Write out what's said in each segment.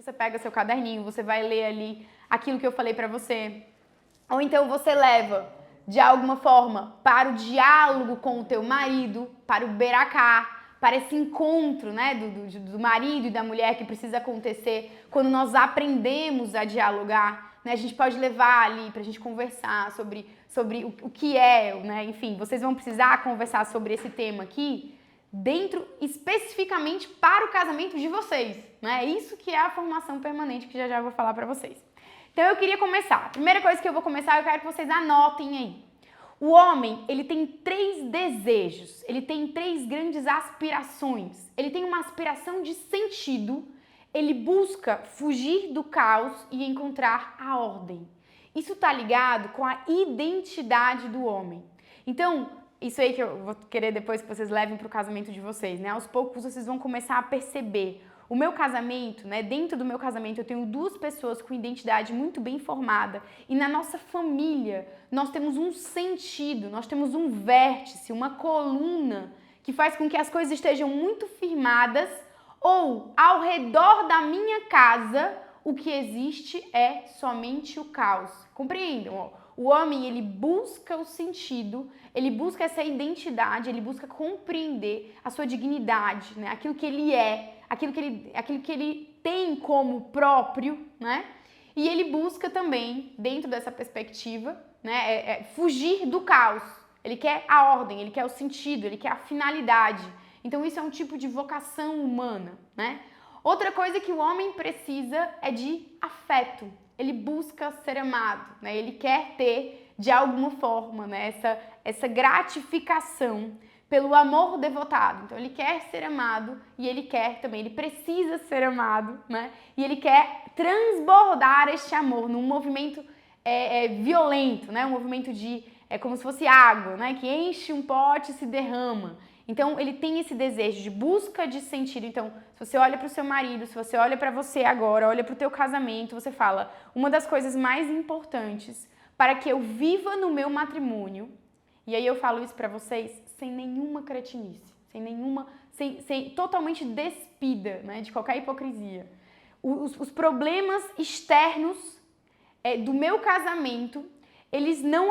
você pega seu caderninho, você vai ler ali aquilo que eu falei pra você. Ou então você leva, de alguma forma, para o diálogo com o teu marido, para o beracá, para esse encontro, né, do marido e da mulher que precisa acontecer quando nós aprendemos a dialogar, né? A gente pode levar ali para a gente conversar sobre o que é, né? Enfim, vocês vão precisar conversar sobre esse tema aqui dentro especificamente para o casamento de vocês, né? Isso que é a formação permanente que já vou falar para vocês. Então eu queria começar. A primeira coisa que eu vou começar, eu quero que vocês anotem aí. O homem, ele tem 3 desejos, ele tem 3 grandes aspirações. Ele tem uma aspiração de sentido, ele busca fugir do caos e encontrar a ordem. Isso tá ligado com a identidade do homem. Então, isso aí que eu vou querer depois que vocês levem para o casamento de vocês, né? Aos poucos vocês vão começar a perceber. O meu casamento, né? Dentro do meu casamento eu tenho 2 pessoas com identidade muito bem formada e na nossa família nós temos um sentido, nós temos um vértice, uma coluna que faz com que as coisas estejam muito firmadas ou ao redor da minha casa o que existe é somente o caos. Compreendam? O homem, ele busca o sentido, ele busca essa identidade, ele busca compreender a sua dignidade, né? Aquilo que ele é, aquilo que ele tem como próprio, né? E ele busca também, dentro dessa perspectiva, né, fugir do caos. Ele quer a ordem, ele quer o sentido, ele quer a finalidade. Então isso é um tipo de vocação humana, né? Outra coisa que o homem precisa é de afeto. Ele busca ser amado, né? Ele quer ter, de alguma forma, né, essa gratificação pelo amor devotado. Então ele quer ser amado e ele quer também, ele precisa ser amado, né? E ele quer transbordar este amor num movimento violento, né? Um movimento como se fosse água, né? Que enche um pote e se derrama. Então ele tem esse desejo de busca de sentido. Então, se você olha para o seu marido, se você olha para você agora, olha para o teu casamento, você fala, uma das coisas mais importantes para que eu viva no meu matrimônio, e aí eu falo isso para vocês sem nenhuma cretinice, totalmente despida, né, de qualquer hipocrisia. Os problemas externos do meu casamento, eles não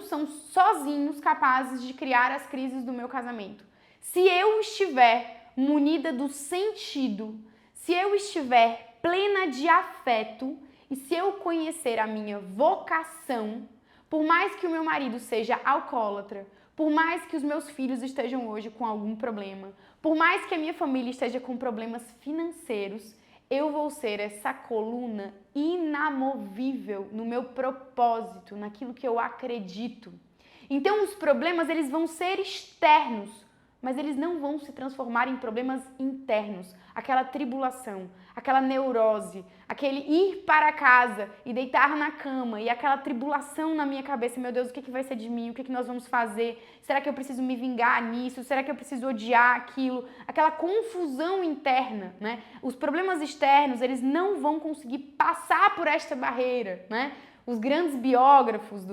são sozinhos capazes de criar as crises do meu casamento. Se eu estiver munida do sentido, se eu estiver plena de afeto e se eu conhecer a minha vocação, por mais que o meu marido seja alcoólatra, por mais que os meus filhos estejam hoje com algum problema, por mais que a minha família esteja com problemas financeiros, eu vou ser essa coluna inamovível no meu propósito, naquilo que eu acredito. Então os problemas, eles vão ser externos, mas eles não vão se transformar em problemas internos. Aquela tribulação, aquela neurose, aquele ir para casa e deitar na cama e aquela tribulação na minha cabeça, meu Deus, o que vai ser de mim? O que nós vamos fazer? Será que eu preciso me vingar nisso? Será que eu preciso odiar aquilo? Aquela confusão interna, né? Os problemas externos, eles não vão conseguir passar por esta barreira, né? Os grandes biógrafos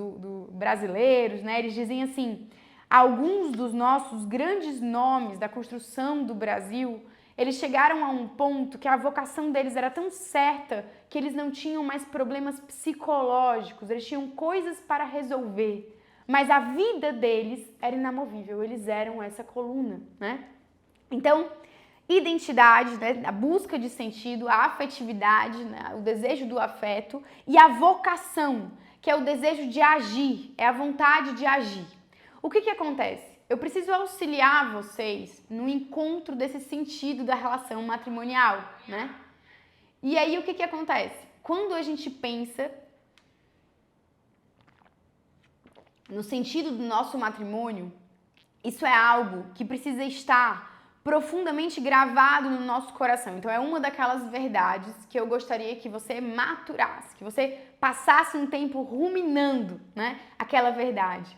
brasileiros, né? Eles dizem assim, alguns dos nossos grandes nomes da construção do Brasil, eles chegaram a um ponto que a vocação deles era tão certa que eles não tinham mais problemas psicológicos, eles tinham coisas para resolver, mas a vida deles era inamovível, eles eram essa coluna, né? Então, identidade, né? A busca de sentido, a afetividade, né? O desejo do afeto e a vocação, que é o desejo de agir, é a vontade de agir. O que acontece? Eu preciso auxiliar vocês no encontro desse sentido da relação matrimonial, né? E aí o que acontece? Quando a gente pensa no sentido do nosso matrimônio, isso é algo que precisa estar profundamente gravado no nosso coração. Então é uma daquelas verdades que eu gostaria que você maturasse, que você passasse um tempo ruminando, né? Aquela verdade.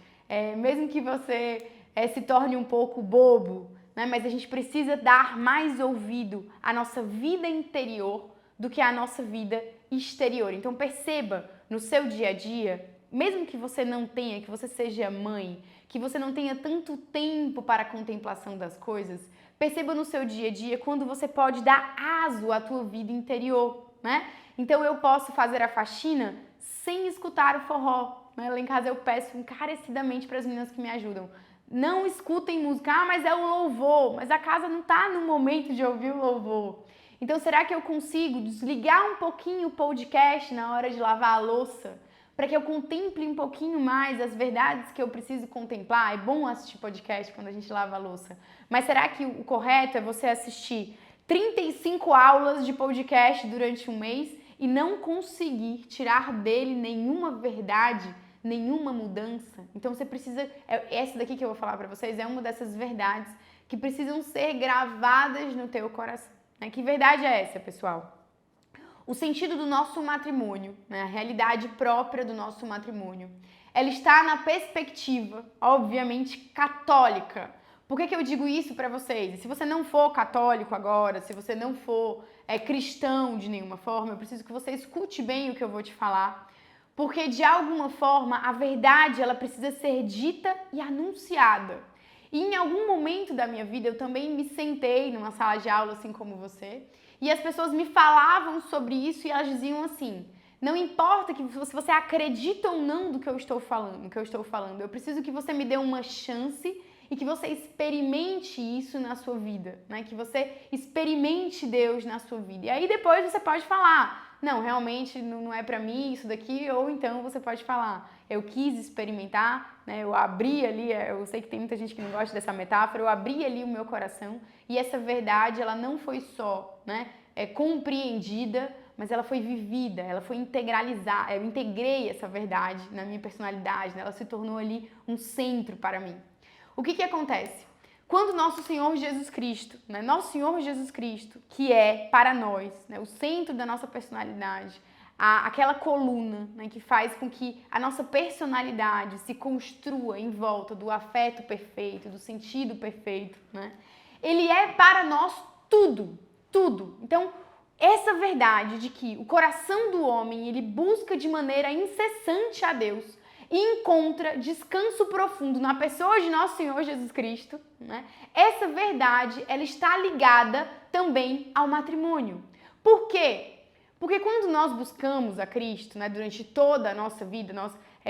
Mesmo que você se torne um pouco bobo, né? Mas a gente precisa dar mais ouvido à nossa vida interior do que à nossa vida exterior. Então perceba no seu dia a dia, mesmo que você não tenha, que você seja mãe, que você não tenha tanto tempo para a contemplação das coisas, Perceba no seu dia a dia quando você pode dar aso à tua vida interior, né? Então eu posso fazer a faxina sem escutar o forró, né? Lá em casa eu peço encarecidamente para as meninas que me ajudam. Não escutem música, mas é o louvor, mas a casa não está no momento de ouvir o louvor. Então será que eu consigo desligar um pouquinho o podcast na hora de lavar a louça? Para que eu contemple um pouquinho mais as verdades que eu preciso contemplar. É bom assistir podcast quando a gente lava a louça. Mas será que o correto é você assistir 35 aulas de podcast durante um mês e não conseguir tirar dele nenhuma verdade, nenhuma mudança? Então você precisa... Essa daqui que eu vou falar para vocês é uma dessas verdades que precisam ser gravadas no teu coração. Que verdade é essa, pessoal? O sentido do nosso matrimônio, né, a realidade própria do nosso matrimônio, ela está na perspectiva, obviamente, católica. Por que eu digo isso para vocês? Se você não for católico agora, se você não for cristão de nenhuma forma, eu preciso que você escute bem o que eu vou te falar, porque de alguma forma a verdade ela precisa ser dita e anunciada. E em algum momento da minha vida eu também me sentei numa sala de aula assim como você, e as pessoas me falavam sobre isso e elas diziam assim: não importa que se você acredita ou não do que eu estou falando, eu preciso que você me dê uma chance e que você experimente isso na sua vida, né? Que você experimente Deus na sua vida. E aí depois você pode falar: não, realmente não é pra mim isso daqui, ou então você pode falar: eu quis experimentar, né? Eu abri ali, eu sei que tem muita gente que não gosta dessa metáfora, eu abri ali o meu coração e essa verdade, ela não foi só, né, compreendida, mas ela foi vivida, ela foi integralizada, eu integrei essa verdade na minha personalidade, né? Ela se tornou ali um centro para mim. O que acontece? Quando nosso Senhor Jesus Cristo, né, nosso Senhor Jesus Cristo, que é para nós, né, o centro da nossa personalidade, aquela coluna, né, que faz com que a nossa personalidade se construa em volta do afeto perfeito, do sentido perfeito, né? Ele é para nós tudo, tudo. Então, essa verdade de que o coração do homem, ele busca de maneira incessante a Deus e encontra descanso profundo na pessoa de nosso Senhor Jesus Cristo, né? Essa verdade, ela está ligada também ao matrimônio. Por quê? Porque quando nós buscamos a Cristo, né, durante toda a nossa vida,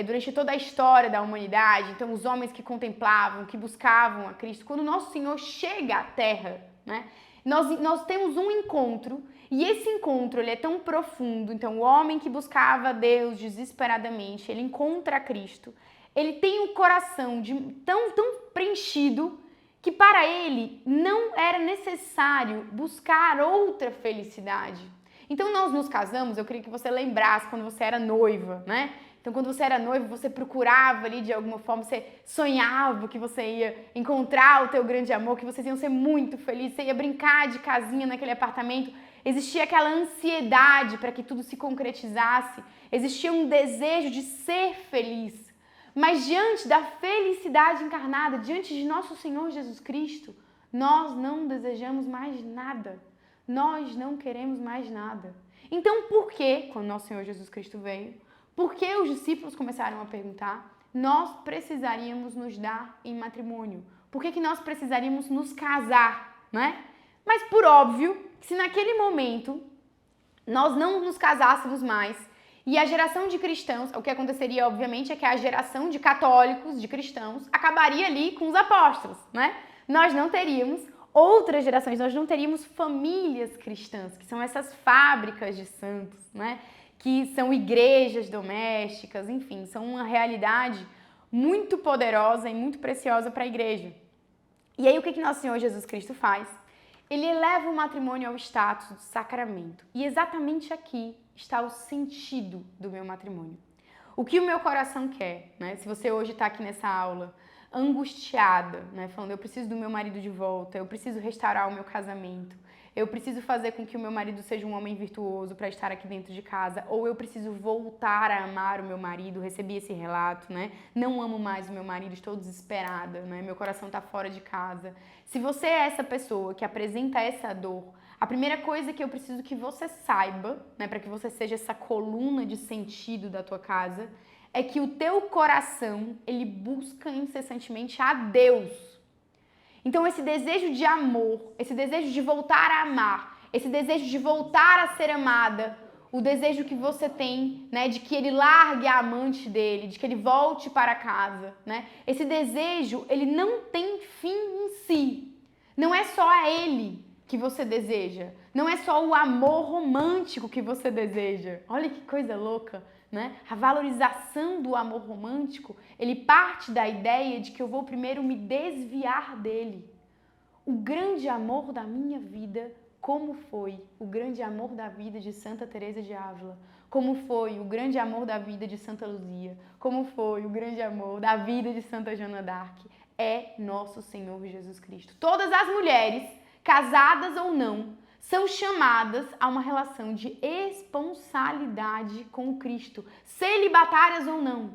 durante toda a história da humanidade, então os homens que contemplavam, que buscavam a Cristo, quando o nosso Senhor chega à Terra, né, nós temos um encontro, e esse encontro ele é tão profundo. Então o homem que buscava Deus desesperadamente, ele encontra a Cristo, ele tem um coração tão preenchido que para ele não era necessário buscar outra felicidade. Então nós nos casamos, eu queria que você lembrasse quando você era noiva, né? Então quando você era noiva, você procurava ali de alguma forma, você sonhava que você ia encontrar o teu grande amor, que vocês iam ser muito felizes, você ia brincar de casinha naquele apartamento. Existia aquela ansiedade para que tudo se concretizasse, existia um desejo de ser feliz. Mas diante da felicidade encarnada, diante de nosso Senhor Jesus Cristo, nós não desejamos mais nada. Nós não queremos mais nada. Então, por que, quando nosso Senhor Jesus Cristo veio, por que os discípulos começaram a perguntar, nós precisaríamos nos dar em matrimônio? Por que nós precisaríamos nos casar, né? Mas, por óbvio, se naquele momento nós não nos casássemos mais e a geração de cristãos, o que aconteceria, obviamente, é que a geração de católicos, de cristãos, acabaria ali com os apóstolos, né? Nós não teríamos outras gerações, nós não teríamos famílias cristãs, que são essas fábricas de santos, né? Que são igrejas domésticas, enfim, são uma realidade muito poderosa e muito preciosa para a igreja. E aí o que nosso Senhor Jesus Cristo faz? Ele eleva o matrimônio ao status de sacramento. E exatamente aqui está o sentido do meu matrimônio. O que o meu coração quer, né? Se você hoje está aqui nessa aula angustiada, né? Falando, eu preciso do meu marido de volta, eu preciso restaurar o meu casamento, eu preciso fazer com que o meu marido seja um homem virtuoso para estar aqui dentro de casa, ou eu preciso voltar a amar o meu marido, recebi esse relato, né? Não amo mais o meu marido, estou desesperada, né? Meu coração está fora de casa. Se você é essa pessoa que apresenta essa dor, a primeira coisa que eu preciso que você saiba, né, para que você seja essa coluna de sentido da tua casa, é que o teu coração, ele busca incessantemente a Deus. Então esse desejo de amor, esse desejo de voltar a amar, esse desejo de voltar a ser amada, o desejo que você tem, né, de que ele largue a amante dele, de que ele volte para casa, né? Esse desejo, ele não tem fim em si. Não é só a ele que você deseja. Não é só o amor romântico que você deseja. Olha que coisa louca, né? A valorização do amor romântico, ele parte da ideia de que eu vou primeiro me desviar dele. O grande amor da minha vida, como foi o grande amor da vida de Santa Teresa de Ávila, como foi o grande amor da vida de Santa Luzia, como foi o grande amor da vida de Santa Joana d'Arc, é nosso Senhor Jesus Cristo. Todas as mulheres, casadas ou não, são chamadas a uma relação de esponsalidade com Cristo, celibatárias ou não.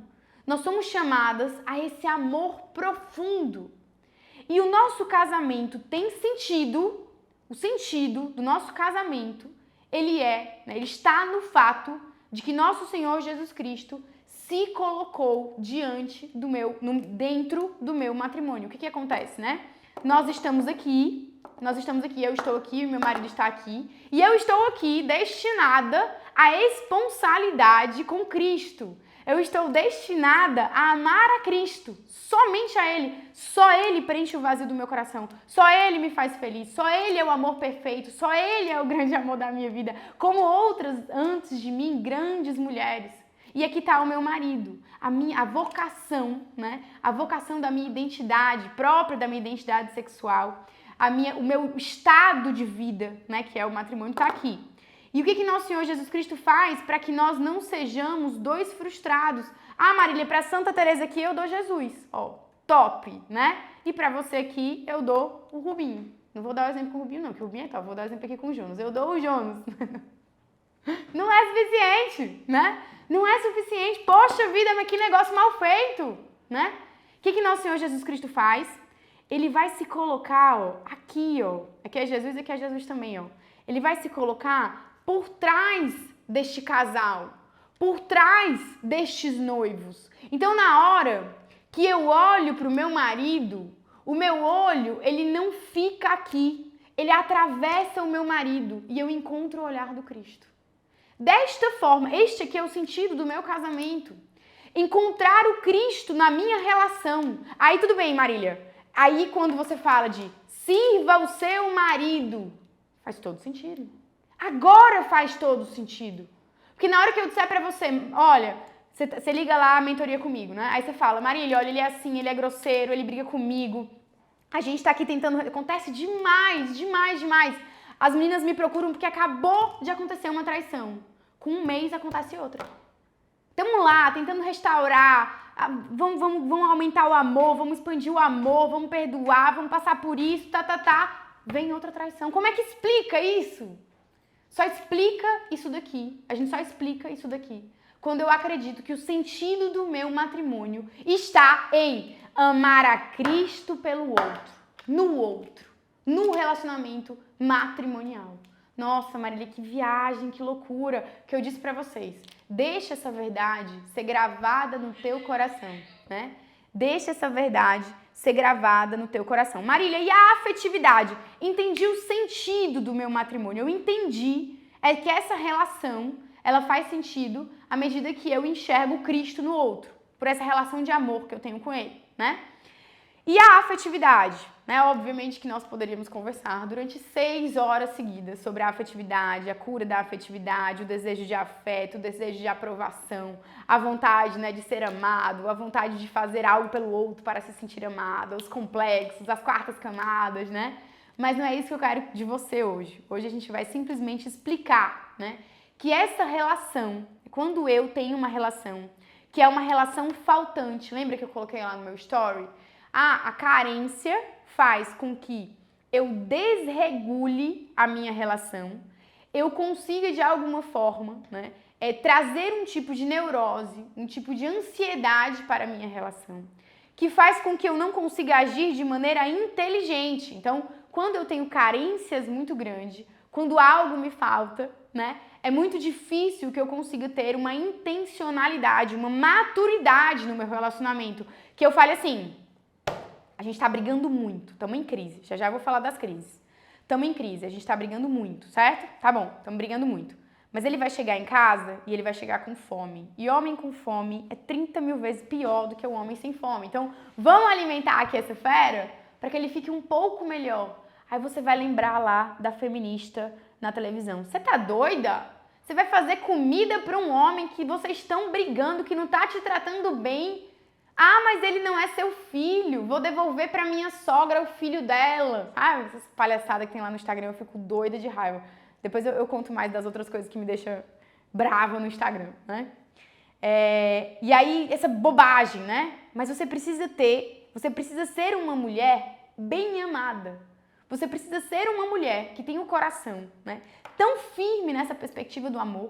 Nós somos chamadas a esse amor profundo. E o nosso casamento tem sentido. O sentido do nosso casamento, ele está no fato de que nosso Senhor Jesus Cristo se colocou dentro do meu matrimônio. O que acontece, né? Nós estamos aqui, eu estou aqui, o meu marido está aqui, e eu estou aqui destinada à esponsalidade com Cristo. Eu estou destinada a amar a Cristo, somente a Ele. Só Ele preenche o vazio do meu coração. Só Ele me faz feliz. Só Ele é o amor perfeito. Só Ele é o grande amor da minha vida. Como outras antes de mim, grandes mulheres. E aqui está o meu marido, a vocação, né? A vocação da minha identidade, própria da minha identidade sexual, o meu estado de vida, né? Que é o matrimônio, está aqui. E o que nosso Senhor Jesus Cristo faz para que nós não sejamos dois frustrados? Ah, Marília, para Santa Teresa aqui eu dou Jesus. Ó, top, né? E para você aqui eu dou o Rubinho. Não vou dar o exemplo com o Rubinho não, que o Rubinho é top. Vou dar o exemplo aqui com o Jonas. Eu dou o Jonas. Não é suficiente, né? Não é suficiente. Poxa vida, mas que negócio mal feito, né? O que nosso Senhor Jesus Cristo faz? Ele vai se colocar, ó, aqui, ó. Aqui é Jesus e aqui é Jesus também, ó. Ele vai se colocar por trás deste casal, por trás destes noivos. Então, na hora que eu olho para o meu marido, o meu olho, ele não fica aqui. Ele atravessa o meu marido e eu encontro o olhar do Cristo. Desta forma, este aqui é o sentido do meu casamento. Encontrar o Cristo na minha relação. Aí tudo bem, Marília. Aí quando você fala de sirva o seu marido, faz todo sentido. Agora faz todo sentido. Porque na hora que eu disser pra você, olha, você liga lá a mentoria comigo, né? Aí você fala, Marília, olha, ele é assim, ele é grosseiro, ele briga comigo. A gente tá aqui tentando... Acontece demais, demais, demais. As meninas me procuram porque acabou de acontecer uma traição. Com um mês acontece outra. Estamos lá, tentando restaurar, vamos aumentar o amor, vamos expandir o amor, vamos perdoar, vamos passar por isso, Vem outra traição. Como é que explica isso? Só explica isso daqui. A gente só explica isso daqui. Quando eu acredito que o sentido do meu matrimônio está em amar a Cristo pelo outro, no relacionamento matrimonial. Nossa, Marília, que viagem, que loucura, que eu disse pra vocês. Deixa essa verdade ser gravada no teu coração, né? Deixa essa verdade ser gravada no teu coração. Marília, e a afetividade? Entendi o sentido do meu matrimônio. Eu entendi que essa relação, ela faz sentido à medida que eu enxergo Cristo no outro, por essa relação de amor que eu tenho com ele, né? E a afetividade, né? Obviamente que nós poderíamos conversar durante 6 horas seguidas sobre a afetividade, a cura da afetividade, o desejo de afeto, o desejo de aprovação, a vontade, né, de ser amado, a vontade de fazer algo pelo outro para se sentir amado, os complexos, as quartas camadas, né? Mas não é isso que eu quero de você hoje. Hoje a gente vai simplesmente explicar, né, que essa relação, quando eu tenho uma relação que é uma relação faltante, lembra que eu coloquei lá no meu story? A carência faz com que eu desregule a minha relação, eu consiga de alguma forma, né, trazer um tipo de neurose, um tipo de ansiedade para a minha relação, que faz com que eu não consiga agir de maneira inteligente. Então, quando eu tenho carências muito grandes, quando algo me falta, né, é muito difícil que eu consiga ter uma intencionalidade, uma maturidade no meu relacionamento, que eu fale assim... a gente tá brigando muito, estamos em crise, já eu vou falar das crises. Estamos em crise, a gente tá brigando muito, certo? Tá bom, estamos brigando muito. Mas ele vai chegar em casa e ele vai chegar com fome. E homem com fome é 30 mil vezes pior do que o homem sem fome. Então, vamos alimentar aqui essa fera para que ele fique um pouco melhor. Aí você vai lembrar lá da feminista na televisão. Você tá doida? Você vai fazer comida para um homem que vocês estão brigando, que não tá te tratando bem? Ah, mas ele não é seu filho. Vou devolver para minha sogra o filho dela. Ah, essas palhaçadas que tem lá no Instagram, eu fico doida de raiva. Depois eu conto mais das outras coisas que me deixam brava no Instagram, né? E aí, essa bobagem, né? Mas você precisa ser uma mulher bem amada. Você precisa ser uma mulher que tem o coração, né, tão firme nessa perspectiva do amor,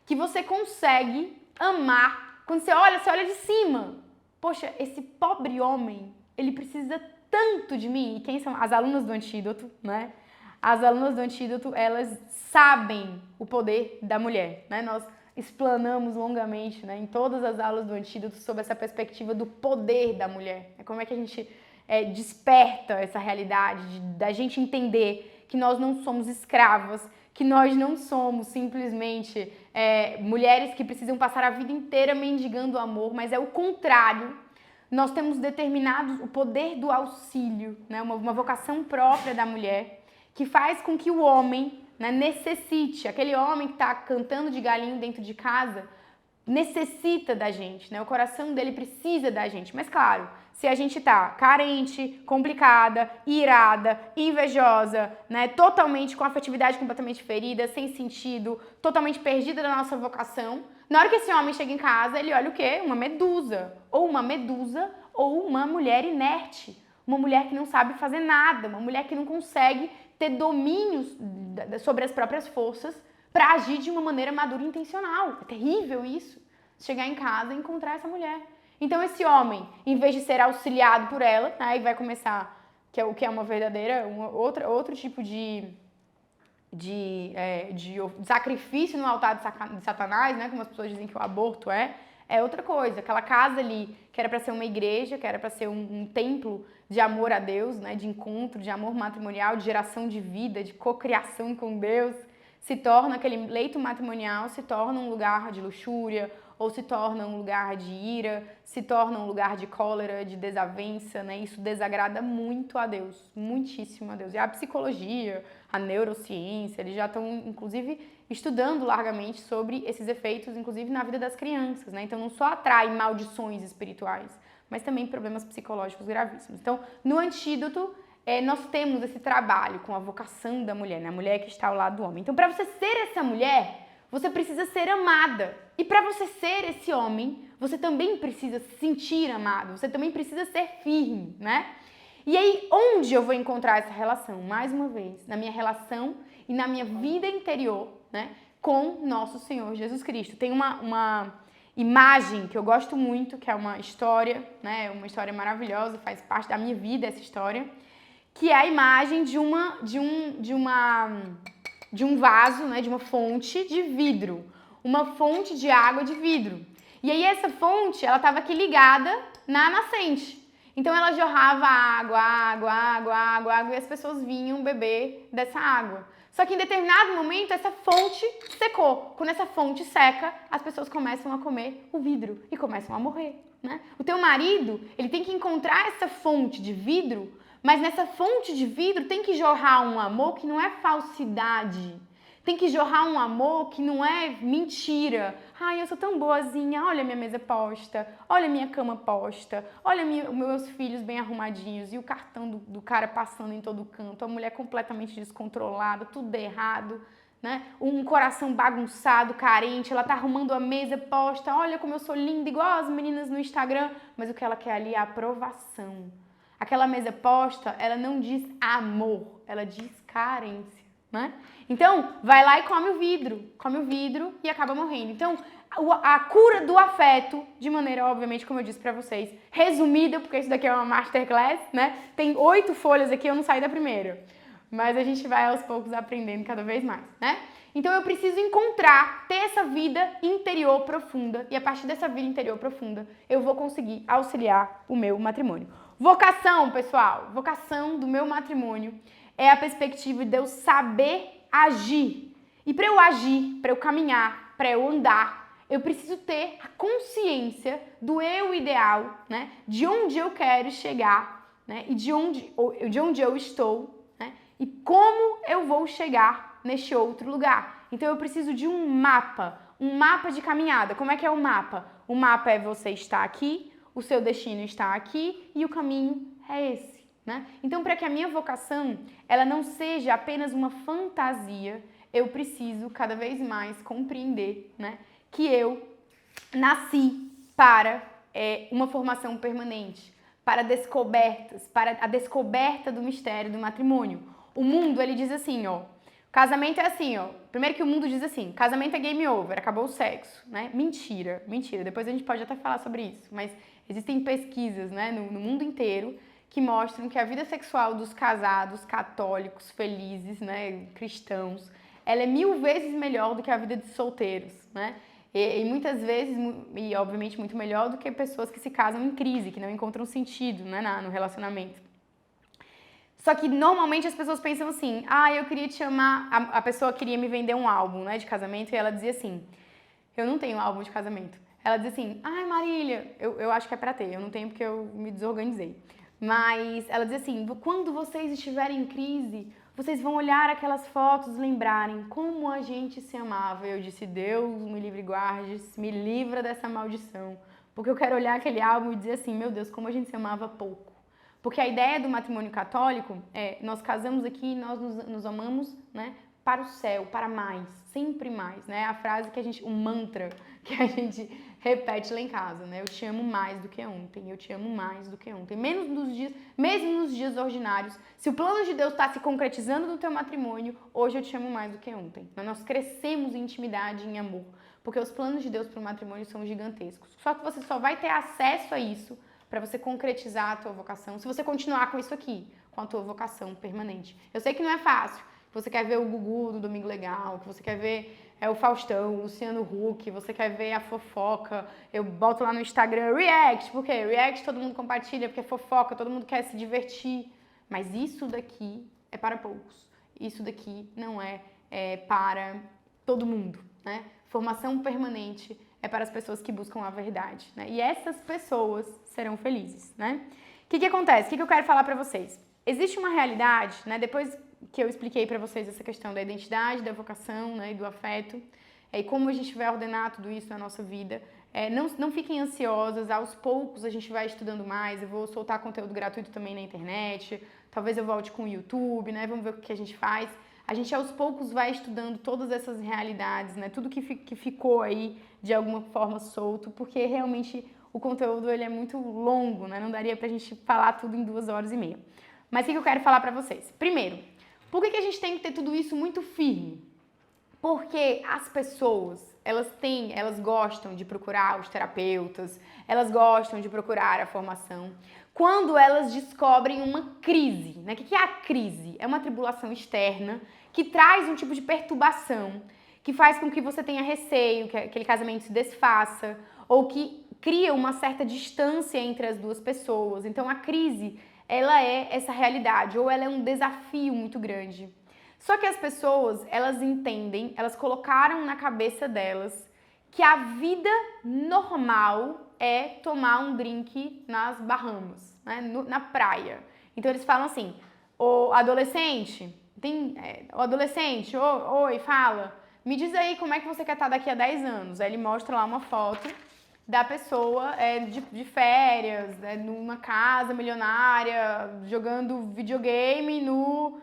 que você consegue amar. Quando você olha de cima. Poxa, esse pobre homem, ele precisa tanto de mim. E quem são as alunas do Antídoto, né? As alunas do Antídoto, elas sabem o poder da mulher, né? Nós explanamos longamente, né, em todas as aulas do Antídoto sobre essa perspectiva do poder da mulher. Como é que a gente desperta essa realidade da gente entender que nós não somos escravas, que nós não somos simplesmente mulheres que precisam passar a vida inteira mendigando amor, mas é o contrário. Nós temos determinados o poder do auxílio, né, uma vocação própria da mulher, que faz com que o homem, né, necessite, aquele homem que está cantando de galinho dentro de casa, necessita da gente, né? O coração dele precisa da gente. Mas claro, se a gente tá carente, complicada, irada, invejosa, né, totalmente com a afetividade completamente ferida, sem sentido, totalmente perdida da nossa vocação, na hora que esse homem chega em casa, ele olha o quê? Uma medusa, ou uma mulher inerte, uma mulher que não sabe fazer nada, uma mulher que não consegue ter domínio sobre as próprias forças para agir de uma maneira madura e intencional. É terrível isso. Chegar em casa e encontrar essa mulher. Então esse homem, em vez de ser auxiliado por ela, aí vai começar, que é uma verdadeira, outro tipo de sacrifício no altar de Satanás, né? Como as pessoas dizem que o aborto é outra coisa. Aquela casa ali, que era para ser uma igreja, que era para ser um templo de amor a Deus, né? De encontro, de amor matrimonial, de geração de vida, de cocriação com Deus, se torna, aquele leito matrimonial se torna um lugar de luxúria, ou se torna um lugar de ira, se torna um lugar de cólera, de desavença, né? Isso desagrada muito a Deus, muitíssimo a Deus. E a psicologia, a neurociência, eles já estão, inclusive, estudando largamente sobre esses efeitos, inclusive na vida das crianças, né? Então não só atrai maldições espirituais, mas também problemas psicológicos gravíssimos. Então, no Antídoto, nós temos esse trabalho com a vocação da mulher, né? A mulher que está ao lado do homem. Então, para você ser essa mulher, você precisa ser amada. E para você ser esse homem, você também precisa se sentir amado, você também precisa ser firme, né? E aí, onde eu vou encontrar essa relação? Mais uma vez, na minha relação e na minha vida interior, né, com nosso Senhor Jesus Cristo. Tem uma imagem que eu gosto muito, que é uma história, né, uma história maravilhosa, faz parte da minha vida essa história, que é a imagem de um vaso, né, de uma fonte de vidro, uma fonte de água de vidro. E aí essa fonte, ela estava aqui ligada na nascente. Então ela jorrava água, e as pessoas vinham beber dessa água. Só que em determinado momento essa fonte secou. Quando essa fonte seca, as pessoas começam a comer o vidro e começam a morrer, né? O teu marido, ele tem que encontrar essa fonte de vidro, mas nessa fonte de vidro tem que jorrar um amor que não é falsidade. Tem que jorrar um amor que não é mentira. Ai, eu sou tão boazinha, olha minha mesa posta, olha minha cama posta, olha meus filhos bem arrumadinhos e o cartão do cara passando em todo canto, a mulher completamente descontrolada, tudo errado, né? Um coração bagunçado, carente, ela tá arrumando a mesa posta, olha como eu sou linda, igual as meninas no Instagram, mas o que ela quer ali é aprovação. Aquela mesa posta, ela não diz amor, ela diz carência, né? Então, vai lá e come o vidro e acaba morrendo. Então, a cura do afeto, de maneira, obviamente, como eu disse pra vocês, resumida, porque isso daqui é uma masterclass, né? Tem 8 folhas aqui, eu não saí da primeira. Mas a gente vai aos poucos aprendendo cada vez mais, né? Então eu preciso ter essa vida interior profunda, e a partir dessa vida interior profunda, eu vou conseguir auxiliar o meu matrimônio. Vocação, pessoal. Vocação do meu matrimônio é a perspectiva de eu saber agir. E para eu agir, para eu caminhar, para eu andar, eu preciso ter a consciência do eu ideal, né? De onde eu quero chegar, né? E de onde eu estou, né? E como eu vou chegar neste outro lugar. Então eu preciso de um mapa de caminhada. Como é que é o mapa? O mapa é você estar aqui, o seu destino está aqui e o caminho é esse, né? Então, para que a minha vocação ela não seja apenas uma fantasia, eu preciso cada vez mais compreender, né, que eu nasci para uma formação permanente, para descobertas, para a descoberta do mistério do matrimônio. O mundo, ele diz assim, ó, casamento é assim, ó. Primeiro que o mundo diz assim, casamento é game over, acabou o sexo, né? Mentira, mentira. Depois a gente pode até falar sobre isso, mas existem pesquisas, né, no mundo inteiro que mostram que a vida sexual dos casados, católicos, felizes, né, cristãos, ela é 1000 vezes melhor do que a vida de solteiros, né? E muitas vezes, e obviamente muito melhor do que pessoas que se casam em crise, que não encontram sentido, né, no relacionamento. Só que normalmente as pessoas pensam assim, eu queria te chamar, a pessoa queria me vender um álbum, né, de casamento, e ela dizia assim, eu não tenho álbum de casamento. Ela dizia assim, Marília, eu acho que é pra ter, eu não tenho porque eu me desorganizei. Mas ela dizia assim, quando vocês estiverem em crise, vocês vão olhar aquelas fotos, lembrarem como a gente se amava. Eu disse, Deus me livre e guarde, me livra dessa maldição. Porque eu quero olhar aquele álbum e dizer assim, meu Deus, como a gente se amava pouco. Porque a ideia do matrimônio católico é, nós casamos aqui e nós nos amamos, né, para o céu, para mais, sempre mais, né? A frase que o mantra que a gente repete lá em casa, né? Eu te amo mais do que ontem, eu te amo mais do que ontem. Mesmo nos dias ordinários, se o plano de Deus está se concretizando no teu matrimônio, hoje eu te amo mais do que ontem. Nós crescemos em intimidade, em amor, porque os planos de Deus para o matrimônio são gigantescos. Só que você só vai ter acesso a isso para você concretizar a tua vocação, se você continuar com isso aqui, com a tua vocação permanente. Eu sei que não é fácil, que você quer ver o Gugu do Domingo Legal, que você quer ver o Faustão, o Luciano Huck, você quer ver a fofoca, eu boto lá no Instagram React, porque React todo mundo compartilha, porque é fofoca, todo mundo quer se divertir, mas isso daqui é para poucos, isso daqui não é para todo mundo, né? Formação permanente é para as pessoas que buscam a verdade, né? E essas pessoas serão felizes, né? O que acontece? O que eu quero falar para vocês? Existe uma realidade, né? Depois que eu expliquei para vocês essa questão da identidade, da vocação, né, e do afeto, e como a gente vai ordenar tudo isso na nossa vida, não fiquem ansiosas, aos poucos a gente vai estudando mais, eu vou soltar conteúdo gratuito também na internet, talvez eu volte com o YouTube, né? Vamos ver o que a gente faz. A gente aos poucos vai estudando todas essas realidades, né? Tudo que ficou aí de alguma forma solto, porque realmente o conteúdo ele é muito longo, né? Não daria pra gente falar tudo em 2h30. Mas o que eu quero falar pra vocês? Primeiro, por que a gente tem que ter tudo isso muito firme? Porque as pessoas, elas gostam de procurar os terapeutas, elas gostam de procurar a formação, quando elas descobrem uma crise, né? O que é a crise? É uma tribulação externa que traz um tipo de perturbação, que faz com que você tenha receio, que aquele casamento se desfaça, ou que cria uma certa distância entre as duas pessoas. Então a crise, ela é essa realidade, ou ela é um desafio muito grande. Só que as pessoas, elas entendem, elas colocaram na cabeça delas que a vida normal é tomar um drink nas Bahamas, né, na praia. Então eles falam assim, ô adolescente, oi, fala, me diz aí como é que você quer estar daqui a 10 anos. Aí ele mostra lá uma foto da pessoa de férias, numa casa milionária, jogando videogame no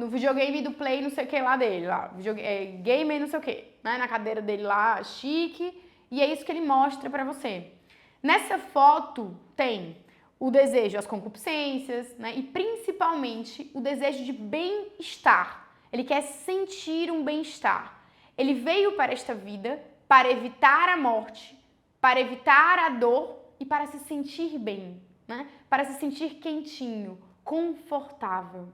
videogame do Play não sei o que lá dele, lá, gamer não sei o que, né, na cadeira dele lá, chique, e é isso que ele mostra pra você. Nessa foto tem o desejo, as concupiscências, né, e principalmente o desejo de bem-estar. Ele quer sentir um bem-estar. Ele veio para esta vida para evitar a morte, para evitar a dor e para se sentir bem, né, para se sentir quentinho, confortável.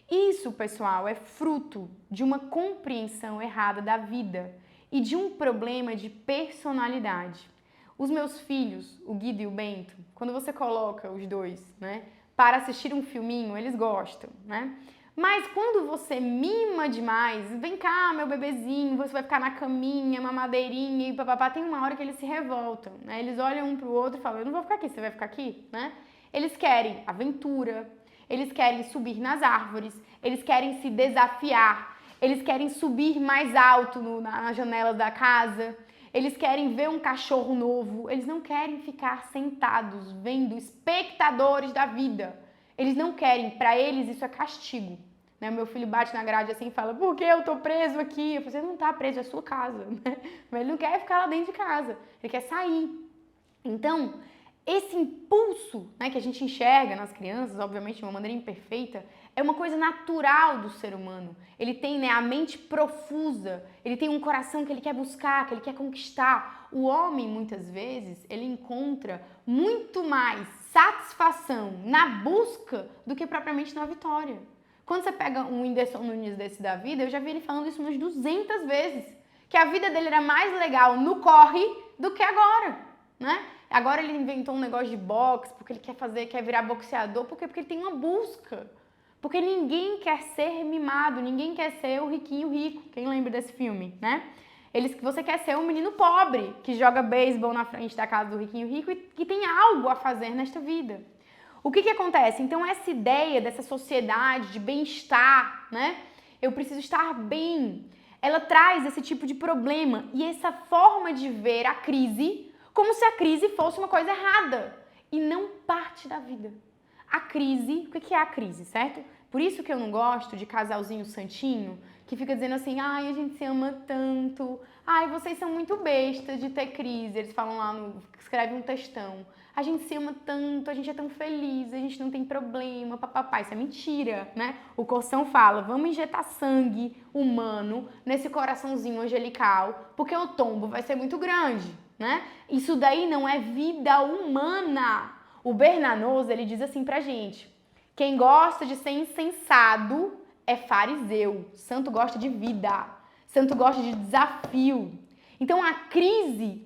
Isso, pessoal, é fruto de uma compreensão errada da vida e de um problema de personalidade. Os meus filhos, o Guido e o Bento, quando você coloca os dois, né, para assistir um filminho, eles gostam, né? Mas quando você mima demais, vem cá, meu bebezinho, você vai ficar na caminha, mamadeirinha e papapá, tem uma hora que eles se revoltam, né? Eles olham um pro outro e falam, eu não vou ficar aqui, você vai ficar aqui, né? Eles querem aventura, eles querem subir nas árvores, eles querem se desafiar, eles querem subir mais alto na janela da casa, eles querem ver um cachorro novo, eles não querem ficar sentados, vendo, espectadores da vida. Eles não querem, pra eles isso é castigo. Né? Meu filho bate na grade assim e fala, por que eu tô preso aqui? Eu falei, você não tá preso, é sua casa. Né? Mas ele não quer ficar lá dentro de casa, ele quer sair. Então, esse impulso, né, que a gente enxerga nas crianças, obviamente de uma maneira imperfeita, é uma coisa natural do ser humano. Ele tem, né, a mente profusa, ele tem um coração que ele quer buscar, que ele quer conquistar. O homem, muitas vezes, ele encontra muito mais satisfação na busca do que propriamente na vitória. Quando você pega um Whindersson Nunes desse da vida, eu já vi ele falando isso umas 200 vezes, que a vida dele era mais legal no corre do que agora, né? Agora ele inventou um negócio de boxe, porque ele quer virar boxeador, porque ele tem uma busca. Porque ninguém quer ser mimado, ninguém quer ser o riquinho rico. Quem lembra desse filme, né? Você quer ser um menino pobre, que joga beisebol na frente da casa do riquinho rico e que tem algo a fazer nesta vida. O que acontece? Então essa ideia dessa sociedade de bem-estar, né? Eu preciso estar bem. Ela traz esse tipo de problema e essa forma de ver a crise como se a crise fosse uma coisa errada e não parte da vida. A crise, o que é a crise, certo? Por isso que eu não gosto de casalzinho santinho, que fica dizendo assim, ai, a gente se ama tanto, ai, vocês são muito bestas de ter crise. Eles falam lá, escrevem um textão, a gente se ama tanto, a gente é tão feliz, a gente não tem problema, papapá. Isso é mentira, né? O Corção fala, vamos injetar sangue humano nesse coraçãozinho angelical, porque o tombo vai ser muito grande, né? Isso daí não é vida humana. O Bernanos, ele diz assim pra gente, quem gosta de ser insensado é fariseu, santo gosta de vida, santo gosta de desafio. Então a crise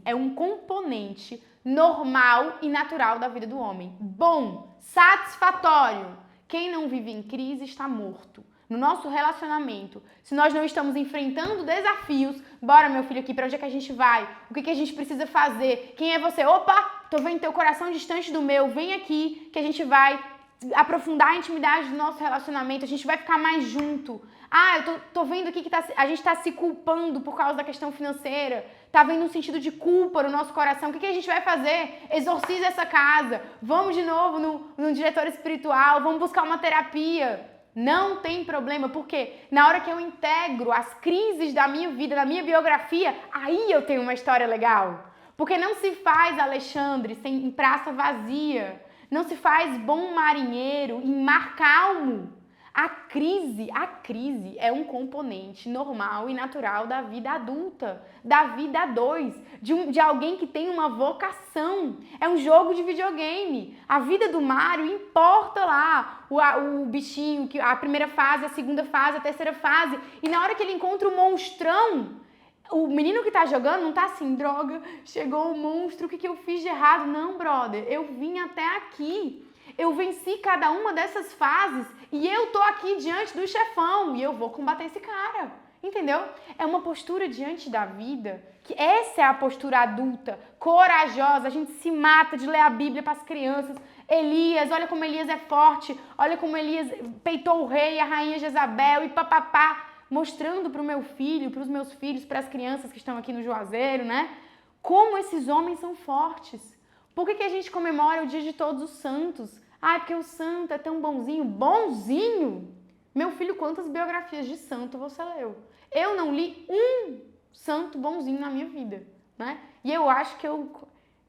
é um componente normal e natural da vida do homem. Bom, satisfatório. Quem não vive em crise está morto. No nosso relacionamento, se nós não estamos enfrentando desafios, bora meu filho aqui, pra onde é que a gente vai? O que a gente precisa fazer? Quem é você? Opa, tô vendo teu coração distante do meu, vem aqui que a gente vai aprofundar a intimidade do nosso relacionamento, a gente vai ficar mais junto. Ah, eu tô vendo aqui que a gente tá se culpando por causa da questão financeira, tá vendo um sentido de culpa no nosso coração. O que a gente vai fazer? Exorciza essa casa, vamos de novo no diretor espiritual, vamos buscar uma terapia. Não tem problema, porque na hora que eu integro as crises da minha vida, da minha biografia, aí eu tenho uma história legal. Porque não se faz, Alexandre, em praça vazia. Não se faz bom marinheiro em mar calmo. A crise é um componente normal e natural da vida adulta, da vida a dois, de alguém que tem uma vocação. É um jogo de videogame. A vida do Mario importa lá o bichinho, a primeira fase, a segunda fase, a terceira fase. E na hora que ele encontra o monstrão, o menino que tá jogando não tá assim, droga, chegou o monstro, o que eu fiz de errado? Não, brother, eu vim até aqui. Eu venci cada uma dessas fases e eu tô aqui diante do chefão e eu vou combater esse cara, entendeu? É uma postura diante da vida, que essa é a postura adulta, corajosa. A gente se mata de ler a Bíblia para as crianças. Elias, olha como Elias é forte, olha como Elias peitou o rei, a rainha Jezabel e papapá, mostrando para o meu filho, para os meus filhos, para as crianças que estão aqui no Juazeiro, né? Como esses homens são fortes. Por que a gente comemora o dia de Todos os Santos? Ah, porque o santo é tão bonzinho. Bonzinho? Meu filho, quantas biografias de santo você leu? Eu não li um santo bonzinho na minha vida, né? E eu acho que eu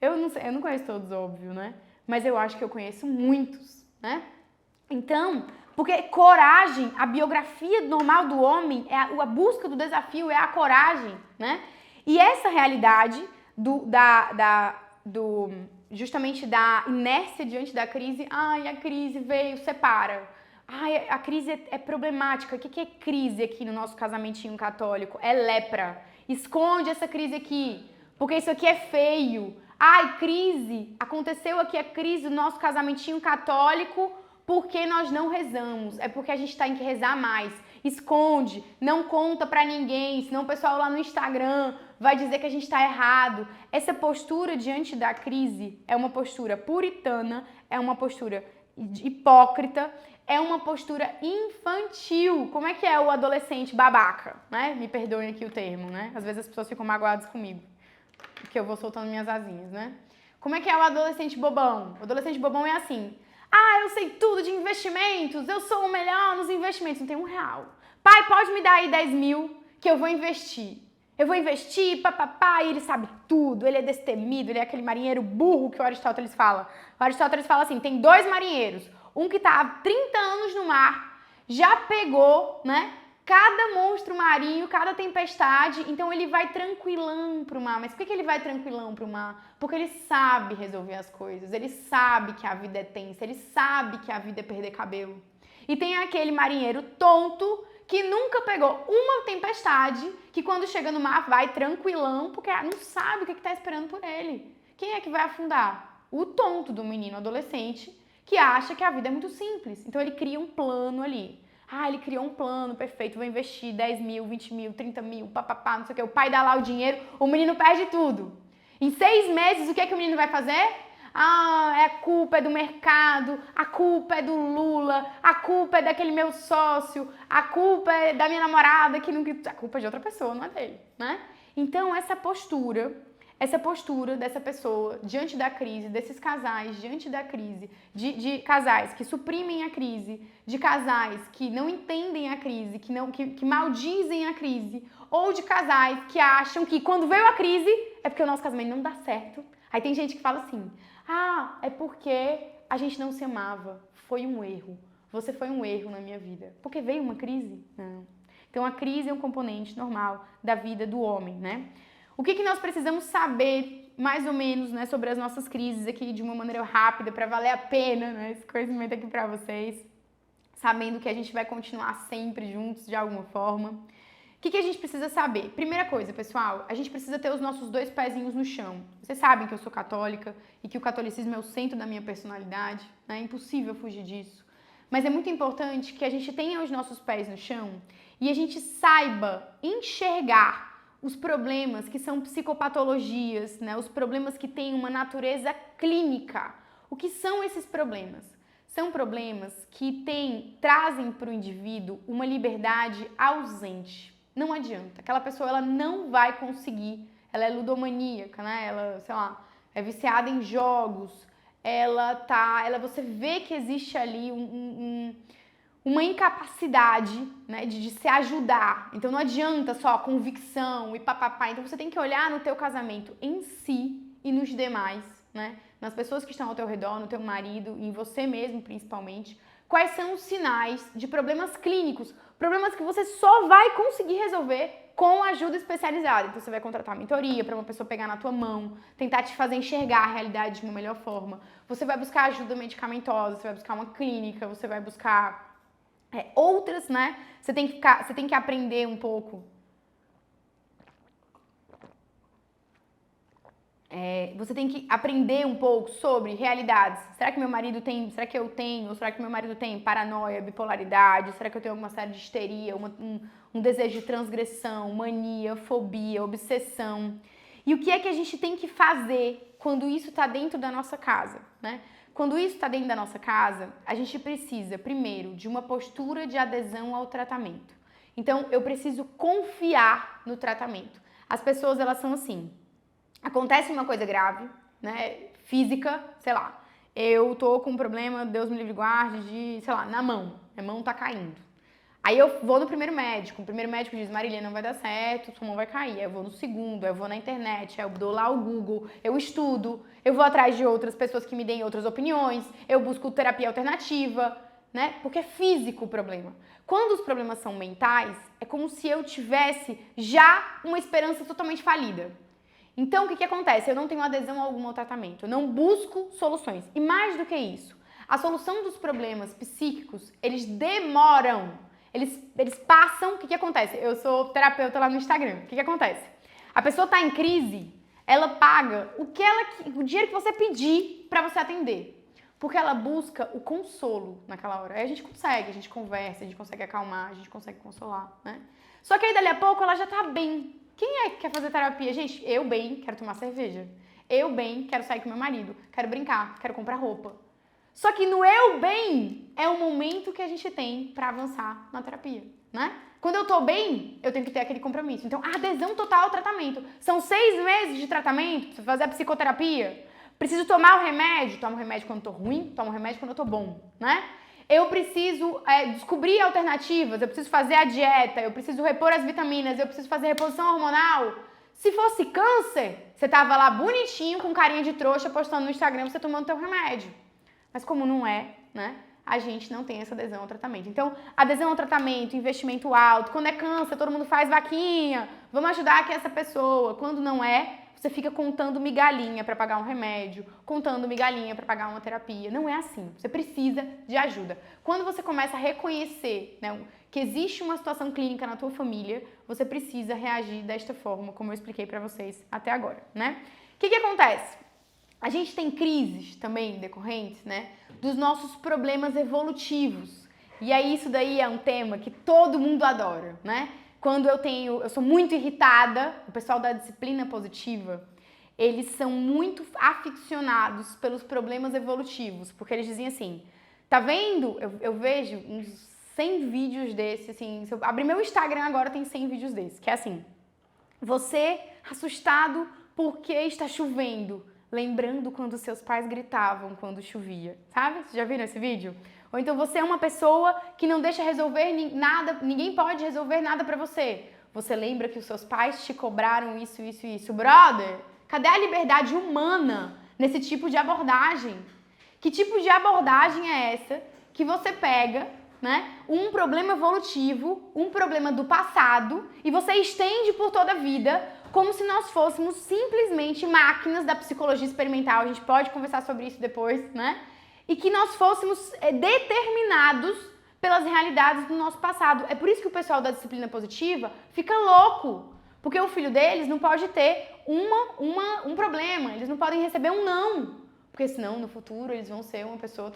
não sei, eu não conheço todos, óbvio, né? Mas eu acho que eu conheço muitos, né? Então, porque coragem, a biografia normal do homem, a busca do desafio é a coragem, né? E essa realidade justamente da inércia diante da crise, ai, a crise veio, separa. Ai, a crise é problemática. O que é crise aqui no nosso casamentinho católico? É lepra. Esconde essa crise aqui. Porque isso aqui é feio. Ai, crise. Aconteceu aqui a crise do nosso casamentinho católico porque nós não rezamos. É porque a gente tem que rezar mais. Esconde, não conta pra ninguém, senão o pessoal lá no Instagram vai dizer que a gente tá errado. Essa postura diante da crise é uma postura puritana, é uma postura hipócrita, é uma postura infantil. Como é que é o adolescente babaca, né? Me perdoem aqui o termo, né? Às vezes as pessoas ficam magoadas comigo, porque eu vou soltando minhas asinhas, né? Como é que é o adolescente bobão? O adolescente bobão é assim: ah, eu sei tudo de investimentos, eu sou o melhor nos investimentos, não tem R$1. Pai, pode me dar aí 10 mil que eu vou investir. Eu vou investir, papapá, e ele sabe tudo, ele é destemido, ele é aquele marinheiro burro que o Aristóteles fala. O Aristóteles fala assim, tem 2 marinheiros, um que tá há 30 anos no mar, já pegou, né, cada monstro marinho, cada tempestade, então ele vai tranquilão pro mar. Mas por que ele vai tranquilão pro mar? Porque ele sabe resolver as coisas, ele sabe que a vida é tensa, ele sabe que a vida é perder cabelo. E tem aquele marinheiro tonto que nunca pegou uma tempestade, que quando chega no mar vai tranquilão, porque não sabe o que está esperando por ele. Quem é que vai afundar? O tonto do menino adolescente, que acha que a vida é muito simples. Então ele cria um plano ali. Ah, ele criou um plano perfeito, vou investir 10 mil, 20 mil, 30 mil, papapá, não sei o que. O pai dá lá o dinheiro, o menino perde tudo. Em 6 meses, o que é que o menino vai fazer? Ah, a culpa é do mercado, a culpa é do Lula, a culpa é daquele meu sócio, a culpa é da minha namorada, que nunca... A culpa é de outra pessoa, não é dele, né? Então, essa postura dessa pessoa diante da crise, desses casais diante da crise, de casais que suprimem a crise, de casais que não entendem a crise, que maldizem a crise, ou de casais que acham que quando veio a crise é porque o nosso casamento não dá certo. Aí tem gente que fala assim, ah, é porque a gente não se amava, foi um erro, você foi um erro na minha vida, porque veio uma crise? Não. Então a crise é um componente normal da vida do homem, né? O que nós precisamos saber, mais ou menos, né, sobre as nossas crises aqui de uma maneira rápida, para valer a pena, né, esse conhecimento aqui para vocês, sabendo que a gente vai continuar sempre juntos de alguma forma. O que a gente precisa saber? Primeira coisa, pessoal, a gente precisa ter os nossos 2 pezinhos no chão. Vocês sabem que eu sou católica e que o catolicismo é o centro da minha personalidade, né? É impossível fugir disso. Mas é muito importante que a gente tenha os nossos pés no chão e a gente saiba enxergar os problemas que são psicopatologias, né? Os problemas que têm uma natureza clínica. O que são esses problemas? São problemas que trazem para o indivíduo uma liberdade ausente. Não adianta. Aquela pessoa ela não vai conseguir. Ela é ludomaníaca, né? Ela, sei lá, é viciada em jogos. Você vê que existe ali uma incapacidade, né, de se ajudar. Então não adianta só convicção e papapá. Então você tem que olhar no teu casamento em si e nos demais, né? Nas pessoas que estão ao teu redor, no teu marido, em você mesmo principalmente. Quais são os sinais de problemas clínicos, problemas que você só vai conseguir resolver com ajuda especializada. Então você vai contratar uma mentoria para uma pessoa pegar na tua mão, tentar te fazer enxergar a realidade de uma melhor forma. Você vai buscar ajuda medicamentosa, você vai buscar uma clínica, você vai buscar outras, né? Você tem que aprender um pouco. Você tem que aprender um pouco sobre realidades. Será que meu marido tem? Será que eu tenho? Ou será que meu marido tem paranoia, bipolaridade? Será que eu tenho alguma série de histeria, um desejo de transgressão, mania, fobia, obsessão? E o que é que a gente tem que fazer quando isso está dentro da nossa casa, né? Quando isso está dentro da nossa casa, a gente precisa, primeiro, de uma postura de adesão ao tratamento. Então, eu preciso confiar no tratamento. As pessoas, elas são assim. Acontece uma coisa grave, né, física, sei lá, eu tô com um problema, Deus me livre e guarde, sei lá, na mão, minha mão tá caindo. Aí eu vou no primeiro médico, o primeiro médico diz, Marília, não vai dar certo, sua mão vai cair. Aí eu vou no segundo, aí eu vou na internet, aí eu dou lá o Google, eu estudo, eu vou atrás de outras pessoas que me deem outras opiniões, eu busco terapia alternativa, né, porque é físico o problema. Quando os problemas são mentais, é como se eu tivesse já uma esperança totalmente falida. Então, o que acontece? Eu não tenho adesão alguma ao tratamento, eu não busco soluções. E mais do que isso, a solução dos problemas psíquicos, eles demoram, eles passam. O que acontece? Eu sou terapeuta lá no Instagram. O que acontece? A pessoa está em crise, ela paga o dinheiro que você pedir para você atender. Porque ela busca o consolo naquela hora. Aí a gente conversa, a gente consegue acalmar, a gente consegue consolar, né? Só que aí dali a pouco ela já tá bem. Quem é que quer fazer terapia? Gente, eu bem quero tomar cerveja. Eu bem quero sair com meu marido. Quero brincar, quero comprar roupa. Só que no eu bem é o momento que a gente tem pra avançar na terapia, né? Quando eu tô bem, eu tenho que ter aquele compromisso. Então, adesão total ao tratamento. São 6 meses de tratamento pra fazer a psicoterapia. Preciso tomar o remédio? Tomo o remédio quando eu tô ruim, tomo o remédio quando eu tô bom, né? Eu preciso descobrir alternativas, eu preciso fazer a dieta, eu preciso repor as vitaminas, eu preciso fazer reposição hormonal. Se fosse câncer, você tava lá bonitinho, com carinha de trouxa, postando no Instagram, você tomando teu remédio. Mas como não é, né? A gente não tem essa adesão ao tratamento. Então, adesão ao tratamento, investimento alto. Quando é câncer, todo mundo faz vaquinha. Vamos ajudar aqui essa pessoa. Quando não é, você fica contando migalhinha para pagar um remédio, contando migalhinha para pagar uma terapia. Não é assim. Você precisa de ajuda. Quando você começa a reconhecer, né, que existe uma situação clínica na tua família, você precisa reagir desta forma, como eu expliquei para vocês até agora, né? O que acontece? A gente tem crises também decorrentes, né, dos nossos problemas evolutivos. E aí isso daí é um tema que todo mundo adora, né? Quando eu sou muito irritada, o pessoal da disciplina positiva, eles são muito aficionados pelos problemas evolutivos, porque eles dizem assim, tá vendo? Eu vejo uns 100 vídeos desses, assim, se eu abrir meu Instagram agora tem 100 vídeos desses, que é assim, você assustado porque está chovendo, lembrando quando seus pais gritavam quando chovia, sabe? Vocês já viram esse vídeo? Ou então você é uma pessoa que não deixa resolver nada, ninguém pode resolver nada pra você. Você lembra que os seus pais te cobraram isso, isso e isso. Brother, cadê a liberdade humana nesse tipo de abordagem? Que tipo de abordagem é essa que você pega, né, um problema evolutivo, um problema do passado e você estende por toda a vida como se nós fôssemos simplesmente máquinas da psicologia experimental. A gente pode conversar sobre isso depois, né? E que nós fôssemos determinados pelas realidades do nosso passado. É por isso que o pessoal da disciplina positiva fica louco, porque o filho deles não pode ter um problema, eles não podem receber um não, porque senão no futuro eles vão ser uma pessoa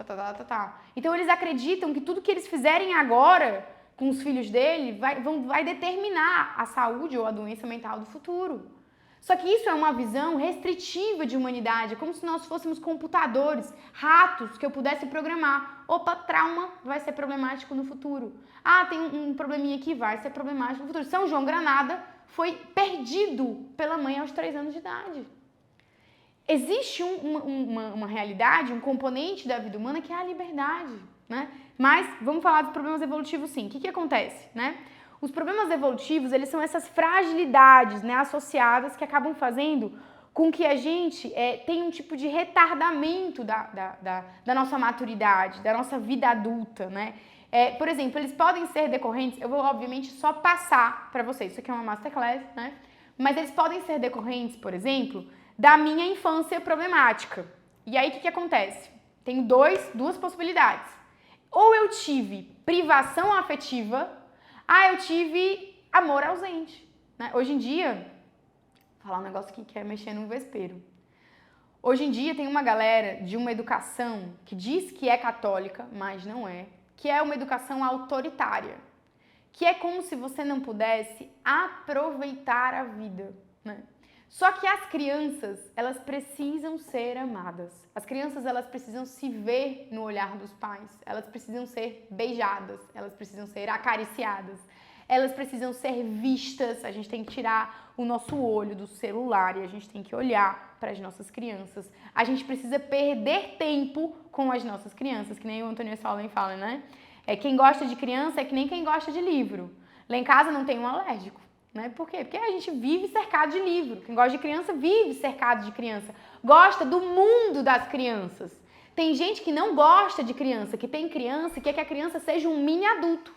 Então eles acreditam que tudo que eles fizerem agora com os filhos dele vai determinar a saúde ou a doença mental do futuro. Só que isso é uma visão restritiva de humanidade, é como se nós fôssemos computadores, ratos que eu pudesse programar. Opa, trauma vai ser problemático no futuro. Ah, tem um probleminha aqui, vai ser problemático no futuro. São João Granada foi perdido pela mãe aos 3 anos de idade. Existe uma realidade, um componente da vida humana que é a liberdade, né? Mas vamos falar dos problemas evolutivos sim. O que acontece, né? Os problemas evolutivos, eles são essas fragilidades, né, associadas que acabam fazendo com que a gente tenha um tipo de retardamento da nossa maturidade, da nossa vida adulta, né? Por exemplo, eles podem ser decorrentes, eu vou obviamente só passar para vocês, isso aqui é uma masterclass, né? Mas eles podem ser decorrentes, por exemplo, da minha infância problemática. E aí o que acontece? Tenho duas possibilidades. Ou eu tive privação afetiva, eu tive amor ausente, né? Hoje em dia, vou falar um negócio aqui que é mexer num vespeiro. Hoje em dia tem uma galera de uma educação que diz que é católica, mas não é, que é uma educação autoritária, que é como se você não pudesse aproveitar a vida, né? Só que as crianças, elas precisam ser amadas. As crianças, elas precisam se ver no olhar dos pais. Elas precisam ser beijadas. Elas precisam ser acariciadas. Elas precisam ser vistas. A gente tem que tirar o nosso olho do celular e a gente tem que olhar para as nossas crianças. A gente precisa perder tempo com as nossas crianças, que nem o Antônio Solon fala, né? Quem gosta de criança é que nem quem gosta de livro. Lá em casa não tem um alérgico. Né? Por quê? Porque a gente vive cercado de livro. Quem gosta de criança vive cercado de criança. Gosta do mundo das crianças. Tem gente que não gosta de criança, que tem criança e quer que a criança seja um mini adulto.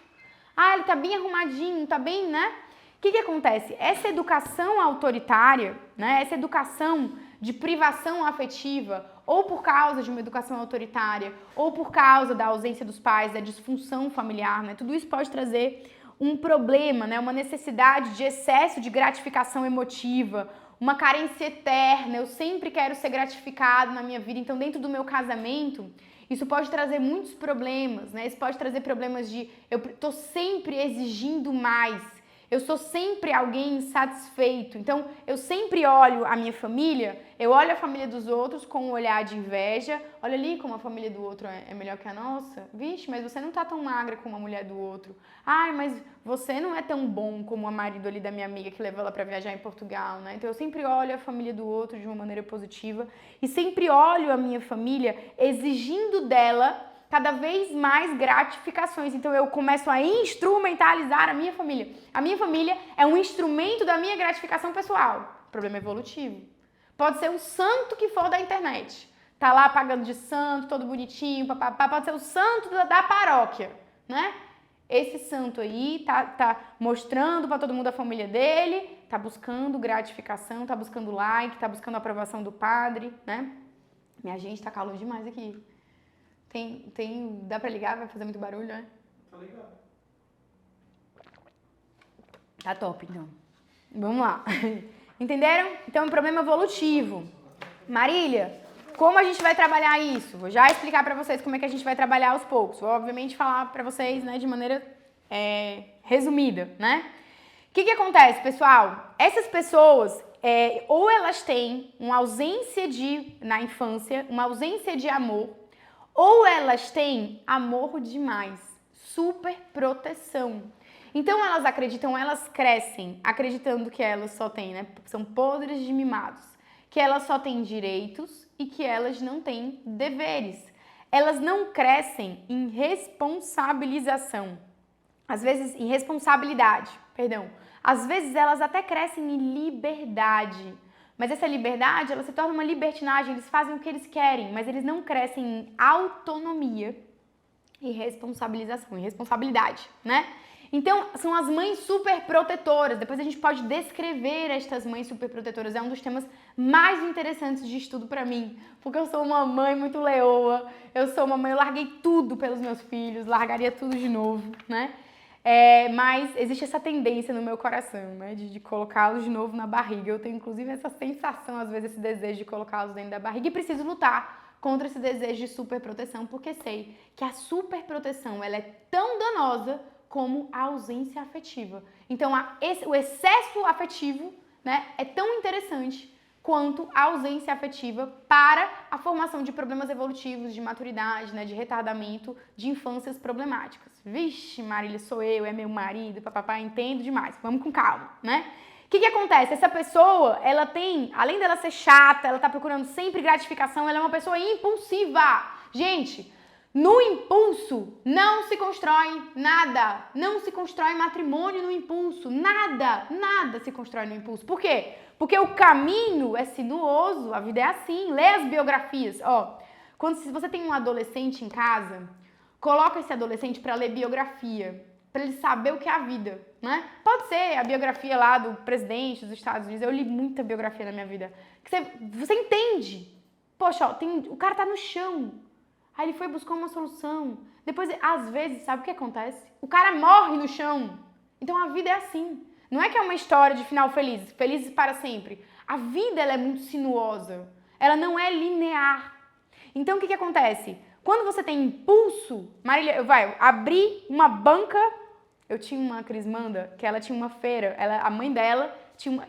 Ele tá bem arrumadinho, tá bem, né? O que acontece? Essa educação autoritária, né? Essa educação de privação afetiva, ou por causa de uma educação autoritária, ou por causa da ausência dos pais, da disfunção familiar, né? Tudo isso pode trazer um problema, né? Uma necessidade de excesso de gratificação emotiva, uma carência eterna, eu sempre quero ser gratificado na minha vida. Então, dentro do meu casamento, isso pode trazer muitos problemas, né? Isso pode trazer problemas de eu tô sempre exigindo mais. Eu sou sempre alguém insatisfeito. Então, eu sempre olho a minha família, eu olho a família dos outros com um olhar de inveja. Olha ali como a família do outro é melhor que a nossa. Vixe, mas você não tá tão magra como a mulher do outro. Ai, mas você não é tão bom como o marido ali da minha amiga que levou ela para viajar em Portugal, né? Então, eu sempre olho a família do outro de uma maneira positiva e sempre olho a minha família exigindo dela cada vez mais gratificações. Então eu começo a instrumentalizar a minha família. A minha família é um instrumento da minha gratificação pessoal. Problema evolutivo. Pode ser o santo que for da internet. Tá lá pagando de santo, todo bonitinho, papapá. Pode ser o santo da paróquia, né? Esse santo aí tá mostrando para todo mundo a família dele, tá buscando gratificação, tá buscando like, tá buscando a aprovação do padre, né? Minha gente, tá calor demais aqui. Dá pra ligar? Vai fazer muito barulho, né? Tá ligado. Tá top, então. Vamos lá. Entenderam? Então, é um problema evolutivo. Marília, como a gente vai trabalhar isso? Vou já explicar pra vocês como é que a gente vai trabalhar aos poucos. Vou, obviamente, falar pra vocês, né, de maneira resumida, né? O que acontece, pessoal? Essas pessoas, ou elas têm uma ausência na infância, uma ausência de amor, ou elas têm amor demais, super proteção. Então elas crescem acreditando que elas só têm, né? São podres de mimados, que elas só têm direitos e que elas não têm deveres. Elas não crescem em responsabilização. Às vezes, em responsabilidade, perdão. Às vezes elas até crescem em liberdade. Mas essa liberdade, ela se torna uma libertinagem, eles fazem o que eles querem, mas eles não crescem em autonomia e responsabilização, em responsabilidade, né? Então, são as mães super protetoras. Depois a gente pode descrever estas mães super protetoras. É um dos temas mais interessantes de estudo pra mim, porque eu sou uma mãe muito leoa, eu larguei tudo pelos meus filhos, largaria tudo de novo, né? Mas existe essa tendência no meu coração, né, de colocá-los de novo na barriga. Eu tenho, inclusive, essa sensação, às vezes, esse desejo de colocá-los dentro da barriga e preciso lutar contra esse desejo de superproteção, porque sei que a superproteção, ela é tão danosa como a ausência afetiva. Então, o excesso afetivo, né, é tão interessante quanto a ausência afetiva para a formação de problemas evolutivos, de maturidade, né, de retardamento, de infâncias problemáticas. Vixe, Marília, sou eu, é meu marido, papapá, entendo demais. Vamos com calma, né? O que acontece? Essa pessoa, ela tem, além dela ser chata, ela tá procurando sempre gratificação, ela é uma pessoa impulsiva. Gente, no impulso não se constrói nada. Não se constrói matrimônio no impulso. Nada se constrói no impulso. Por quê? Porque o caminho é sinuoso, a vida é assim. Lê as biografias. Se você tem um adolescente em casa, coloca esse adolescente para ler biografia, para ele saber o que é a vida, né? Pode ser a biografia lá do presidente dos Estados Unidos. Eu li muita biografia na minha vida. Você entende. Poxa, o cara tá no chão. Aí ele foi buscar uma solução. Depois, às vezes, sabe o que acontece? O cara morre no chão. Então a vida é assim. Não é que é uma história de final feliz, felizes para sempre. A vida, ela é muito sinuosa. Ela não é linear. Então o que acontece? Quando você tem impulso, Marília, eu abri uma banca. Eu tinha uma crismanda que ela tinha uma feira. A mãe dela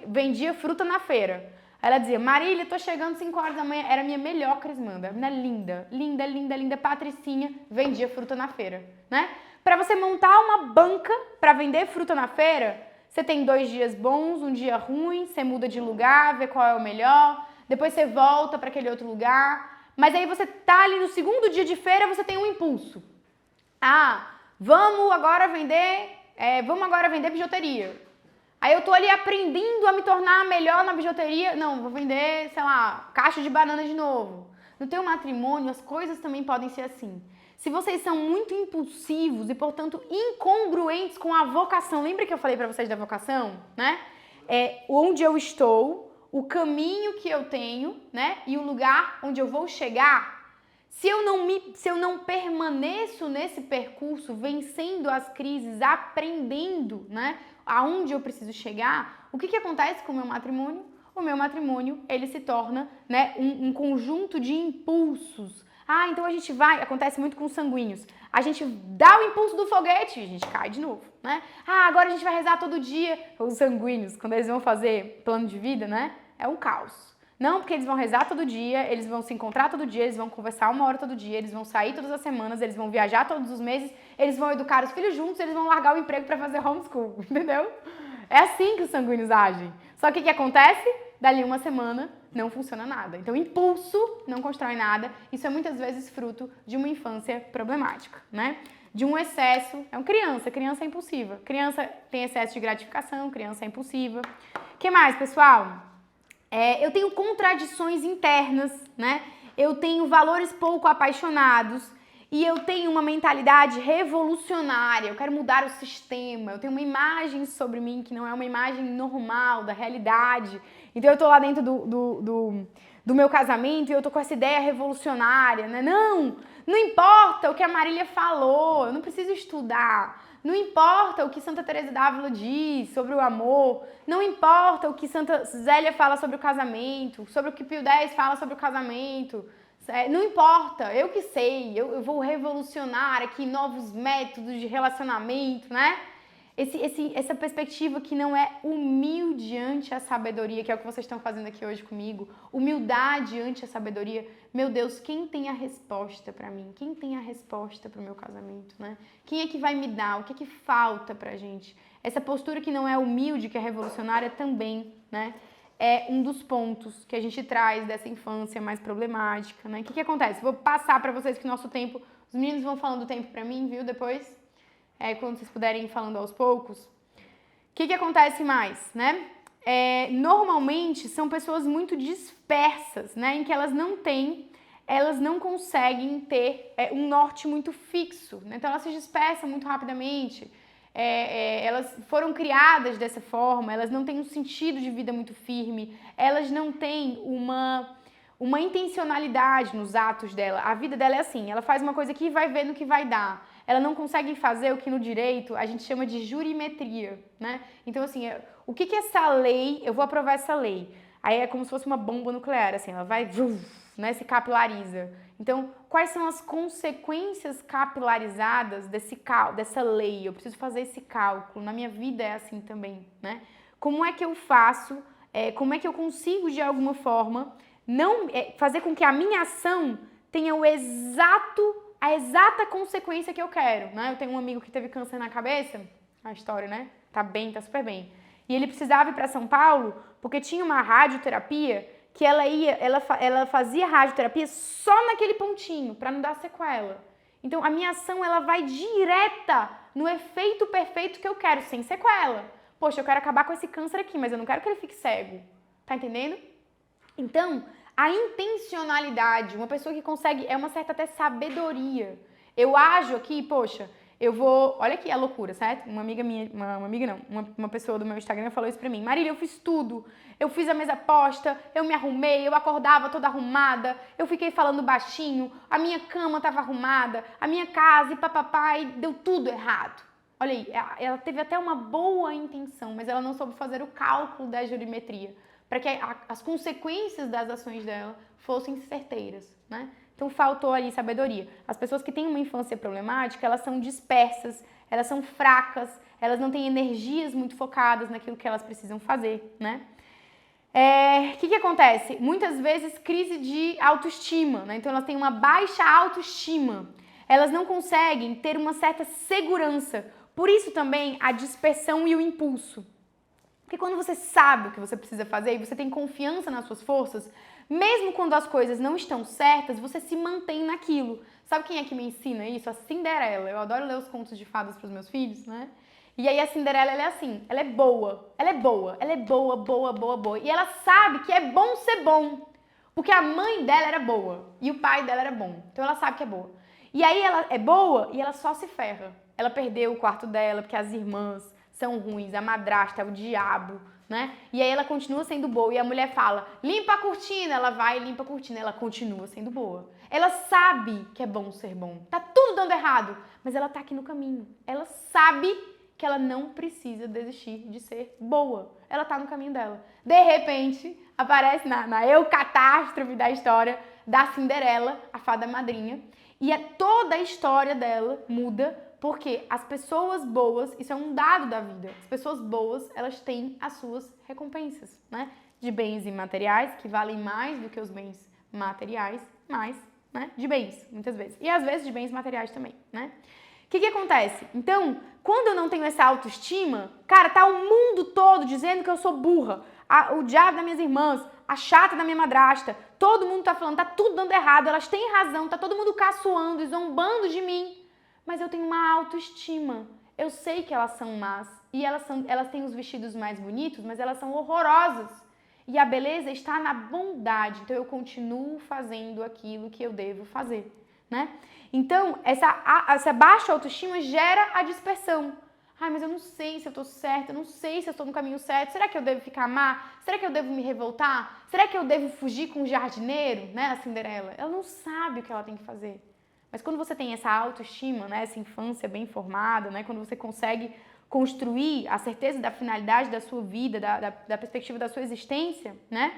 vendia fruta na feira. Ela dizia, Marília, tô chegando 5 horas da manhã. Era a minha melhor crismanda. Menina linda, patricinha, vendia fruta na feira, né? Para você montar uma banca para vender fruta na feira, você tem 2 dias bons, um dia ruim, você muda de lugar, vê qual é o melhor, depois você volta para aquele outro lugar. Mas aí você tá ali no segundo dia de feira, você tem um impulso. Vamos agora vender bijuteria. Aí eu tô ali aprendendo a me tornar melhor na bijuteria. Não, vou vender, sei lá, caixa de banana de novo. No teu matrimônio, as coisas também podem ser assim. Se vocês são muito impulsivos e, portanto, incongruentes com a vocação. Lembra que eu falei pra vocês da vocação, né? Onde eu estou, o caminho que eu tenho, né? E o lugar onde eu vou chegar. Se eu não permaneço nesse percurso, vencendo as crises, aprendendo, né? Aonde eu preciso chegar, o que acontece com o meu matrimônio? o meu matrimônio, ele se torna, né, um conjunto de impulsos. Ah, então a gente vai, acontece muito com os sanguíneos, a gente dá o impulso do foguete e a gente cai de novo, né? Ah, agora a gente vai rezar todo dia. Os sanguíneos, quando eles vão fazer plano de vida, né, é um caos. Não, porque eles vão rezar todo dia, eles vão se encontrar todo dia, eles vão conversar 1 hora todo dia, eles vão sair todas as semanas, eles vão viajar todos os meses, eles vão educar os filhos juntos, eles vão largar o emprego para fazer homeschool, entendeu? É assim que os sanguíneos agem. Só que o que acontece? Dali 1 semana não funciona nada. Então, impulso não constrói nada. Isso é muitas vezes fruto de uma infância problemática, né? De um excesso. É uma criança. Criança é impulsiva. Criança tem excesso de gratificação. Criança é impulsiva. O que mais, pessoal? Eu tenho contradições internas, né? Eu tenho valores pouco apaixonados e eu tenho uma mentalidade revolucionária. Eu quero mudar o sistema. Eu tenho uma imagem sobre mim que não é uma imagem normal da realidade. Então eu tô lá dentro do meu casamento e eu tô com essa ideia revolucionária, né? Não importa o que a Marília falou, eu não preciso estudar. Não importa o que Santa Teresa d'Ávila diz sobre o amor, não importa o que Santa Zélia fala sobre o casamento, sobre o que Pio X fala sobre o casamento, não importa, eu que sei, eu vou revolucionar aqui novos métodos de relacionamento, né? Essa perspectiva que não é humilde ante a sabedoria, que é o que vocês estão fazendo aqui hoje comigo, humildade ante a sabedoria. Meu Deus, quem tem a resposta para mim? Quem tem a resposta para o meu casamento, né? Quem é que vai me dar? O que é que falta pra gente? Essa postura que não é humilde, que é revolucionária também, né? É um dos pontos que a gente traz dessa infância mais problemática, né? O que acontece? Vou passar para vocês que nosso tempo, os meninos vão falando do tempo para mim, viu? Depois, quando vocês puderem ir falando aos poucos. O que acontece mais, né? Normalmente são pessoas muito dispersas, né? Em que elas não conseguem ter um norte muito fixo, né? Então elas se dispersam muito rapidamente, elas foram criadas dessa forma, elas não têm um sentido de vida muito firme, elas não têm uma intencionalidade nos atos dela. A vida dela é assim, ela faz uma coisa aqui e vai ver no que vai dar. Ela não consegue fazer o que no direito a gente chama de jurimetria, né? Então, assim, o que é essa lei? Eu vou aprovar essa lei. Aí é como se fosse uma bomba nuclear, assim, ela vai, né, se capilariza. Então, quais são as consequências capilarizadas dessa lei? Eu preciso fazer esse cálculo. Na minha vida é assim também, né? Como é que eu faço? Como é que eu consigo, de alguma forma, não fazer com que a minha ação tenha a exata consequência que eu quero, né? Eu tenho um amigo que teve câncer na cabeça, a história, né? Tá super bem. E ele precisava ir para São Paulo porque tinha uma radioterapia que ela fazia radioterapia só naquele pontinho, para não dar sequela. Então, a minha ação, ela vai direta no efeito perfeito que eu quero, sem sequela. Poxa, eu quero acabar com esse câncer aqui, mas eu não quero que ele fique cego. Tá entendendo? Então, a intencionalidade, uma pessoa que consegue, é uma certa até sabedoria. Eu ajo aqui, poxa, eu vou... Olha aqui a loucura, certo? Uma amiga minha, uma pessoa do meu Instagram falou isso pra mim. Marília, eu fiz tudo. Eu fiz a mesa posta, eu me arrumei, eu acordava toda arrumada, eu fiquei falando baixinho, a minha cama tava arrumada, a minha casa e papapá, e deu tudo errado. Olha aí, ela teve até uma boa intenção, mas ela não soube fazer o cálculo da jurimetria, para que as consequências das ações dela fossem certeiras, né? Então faltou ali sabedoria. As pessoas que têm uma infância problemática, elas são dispersas, elas são fracas, elas não têm energias muito focadas naquilo que elas precisam fazer, né? O que acontece? Muitas vezes crise de autoestima, né? Então elas têm uma baixa autoestima, elas não conseguem ter uma certa segurança, por isso também a dispersão e o impulso. Porque quando você sabe o que você precisa fazer e você tem confiança nas suas forças, mesmo quando as coisas não estão certas, você se mantém naquilo. Sabe quem é que me ensina isso? A Cinderela. Eu adoro ler os contos de fadas para os meus filhos, né? E aí a Cinderela, ela é assim, ela é boa. E ela sabe que é bom ser bom. Porque a mãe dela era boa e o pai dela era bom. Então ela sabe que é boa. E aí ela é boa e ela só se ferra. Ela perdeu o quarto dela porque as irmãs são ruins, a madrasta é o diabo, né? E aí ela continua sendo boa e a mulher fala, limpa a cortina, ela vai e limpa a cortina, ela continua sendo boa. Ela sabe que é bom ser bom, tá tudo dando errado, mas ela tá aqui no caminho. Ela sabe que ela não precisa desistir de ser boa, ela tá no caminho dela. De repente, aparece na catástrofe da história da Cinderela, a fada madrinha. E toda a história dela muda porque as pessoas boas, isso é um dado da vida, as pessoas boas, elas têm as suas recompensas, né? De bens imateriais, que valem mais do que os bens materiais, mais, né? De bens, muitas vezes. E às vezes de bens materiais também, né? O que acontece? Então, quando eu não tenho essa autoestima, cara, tá o mundo todo dizendo que eu sou burra, o diabo das minhas irmãs, a chata da minha madrasta, todo mundo tá falando, tá tudo dando errado, elas têm razão, tá todo mundo caçoando e zombando de mim, mas eu tenho uma autoestima. Eu sei que elas são más e elas têm os vestidos mais bonitos, mas elas são horrorosas. E a beleza está na bondade, então eu continuo fazendo aquilo que eu devo fazer, né? Então, essa baixa autoestima gera a dispersão. Ai, mas eu não sei se eu tô certa, eu não sei se eu estou no caminho certo. Será que eu devo ficar má? Será que eu devo me revoltar? Será que eu devo fugir com o jardineiro, né, a Cinderela? Ela não sabe o que ela tem que fazer. Mas quando você tem essa autoestima, né, essa infância bem formada, né, quando você consegue construir a certeza da finalidade da sua vida, da perspectiva da sua existência, né,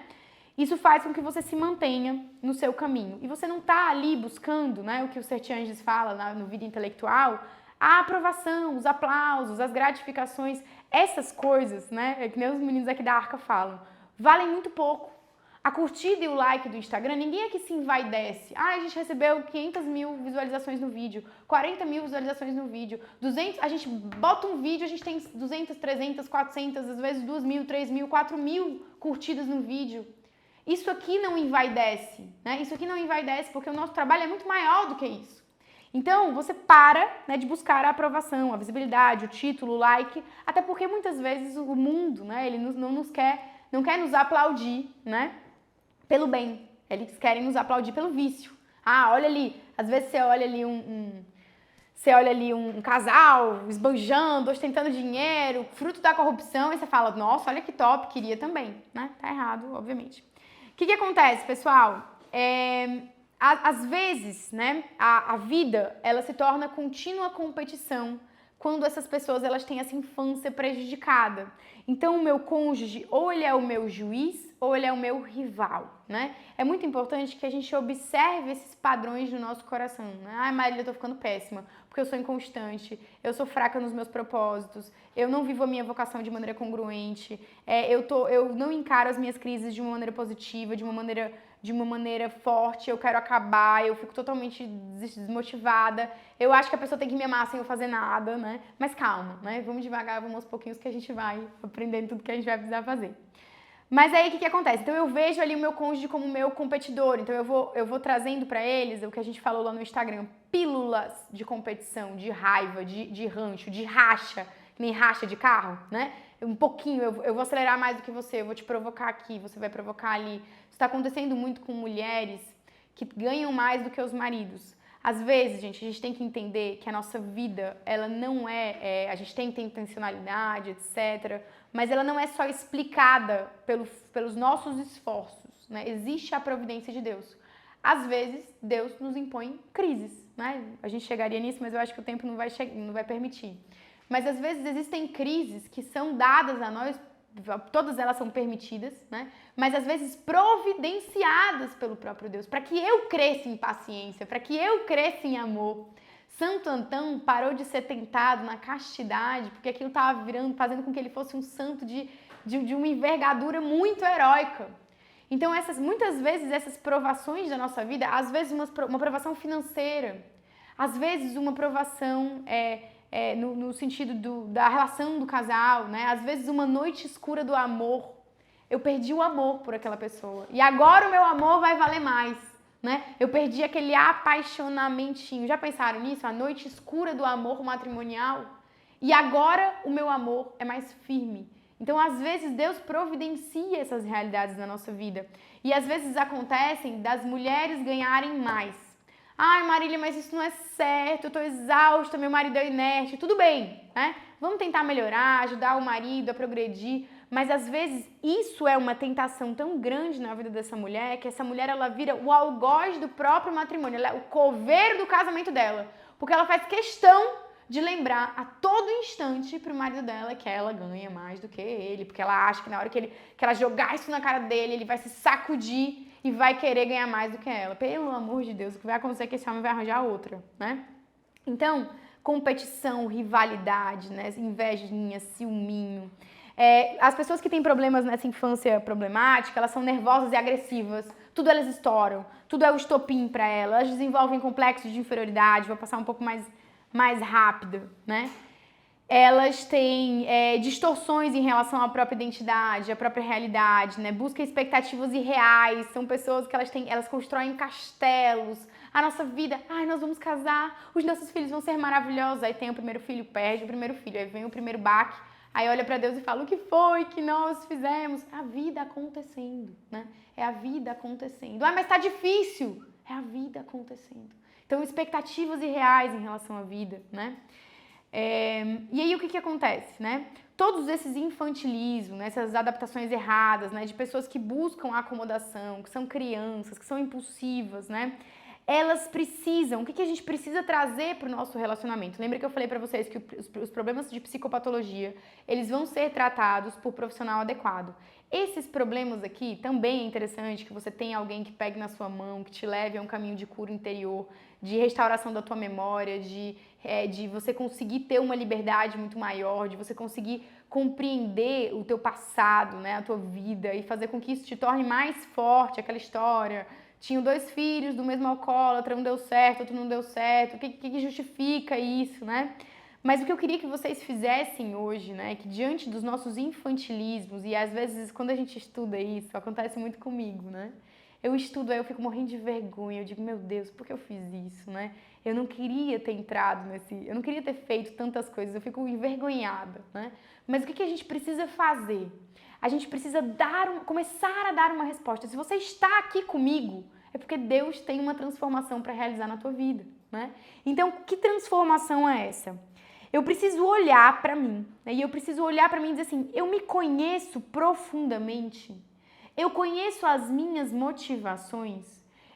isso faz com que você se mantenha no seu caminho. E você não está ali buscando, né, o que o Sertianges fala no Vida Intelectual, a aprovação, os aplausos, as gratificações, essas coisas, né, é que nem os meninos aqui da Arca falam, valem muito pouco. A curtida e o like do Instagram, ninguém aqui se envaidece. Ah, a gente recebeu 500 mil visualizações no vídeo, 40 mil visualizações no vídeo, 200, a gente bota um vídeo, a gente tem 200, 300, 400, às vezes 2 mil, 3 mil, 4 mil curtidas no vídeo. Isso aqui não envaidece, né? Isso aqui não envaidece porque o nosso trabalho é muito maior do que isso. Então, você para, né, de buscar a aprovação, a visibilidade, o título, o like, até porque muitas vezes o mundo, né, ele não quer nos aplaudir, né, pelo bem. Eles querem nos aplaudir pelo vício. Ah, olha ali, às vezes você olha ali um casal esbanjando, ostentando dinheiro, fruto da corrupção, e você fala, nossa, olha que top, queria também, né? Tá errado, obviamente. O que acontece, pessoal? Às vezes, né, a vida, ela se torna contínua competição quando essas pessoas, elas têm essa infância prejudicada. Então, o meu cônjuge, ou ele é o meu juiz, ou ele é o meu rival, né? É muito importante que a gente observe esses padrões no nosso coração, né? Ai, Marília, eu tô ficando péssima, porque eu sou inconstante, eu sou fraca nos meus propósitos, eu não vivo a minha vocação de maneira congruente, eu não encaro as minhas crises de uma maneira positiva, de uma maneira forte, eu quero acabar, eu fico totalmente desmotivada, eu acho que a pessoa tem que me amar sem eu fazer nada, né? Mas calma, né? Vamos devagar, vamos aos pouquinhos que a gente vai aprendendo tudo que a gente vai precisar fazer. Mas aí, o que acontece? Então, eu vejo ali o meu cônjuge como meu competidor. Então, eu vou trazendo pra eles o que a gente falou lá no Instagram. Pílulas de competição, de raiva, de rancho, de racha. Que nem racha de carro, né? Um pouquinho, eu vou acelerar mais do que você, eu vou te provocar aqui, você vai provocar ali. Isso está acontecendo muito com mulheres que ganham mais do que os maridos. Às vezes, gente, a gente tem que entender que a nossa vida, ela não a gente tem que ter intencionalidade, etc., mas ela não é só explicada pelos nossos esforços, né? Existe a providência de Deus. Às vezes, Deus nos impõe crises, né? A gente chegaria nisso, mas eu acho que o tempo não vai permitir. Mas às vezes existem crises que são dadas a nós, todas elas são permitidas, né? Mas às vezes providenciadas pelo próprio Deus, para que eu cresça em paciência, para que eu cresça em amor. Santo Antão parou de ser tentado na castidade, porque aquilo estava fazendo com que ele fosse um santo de uma envergadura muito heróica. Então, muitas vezes, essas provações da nossa vida, às vezes uma provação financeira, às vezes uma provação no sentido da relação do casal, né? Às vezes uma noite escura do amor. Eu perdi o amor por aquela pessoa. E agora o meu amor vai valer mais, né? Eu perdi aquele apaixonamentinho. Já pensaram nisso? A noite escura do amor matrimonial. E agora o meu amor é mais firme. Então, às vezes, Deus providencia essas realidades na nossa vida. E às vezes acontecem das mulheres ganharem mais. Ai, Marília, mas isso não é certo, eu tô exausta, meu marido é inerte. Tudo bem, né? Vamos tentar melhorar, ajudar o marido a progredir. Mas às vezes isso é uma tentação tão grande na vida dessa mulher que essa mulher ela vira o algoz do próprio matrimônio, ela é o coveiro do casamento dela. Porque ela faz questão de lembrar a todo instante pro marido dela que ela ganha mais do que ele, porque ela acha que na hora que ela jogar isso na cara dele, ele vai se sacudir e vai querer ganhar mais do que ela. Pelo amor de Deus, o que vai acontecer é que esse homem vai arranjar outra, né? Então, competição, rivalidade, né? Invejinha, ciúminho. As pessoas que têm problemas nessa infância problemática, elas são nervosas e agressivas. Tudo elas estouram, tudo é o estopim para elas. Elas desenvolvem complexos de inferioridade, vou passar um pouco mais rápido, né? Elas têm distorções em relação à própria identidade, à própria realidade, né? Buscam expectativas irreais, são pessoas que elas constroem castelos. A nossa vida, nós vamos casar, os nossos filhos vão ser maravilhosos. Aí tem o primeiro filho, perde o primeiro filho, aí vem o primeiro baque, aí olha pra Deus e fala, o que foi que nós fizemos? A vida acontecendo, né? É a vida acontecendo. Mas tá difícil. É a vida acontecendo. Então, expectativas irreais em relação à vida, né? E aí o que acontece, né? Todos esses infantilismos, né, essas adaptações erradas, né, de pessoas que buscam acomodação, que são crianças, que são impulsivas, né? Elas precisam, o que a gente precisa trazer para o nosso relacionamento? Lembra que eu falei para vocês que os problemas de psicopatologia, eles vão ser tratados por profissional adequado. Esses problemas aqui, também é interessante que você tenha alguém que pegue na sua mão, que te leve a um caminho de cura interior, de restauração da tua memória, de você conseguir ter uma liberdade muito maior, de você conseguir compreender o teu passado, né, a tua vida e fazer com que isso te torne mais forte, aquela história. Tinham 2 filhos do mesmo alcoólatra, um deu certo, outro não deu certo. O que justifica isso, né? Mas o que eu queria que vocês fizessem hoje, né, que diante dos nossos infantilismos, e às vezes quando a gente estuda isso, acontece muito comigo, né? Eu estudo, aí eu fico morrendo de vergonha, eu digo, meu Deus, por que eu fiz isso, né? Eu não queria ter entrado eu não queria ter feito tantas coisas, eu fico envergonhada, né? Mas o que a gente precisa fazer? A gente precisa começar a dar uma resposta. Se você está aqui comigo, é porque Deus tem uma transformação para realizar na tua vida, né? Então, que transformação é essa? Eu preciso olhar para mim, né? E eu preciso olhar para mim e dizer assim, eu me conheço profundamente, eu conheço as minhas motivações,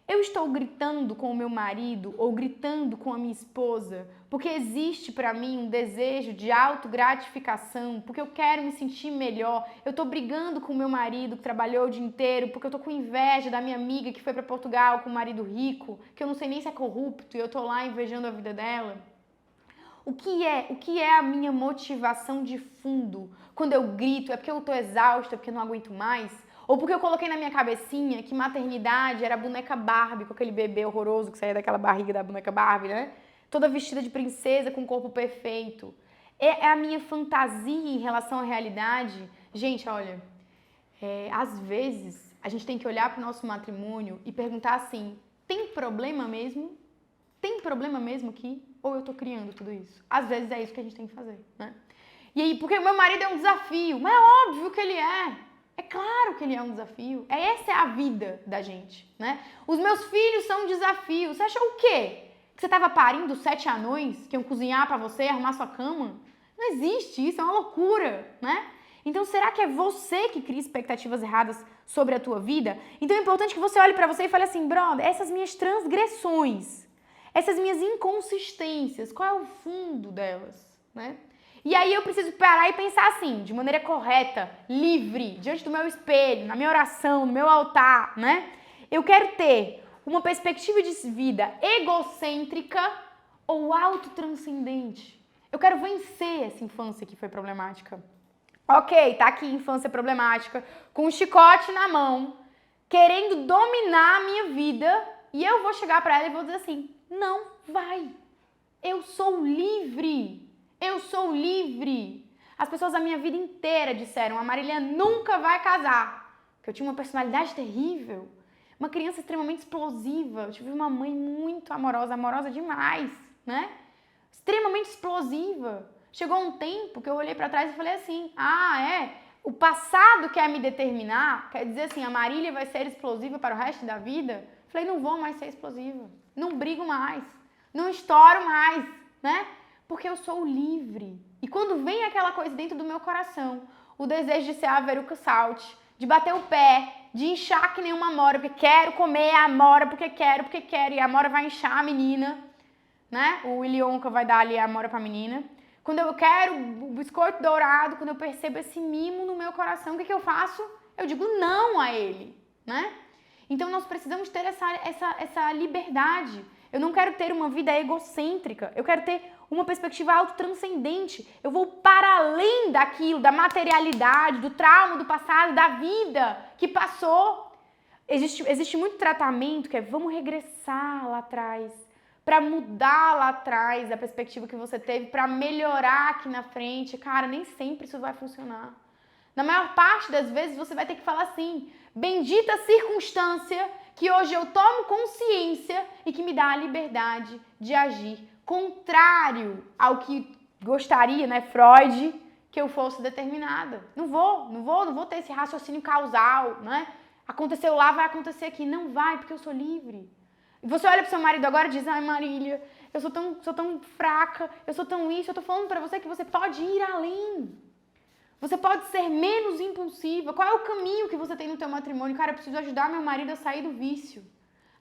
eu estou gritando com o meu marido ou gritando com a minha esposa porque existe para mim um desejo de autogratificação, porque eu quero me sentir melhor. Eu estou brigando com o meu marido que trabalhou o dia inteiro porque eu estou com inveja da minha amiga que foi para Portugal com um marido rico, que eu não sei nem se é corrupto e eu estou lá invejando a vida dela. O que é a minha motivação de fundo? Quando eu grito, é porque eu estou exausta, é porque eu não aguento mais? Ou porque eu coloquei na minha cabecinha que maternidade era a boneca Barbie, com aquele bebê horroroso que saía daquela barriga da boneca Barbie, né? Toda vestida de princesa, com o corpo perfeito. É a minha fantasia em relação à realidade. Gente, olha, às vezes a gente tem que olhar para o nosso matrimônio e perguntar assim, tem problema mesmo? Tem problema mesmo aqui? Ou eu tô criando tudo isso? Às vezes é isso que a gente tem que fazer, né? E aí, porque o meu marido é um desafio, mas é óbvio que ele é. É claro que ele é um desafio. Essa é a vida da gente, né? Os meus filhos são um desafio. Você achou o quê? Que você estava parindo 7 anões que iam cozinhar pra você, arrumar sua cama? Não existe isso, é uma loucura, né? Então, será que é você que cria expectativas erradas sobre a tua vida? Então, é importante que você olhe pra você e fale assim, brother, essas minhas transgressões, essas minhas inconsistências, qual é o fundo delas, né? E aí eu preciso parar e pensar assim, de maneira correta, livre, diante do meu espelho, na minha oração, no meu altar, né? Eu quero ter uma perspectiva de vida egocêntrica ou autotranscendente. Eu quero vencer essa infância que foi problemática. Ok, tá aqui infância problemática, com um chicote na mão, querendo dominar a minha vida, e eu vou chegar pra ela e vou dizer assim, não vai, eu sou livre. Eu sou livre. As pessoas da minha vida inteira disseram, a Marília nunca vai casar. Porque eu tinha uma personalidade terrível. Uma criança extremamente explosiva. Eu tive uma mãe muito amorosa, amorosa demais, né? Extremamente explosiva. Chegou um tempo que eu olhei pra trás e falei assim, o passado quer me determinar, quer dizer assim, a Marília vai ser explosiva para o resto da vida? Falei, não vou mais ser explosiva. Não brigo mais. Não estouro mais, né? Porque eu sou livre. E quando vem aquela coisa dentro do meu coração, o desejo de ser a Veruca Salt, de bater o pé, de inchar que nem uma amora, porque quero comer a amora, porque quero, e a amora vai inchar a menina. né? O Willy Wonka vai dar ali a amora pra menina. Quando eu quero o biscoito dourado, quando eu percebo esse mimo no meu coração, o que eu faço? Eu digo não a ele, né? Então nós precisamos ter essa liberdade. Eu não quero ter uma vida egocêntrica, eu quero ter uma perspectiva autotranscendente. Eu vou para além daquilo, da materialidade, do trauma do passado, da vida que passou. Existe muito tratamento que é vamos regressar lá atrás, para mudar lá atrás a perspectiva que você teve, para melhorar aqui na frente. Cara, nem sempre isso vai funcionar. Na maior parte das vezes você vai ter que falar assim, bendita circunstância que hoje eu tomo consciência e que me dá a liberdade de agir contrário ao que gostaria, né, Freud, que eu fosse determinada. Não vou ter esse raciocínio causal, né? Aconteceu lá, vai acontecer aqui. Não vai, porque eu sou livre. E você olha pro seu marido agora e diz, ai Marília, eu sou tão fraca, eu sou tão isso, eu tô falando pra você que você pode ir além. Você pode ser menos impulsiva. Qual é o caminho que você tem no teu matrimônio? Cara, eu preciso ajudar meu marido a sair do vício.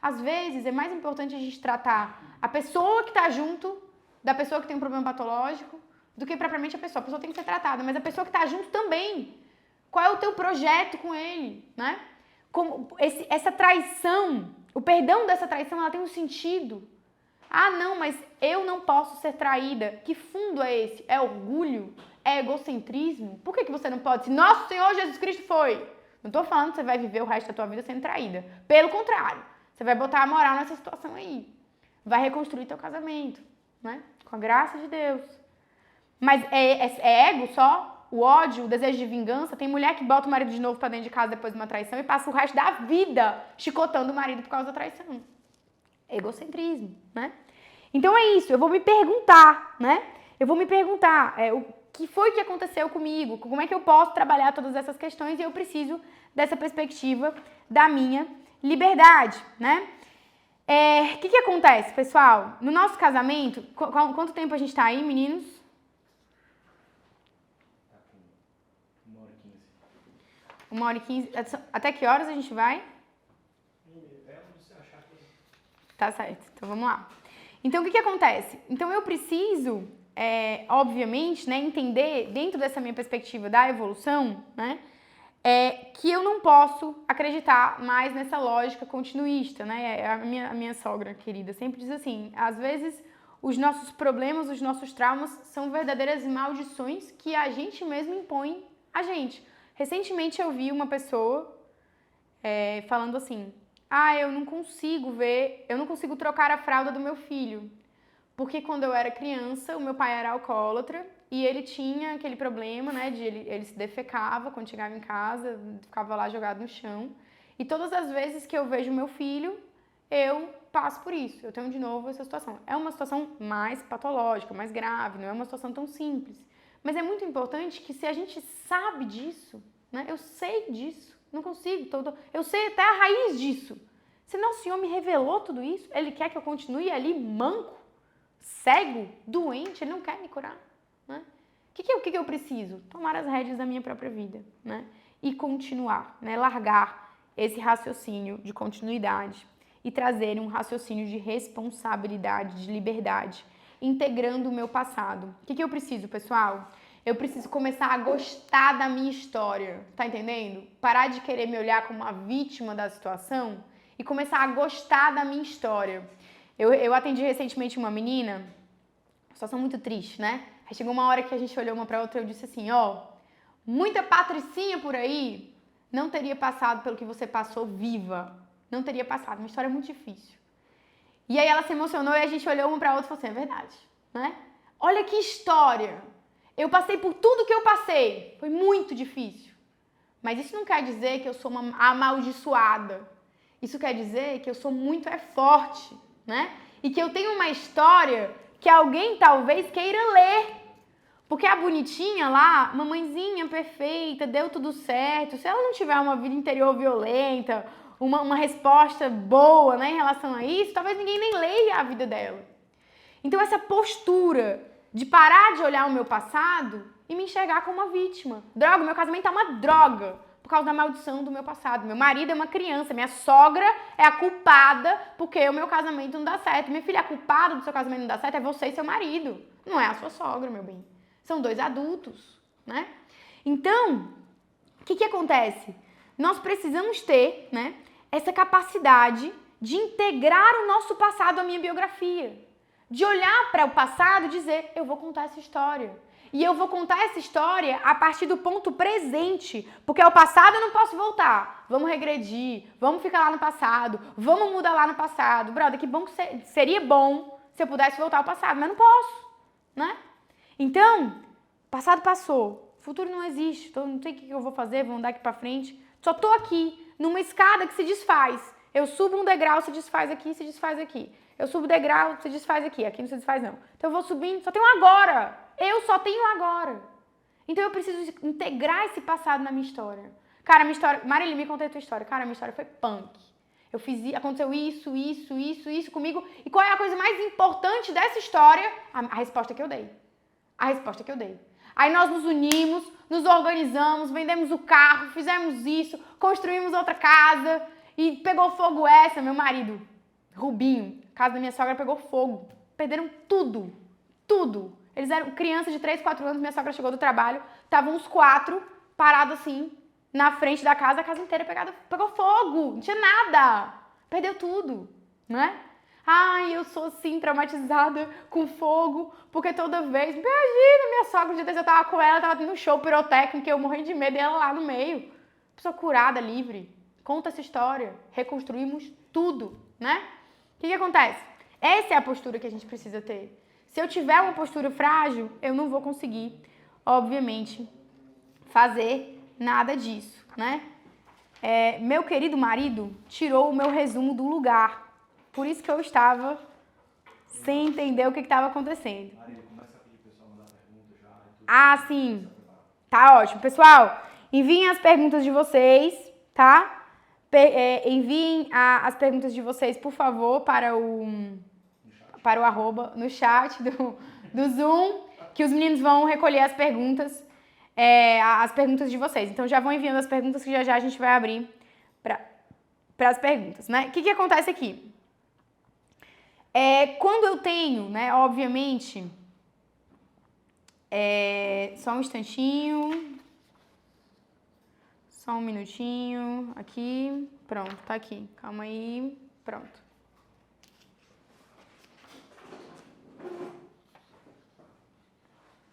Às vezes, é mais importante a gente tratar a pessoa que tá junto da pessoa que tem um problema patológico do que propriamente a pessoa. A pessoa tem que ser tratada, mas a pessoa que tá junto também. Qual é o teu projeto com ele, né? Essa traição, o perdão dessa traição, ela tem um sentido. Ah, não, mas eu não posso ser traída. Que fundo é esse? É orgulho? É egocentrismo? Por que você não pode? Se nosso Senhor Jesus Cristo foi. Não tô falando que você vai viver o resto da tua vida sendo traída. Pelo contrário, você vai botar a moral nessa situação aí. Vai reconstruir teu casamento, né? Com a graça de Deus. Mas é ego só? O ódio, o desejo de vingança? Tem mulher que bota o marido de novo pra dentro de casa depois de uma traição e passa o resto da vida chicotando o marido por causa da traição. Egocentrismo, né? Então é isso, eu vou me perguntar, né? Eu vou me perguntar o que foi que aconteceu comigo, como é que eu posso trabalhar todas essas questões e eu preciso dessa perspectiva da minha liberdade, né? O que acontece, pessoal? No nosso casamento, quanto tempo a gente tá aí, meninos? 1h15. Até que horas a gente vai? Tá certo, então vamos lá. Então, o que acontece? Então, eu preciso, obviamente, né, entender, dentro dessa minha perspectiva da evolução, né, que eu não posso acreditar mais nessa lógica continuista, né? A minha sogra querida sempre diz assim, às vezes os nossos problemas, os nossos traumas são verdadeiras maldições que a gente mesmo impõe a gente. Recentemente eu vi uma pessoa falando assim, eu não consigo trocar a fralda do meu filho, porque quando eu era criança, o meu pai era alcoólatra e ele tinha aquele problema, né, de ele se defecava quando chegava em casa, ficava lá jogado no chão, e todas as vezes que eu vejo meu filho, eu passo por isso, eu tenho de novo essa situação. É uma situação mais patológica, mais grave, não é uma situação tão simples, mas é muito importante que se a gente sabe disso, né, eu sei disso, não consigo, eu sei até a raiz disso. Se Nosso Senhor me revelou tudo isso, Ele quer que eu continue ali manco, cego, doente, Ele não quer me curar, né? O que eu preciso? Tomar as rédeas da minha própria vida, né? E continuar, né? Largar esse raciocínio de continuidade e trazer um raciocínio de responsabilidade, de liberdade, integrando o meu passado. O que eu preciso, pessoal? Eu preciso começar a gostar da minha história, tá entendendo? Parar de querer me olhar como uma vítima da situação e começar a gostar da minha história. Eu atendi recentemente uma menina, situação muito triste, né? Aí chegou uma hora que a gente olhou uma pra outra e eu disse assim, muita patricinha por aí não teria passado pelo que você passou viva. Não teria passado, uma história muito difícil. E aí ela se emocionou e a gente olhou uma pra outra e falou assim, é verdade, né? Olha que história! Eu passei por tudo que eu passei. Foi muito difícil. Mas isso não quer dizer que eu sou uma amaldiçoada. Isso quer dizer que eu sou muito forte, né? E que eu tenho uma história que alguém talvez queira ler. Porque a bonitinha lá, mamãezinha perfeita, deu tudo certo. Se ela não tiver uma vida interior violenta, uma resposta boa, né, em relação a isso, talvez ninguém nem leia a vida dela. Então essa postura de parar de olhar o meu passado e me enxergar como uma vítima. Droga, meu casamento é uma droga. causa da maldição do meu passado. Meu marido é uma criança, minha sogra é a culpada porque o meu casamento não dá certo. Minha filha, a culpada do seu casamento não dá certo é você e seu marido, não é a sua sogra, meu bem. São dois adultos, né? Então, o que acontece? Nós precisamos ter, né, essa capacidade de integrar o nosso passado à minha biografia. De olhar para o passado e dizer, eu vou contar essa história. E eu vou contar essa história a partir do ponto presente, porque ao passado eu não posso voltar. Vamos regredir, vamos ficar lá no passado, vamos mudar lá no passado. Brother, que bom que seria bom se eu pudesse voltar ao passado, mas não posso, né? Então, passado passou, futuro não existe, então não sei o que eu vou fazer, vou andar aqui pra frente. Só tô aqui, numa escada que se desfaz. Eu subo um degrau, se desfaz aqui, se desfaz aqui. Eu subo o degrau, se desfaz aqui não se desfaz não. Então eu vou subindo, só tenho agora. Eu só tenho agora. Então eu preciso integrar esse passado na minha história. Cara, minha história... Marília, me conta a tua história. Cara, minha história foi punk. Aconteceu isso comigo. E qual é a coisa mais importante dessa história? A resposta que eu dei. A resposta que eu dei. Aí nós nos unimos, nos organizamos, vendemos o carro, fizemos isso, construímos outra casa e pegou fogo essa, meu marido, Rubinho, a casa da minha sogra pegou fogo. Perderam tudo, tudo. Eles eram crianças de 3, 4 anos, minha sogra chegou do trabalho, estavam os 4 parados assim, na frente da casa inteira pegou fogo, não tinha nada, perdeu tudo, né? Ai, eu sou assim, traumatizada com fogo, porque toda vez, imagina, minha sogra, um dia eu tava com ela, tava tendo um show pirotécnico, eu morrendo de medo, e ela lá no meio, pessoa curada, livre, conta essa história, reconstruímos tudo, né? O que acontece? Essa é a postura que a gente precisa ter. Se eu tiver uma postura frágil, eu não vou conseguir, obviamente, fazer nada disso, né? Meu querido marido tirou o meu resumo do lugar. Por isso que eu estava sem entender o que estava acontecendo. Marília, começa a pedir pro pessoal mandar pergunta já. Ah, sim. Tá ótimo. Pessoal, enviem as perguntas de vocês, tá? Enviem as perguntas de vocês, por favor, para o arroba, no chat do Zoom, que os meninos vão recolher as perguntas de vocês. Então já vão enviando as perguntas que já a gente vai abrir para as perguntas, né? O que acontece aqui? Quando eu tenho, né, obviamente, só um instantinho, só um minutinho, aqui, pronto, tá aqui, calma aí, pronto.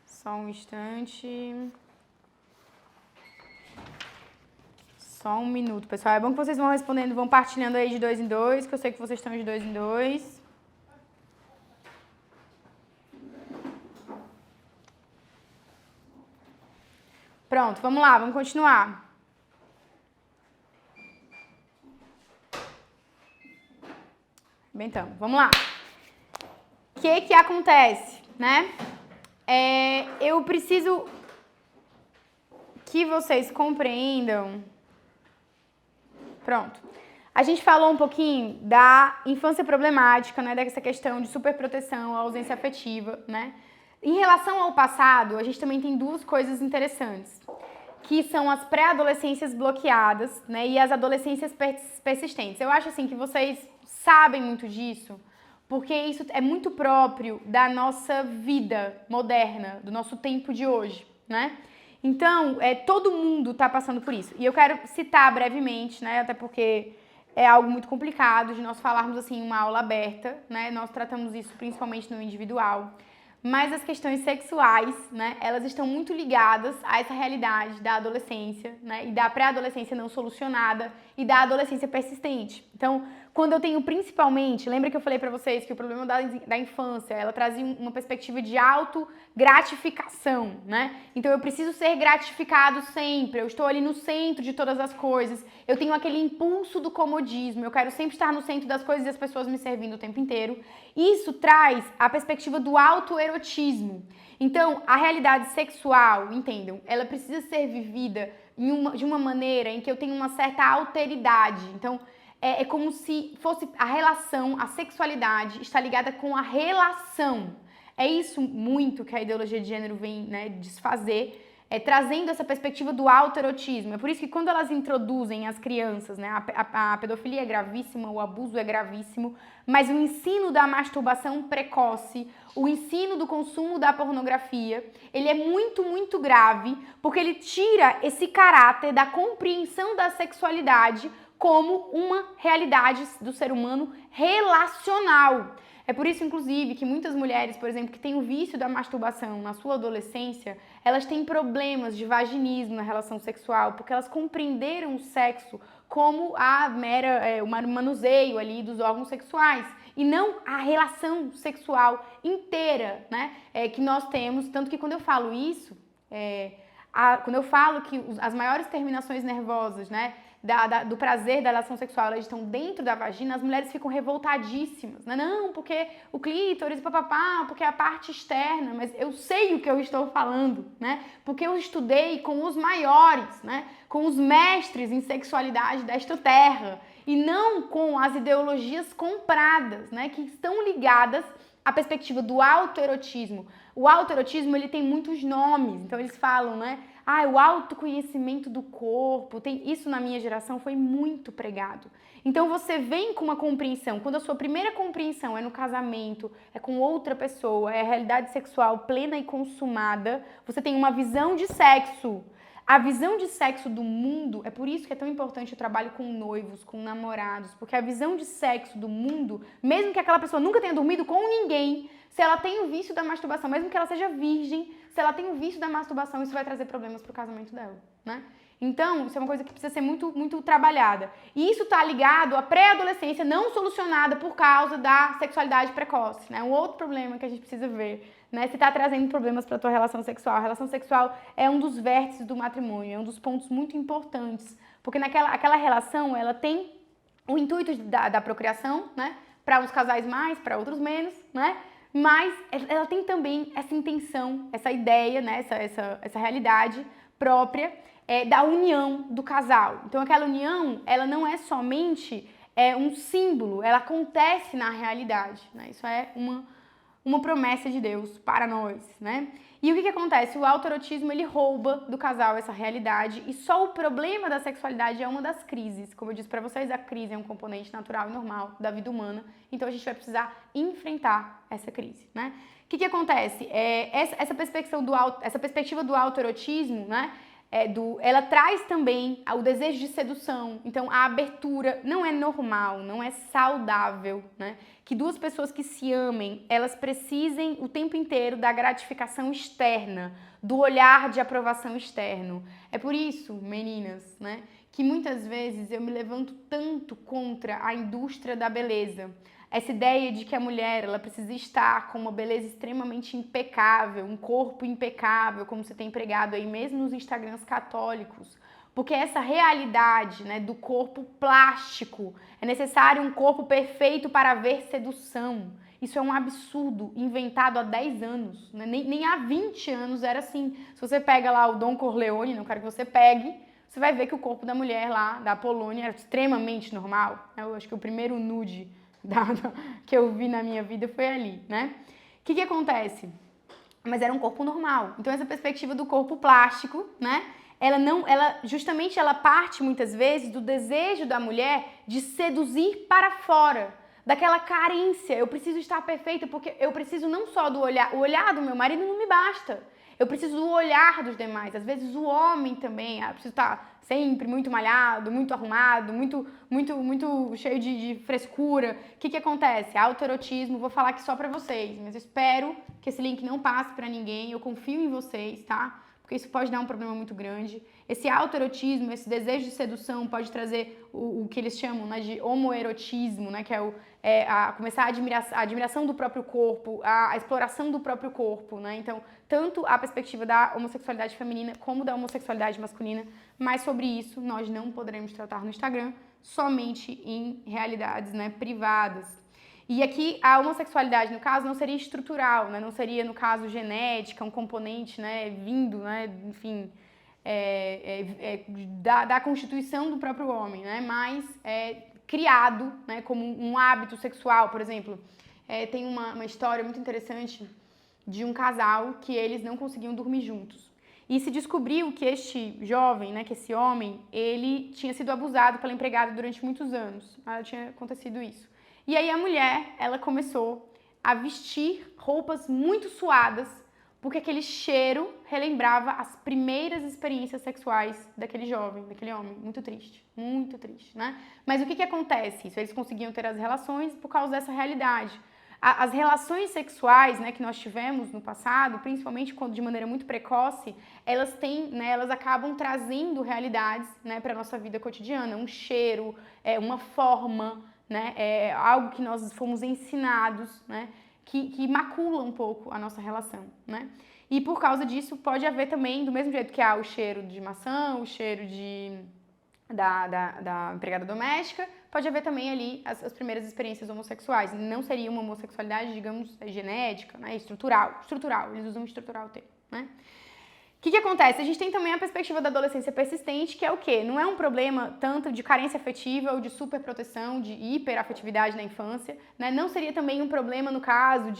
Só um instante. Só um minuto, pessoal. É bom que vocês vão respondendo, vão partilhando aí de 2 em 2, que eu sei que vocês estão de 2 em 2. Pronto, vamos lá, vamos continuar. Bem, então, vamos lá. O que acontece, né? Eu preciso que vocês compreendam. Pronto. A gente falou um pouquinho da infância problemática, né? Dessa questão de superproteção, ausência afetiva, né? Em relação ao passado, a gente também tem 2 coisas interessantes, que são as pré-adolescências bloqueadas, né? E as adolescências persistentes. Eu acho assim que vocês sabem muito disso, porque isso é muito próprio da nossa vida moderna, do nosso tempo de hoje, né? Então, todo mundo está passando por isso. E eu quero citar brevemente, né? Até porque é algo muito complicado de nós falarmos assim em uma aula aberta, né? Nós tratamos isso principalmente no individual. Mas as questões sexuais, né? Elas estão muito ligadas a essa realidade da adolescência, né? E da pré-adolescência não solucionada e da adolescência persistente. Então, quando eu tenho principalmente, lembra que eu falei pra vocês que o problema da infância, ela trazia uma perspectiva de autogratificação, né? Então eu preciso ser gratificado sempre, eu estou ali no centro de todas as coisas, eu tenho aquele impulso do comodismo, eu quero sempre estar no centro das coisas e as pessoas me servindo o tempo inteiro. Isso traz a perspectiva do autoerotismo. Então, a realidade sexual, entendam, ela precisa ser vivida de uma maneira em que eu tenho uma certa alteridade. Então, é como se fosse a relação, a sexualidade está ligada com a relação. É isso muito que a ideologia de gênero vem, né, desfazer. trazendo essa perspectiva do autoerotismo. É por isso que quando elas introduzem as crianças, né, a pedofilia é gravíssima, o abuso é gravíssimo, mas o ensino da masturbação precoce, o ensino do consumo da pornografia, ele é muito, muito grave, porque ele tira esse caráter da compreensão da sexualidade como uma realidade do ser humano relacional. É por isso, inclusive, que muitas mulheres, por exemplo, que têm o vício da masturbação na sua adolescência, elas têm problemas de vaginismo na relação sexual, porque elas compreenderam o sexo como o manuseio ali dos órgãos sexuais, e não a relação sexual inteira, né, que nós temos. Tanto que quando eu falo isso, quando eu falo que as maiores terminações nervosas, né, do prazer da relação sexual, elas estão dentro da vagina, as mulheres ficam revoltadíssimas, né? Não, porque o clítoris, papapá, porque é a parte externa, mas eu sei o que eu estou falando, né? Porque eu estudei com os maiores, né? Com os mestres em sexualidade desta terra, e não com as ideologias compradas, né? Que estão ligadas à perspectiva do autoerotismo. O autoerotismo, ele tem muitos nomes, então eles falam, né? O autoconhecimento do corpo, isso na minha geração foi muito pregado. Então você vem com uma compreensão, quando a sua primeira compreensão é no casamento, é com outra pessoa, é a realidade sexual plena e consumada, você tem uma visão de sexo. A visão de sexo do mundo, é por isso que é tão importante o trabalho com noivos, com namorados, porque a visão de sexo do mundo, mesmo que aquela pessoa nunca tenha dormido com ninguém, se ela tem o vício da masturbação, mesmo que ela seja virgem, se ela tem o vício da masturbação, isso vai trazer problemas pro casamento dela, né? Então, isso é uma coisa que precisa ser muito, muito trabalhada. E isso tá ligado à pré-adolescência não solucionada por causa da sexualidade precoce, né? Um outro problema que a gente precisa ver, né? Se tá trazendo problemas pra tua relação sexual. A relação sexual é um dos vértices do matrimônio, é um dos pontos muito importantes, porque aquela relação, ela tem o intuito da procriação, né? Para uns casais mais, para outros menos, né? Mas ela tem também essa intenção, essa ideia, né? essa realidade própria da união do casal. Então aquela união, ela não é somente um símbolo, ela acontece na realidade, né? Isso é uma promessa de Deus para nós, né? E o que acontece? O autoerotismo, ele rouba do casal essa realidade, e só o problema da sexualidade é uma das crises. Como eu disse para vocês, a crise é um componente natural e normal da vida humana, então a gente vai precisar enfrentar essa crise, né? O que acontece? Essa perspectiva do autoerotismo, né? Ela traz também o desejo de sedução. Então a abertura não é normal, não é saudável, né? Que duas pessoas que se amem, elas precisem o tempo inteiro da gratificação externa, do olhar de aprovação externo. É por isso, meninas, né, que muitas vezes eu me levanto tanto contra a indústria da beleza. Essa ideia de que a mulher, ela precisa estar com uma beleza extremamente impecável, um corpo impecável, como você tem pregado aí mesmo nos Instagrams católicos. Porque essa realidade, né, do corpo plástico, é necessário um corpo perfeito para haver sedução. Isso é um absurdo, inventado há 10 anos, né? Nem há 20 anos era assim. Se você pega lá o Dom Corleone, não quero que você pegue, você vai ver que o corpo da mulher lá, da Polônia, era extremamente normal. Eu acho que o primeiro nude que eu vi na minha vida foi ali, né? O que acontece? Mas era um corpo normal. Então essa perspectiva do corpo plástico, né? Ela parte muitas vezes do desejo da mulher de seduzir para fora, daquela carência. Eu preciso estar perfeita porque eu preciso não só do olhar, o olhar do meu marido não me basta. Eu preciso do olhar dos demais. Às vezes o homem também, preciso estar sempre muito malhado, muito arrumado, muito cheio de frescura. O que acontece? Autoerotismo, vou falar aqui só pra vocês, mas eu espero que esse link não passe pra ninguém. Eu confio em vocês, tá? Porque isso pode dar um problema muito grande. Esse autoerotismo, esse desejo de sedução pode trazer o que eles chamam, né, de homoerotismo, né, que é começar a admiração do próprio corpo, a exploração do próprio corpo, né? Então, tanto a perspectiva da homossexualidade feminina como da homossexualidade masculina, mas sobre isso nós não poderemos tratar no Instagram, somente em realidades, né, privadas. E aqui a homossexualidade, no caso, não seria estrutural, né? Não seria, no caso, genética, um componente, né, vindo, né, enfim, da constituição do próprio homem, né? Mas criado, né, como um hábito sexual. Por exemplo, tem uma história muito interessante de um casal que eles não conseguiam dormir juntos. E se descobriu que este jovem, né, que esse homem, ele tinha sido abusado pela empregada durante muitos anos. Tinha acontecido isso. E aí a mulher, ela começou a vestir roupas muito suadas, porque aquele cheiro relembrava as primeiras experiências sexuais daquele jovem, daquele homem. Muito triste, né? Mas o que acontece? Isso, eles conseguiam ter as relações por causa dessa realidade. As relações sexuais, né, que nós tivemos no passado, principalmente quando de maneira muito precoce, elas têm, né, elas acabam trazendo realidades, né, para a nossa vida cotidiana, um cheiro, uma forma, né, algo que nós fomos ensinados, né, que macula um pouco a nossa relação, né? E por causa disso pode haver também, do mesmo jeito que há o cheiro de maçã, o cheiro da empregada doméstica, pode haver também ali as primeiras experiências homossexuais. Não seria uma homossexualidade, digamos, genética, né? Estrutural, eles usam estrutural o termo, né? O que acontece? A gente tem também a perspectiva da adolescência persistente, que é o quê? Não é um problema tanto de carência afetiva ou de superproteção, de hiperafetividade na infância, né? Não seria também um problema no caso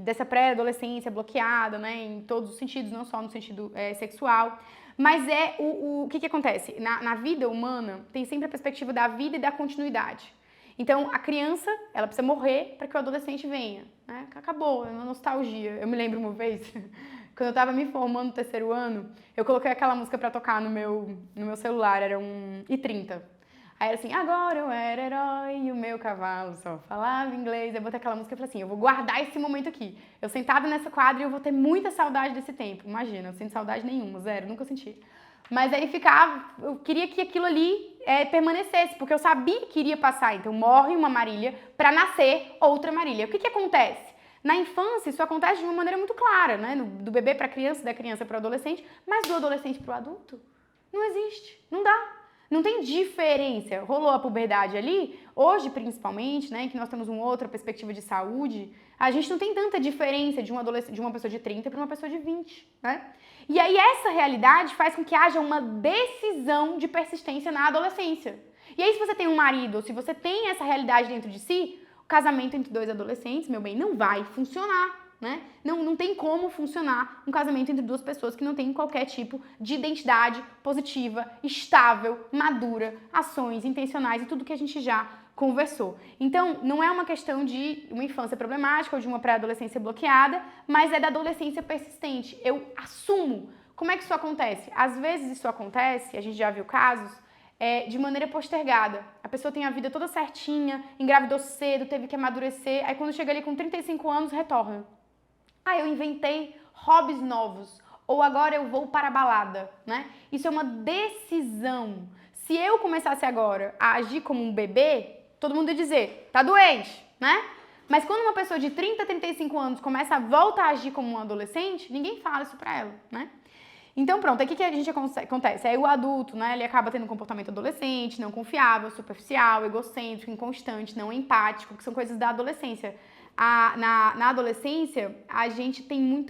dessa pré-adolescência bloqueada, né? Em todos os sentidos, não só no sentido sexual. Mas o que acontece? Na vida humana, tem sempre a perspectiva da vida e da continuidade. Então, a criança, ela precisa morrer para que o adolescente venha, né? Acabou, é uma nostalgia. Eu me lembro uma vez, quando eu estava me formando no terceiro ano, eu coloquei aquela música para tocar no meu celular, era um i30. Aí era assim, agora eu era herói e o meu cavalo só falava inglês. Eu botei aquela música e falei assim, eu vou guardar esse momento aqui. Eu sentada nessa quadra e eu vou ter muita saudade desse tempo. Imagina, eu não sinto saudade nenhuma, zero, nunca senti. Mas aí eu queria que aquilo ali permanecesse, porque eu sabia que iria passar. Então morre uma Marília para nascer outra Marília. O que acontece? Na infância, isso acontece de uma maneira muito clara, né? Do bebê para a criança, da criança para o adolescente, mas do adolescente para o adulto, não existe, não dá. Não tem diferença. Rolou a puberdade ali, hoje principalmente, né, que nós temos uma outra perspectiva de saúde, a gente não tem tanta diferença de uma pessoa de 30 para uma pessoa de 20, né? E aí essa realidade faz com que haja uma decisão de persistência na adolescência. E aí se você tem um marido, ou se você tem essa realidade dentro de si, o casamento entre dois adolescentes, meu bem, não vai funcionar. Né? Não tem como funcionar um casamento entre duas pessoas que não tem qualquer tipo de identidade positiva, estável, madura, ações intencionais e tudo que a gente já conversou. Então, não é uma questão de uma infância problemática ou de uma pré-adolescência bloqueada, mas é da adolescência persistente. Eu assumo. Como é que isso acontece? Às vezes isso acontece, a gente já viu casos, de maneira postergada. A pessoa tem a vida toda certinha, engravidou cedo, teve que amadurecer, aí quando chega ali com 35 anos, retorna. Eu inventei hobbies novos, ou agora eu vou para a balada, né? Isso é uma decisão. Se eu começasse agora a agir como um bebê, todo mundo ia dizer, tá doente, né? Mas quando uma pessoa de 30, 35 anos volta a agir como um adolescente, ninguém fala isso pra ela, né? Então pronto, aí o que a gente acontece? Aí o adulto, né, ele acaba tendo um comportamento adolescente, não confiável, superficial, egocêntrico, inconstante, não empático, que são coisas da adolescência. Na adolescência, a gente tem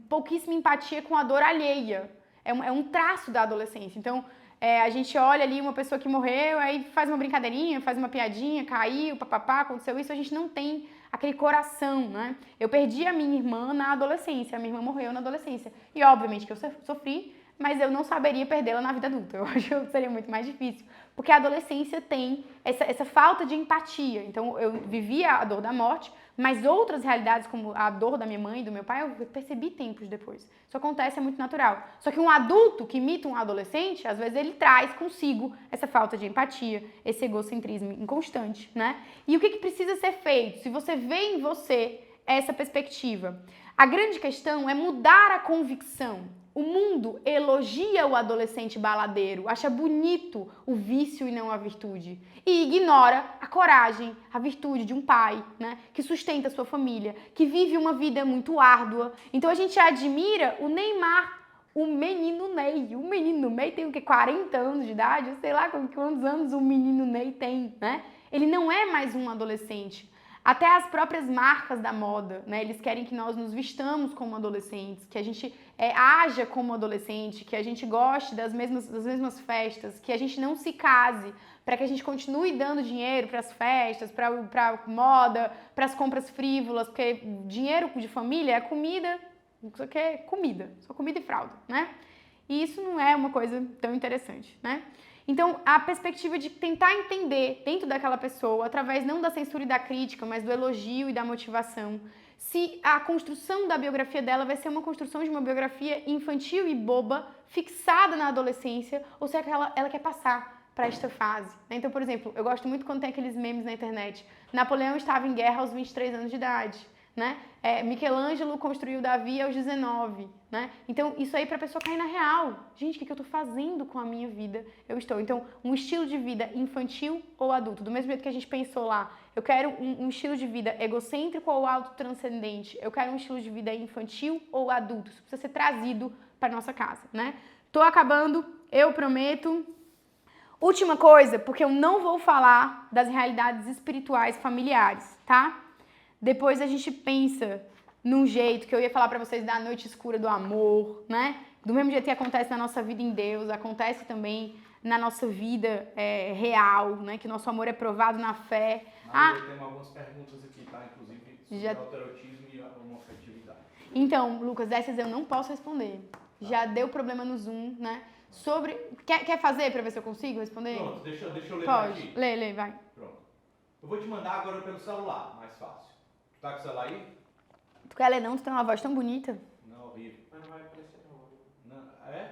pouquíssima empatia com a dor alheia. É um traço da adolescência. Então, a gente olha ali uma pessoa que morreu, aí faz uma brincadeirinha, faz uma piadinha, caiu, papapá, aconteceu isso, a gente não tem aquele coração, né? Eu perdi a minha irmã na adolescência, a minha irmã morreu na adolescência. E obviamente que eu sofri, mas eu não saberia perdê-la na vida adulta. Eu acho que seria muito mais difícil. Porque a adolescência tem essa falta de empatia. Então, eu vivia a dor da morte, mas outras realidades, como a dor da minha mãe e do meu pai, eu percebi tempos depois. Isso acontece, é muito natural. Só que um adulto que imita um adolescente, às vezes ele traz consigo essa falta de empatia, esse egocentrismo inconstante, né? E o que precisa ser feito? Se você vê em você essa perspectiva, a grande questão é mudar a convicção. O mundo elogia o adolescente baladeiro, acha bonito o vício e não a virtude. E ignora a coragem, a virtude de um pai, né, que sustenta a sua família, que vive uma vida muito árdua. Então a gente admira o Neymar, o menino Ney. O menino Ney tem o quê? 40 anos de idade? Eu sei lá quantos anos o menino Ney tem, né? Ele não é mais um adolescente. Até as próprias marcas da moda, né? Eles querem que nós nos vistamos como adolescentes, que a gente haja como adolescente, que a gente goste das mesmas festas, que a gente não se case, para que a gente continue dando dinheiro para as festas, para moda, para as compras frívolas, porque dinheiro de família é comida, Só quer comida, só comida e fralda, né? E isso não é uma coisa tão interessante, né? Então, a perspectiva de tentar entender dentro daquela pessoa, através não da censura e da crítica, mas do elogio e da motivação, se a construção da biografia dela vai ser uma construção de uma biografia infantil e boba, fixada na adolescência, ou se ela quer passar para esta fase. Então, por exemplo, eu gosto muito quando tem aqueles memes na internet. Napoleão estava em guerra aos 23 anos de idade, né? Michelangelo construiu Davi aos 19, né? Então, isso aí para a pessoa cair na real. Gente, o que eu estou fazendo com a minha vida? Então, um estilo de vida infantil ou adulto. Do mesmo jeito que a gente pensou lá, eu quero um estilo de vida egocêntrico ou autotranscendente. Eu quero um estilo de vida infantil ou adulto. Isso precisa ser trazido para nossa casa, né? Tô acabando, eu prometo. Última coisa, porque eu não vou falar das realidades espirituais familiares, tá? Depois a gente pensa num jeito que eu ia falar pra vocês da noite escura do amor, né? Do mesmo jeito que acontece na nossa vida em Deus, acontece também na nossa vida real, né? Que nosso amor é provado na fé. Eu tenho algumas perguntas aqui, tá? Inclusive sobre autoerotismo e homoafetividade. Então, Lucas, essas eu não posso responder. Já deu problema no Zoom, né? Sobre... Quer fazer pra ver se eu consigo responder? Pronto, deixa eu ler Pode. aqui. Lê, vai. Pronto. Eu vou te mandar agora pelo celular, mais fácil. Tu tá com o celular aí? Tu quer ler não? Tu tem uma voz tão bonita. Não, horrível. Mas não vai aparecer não.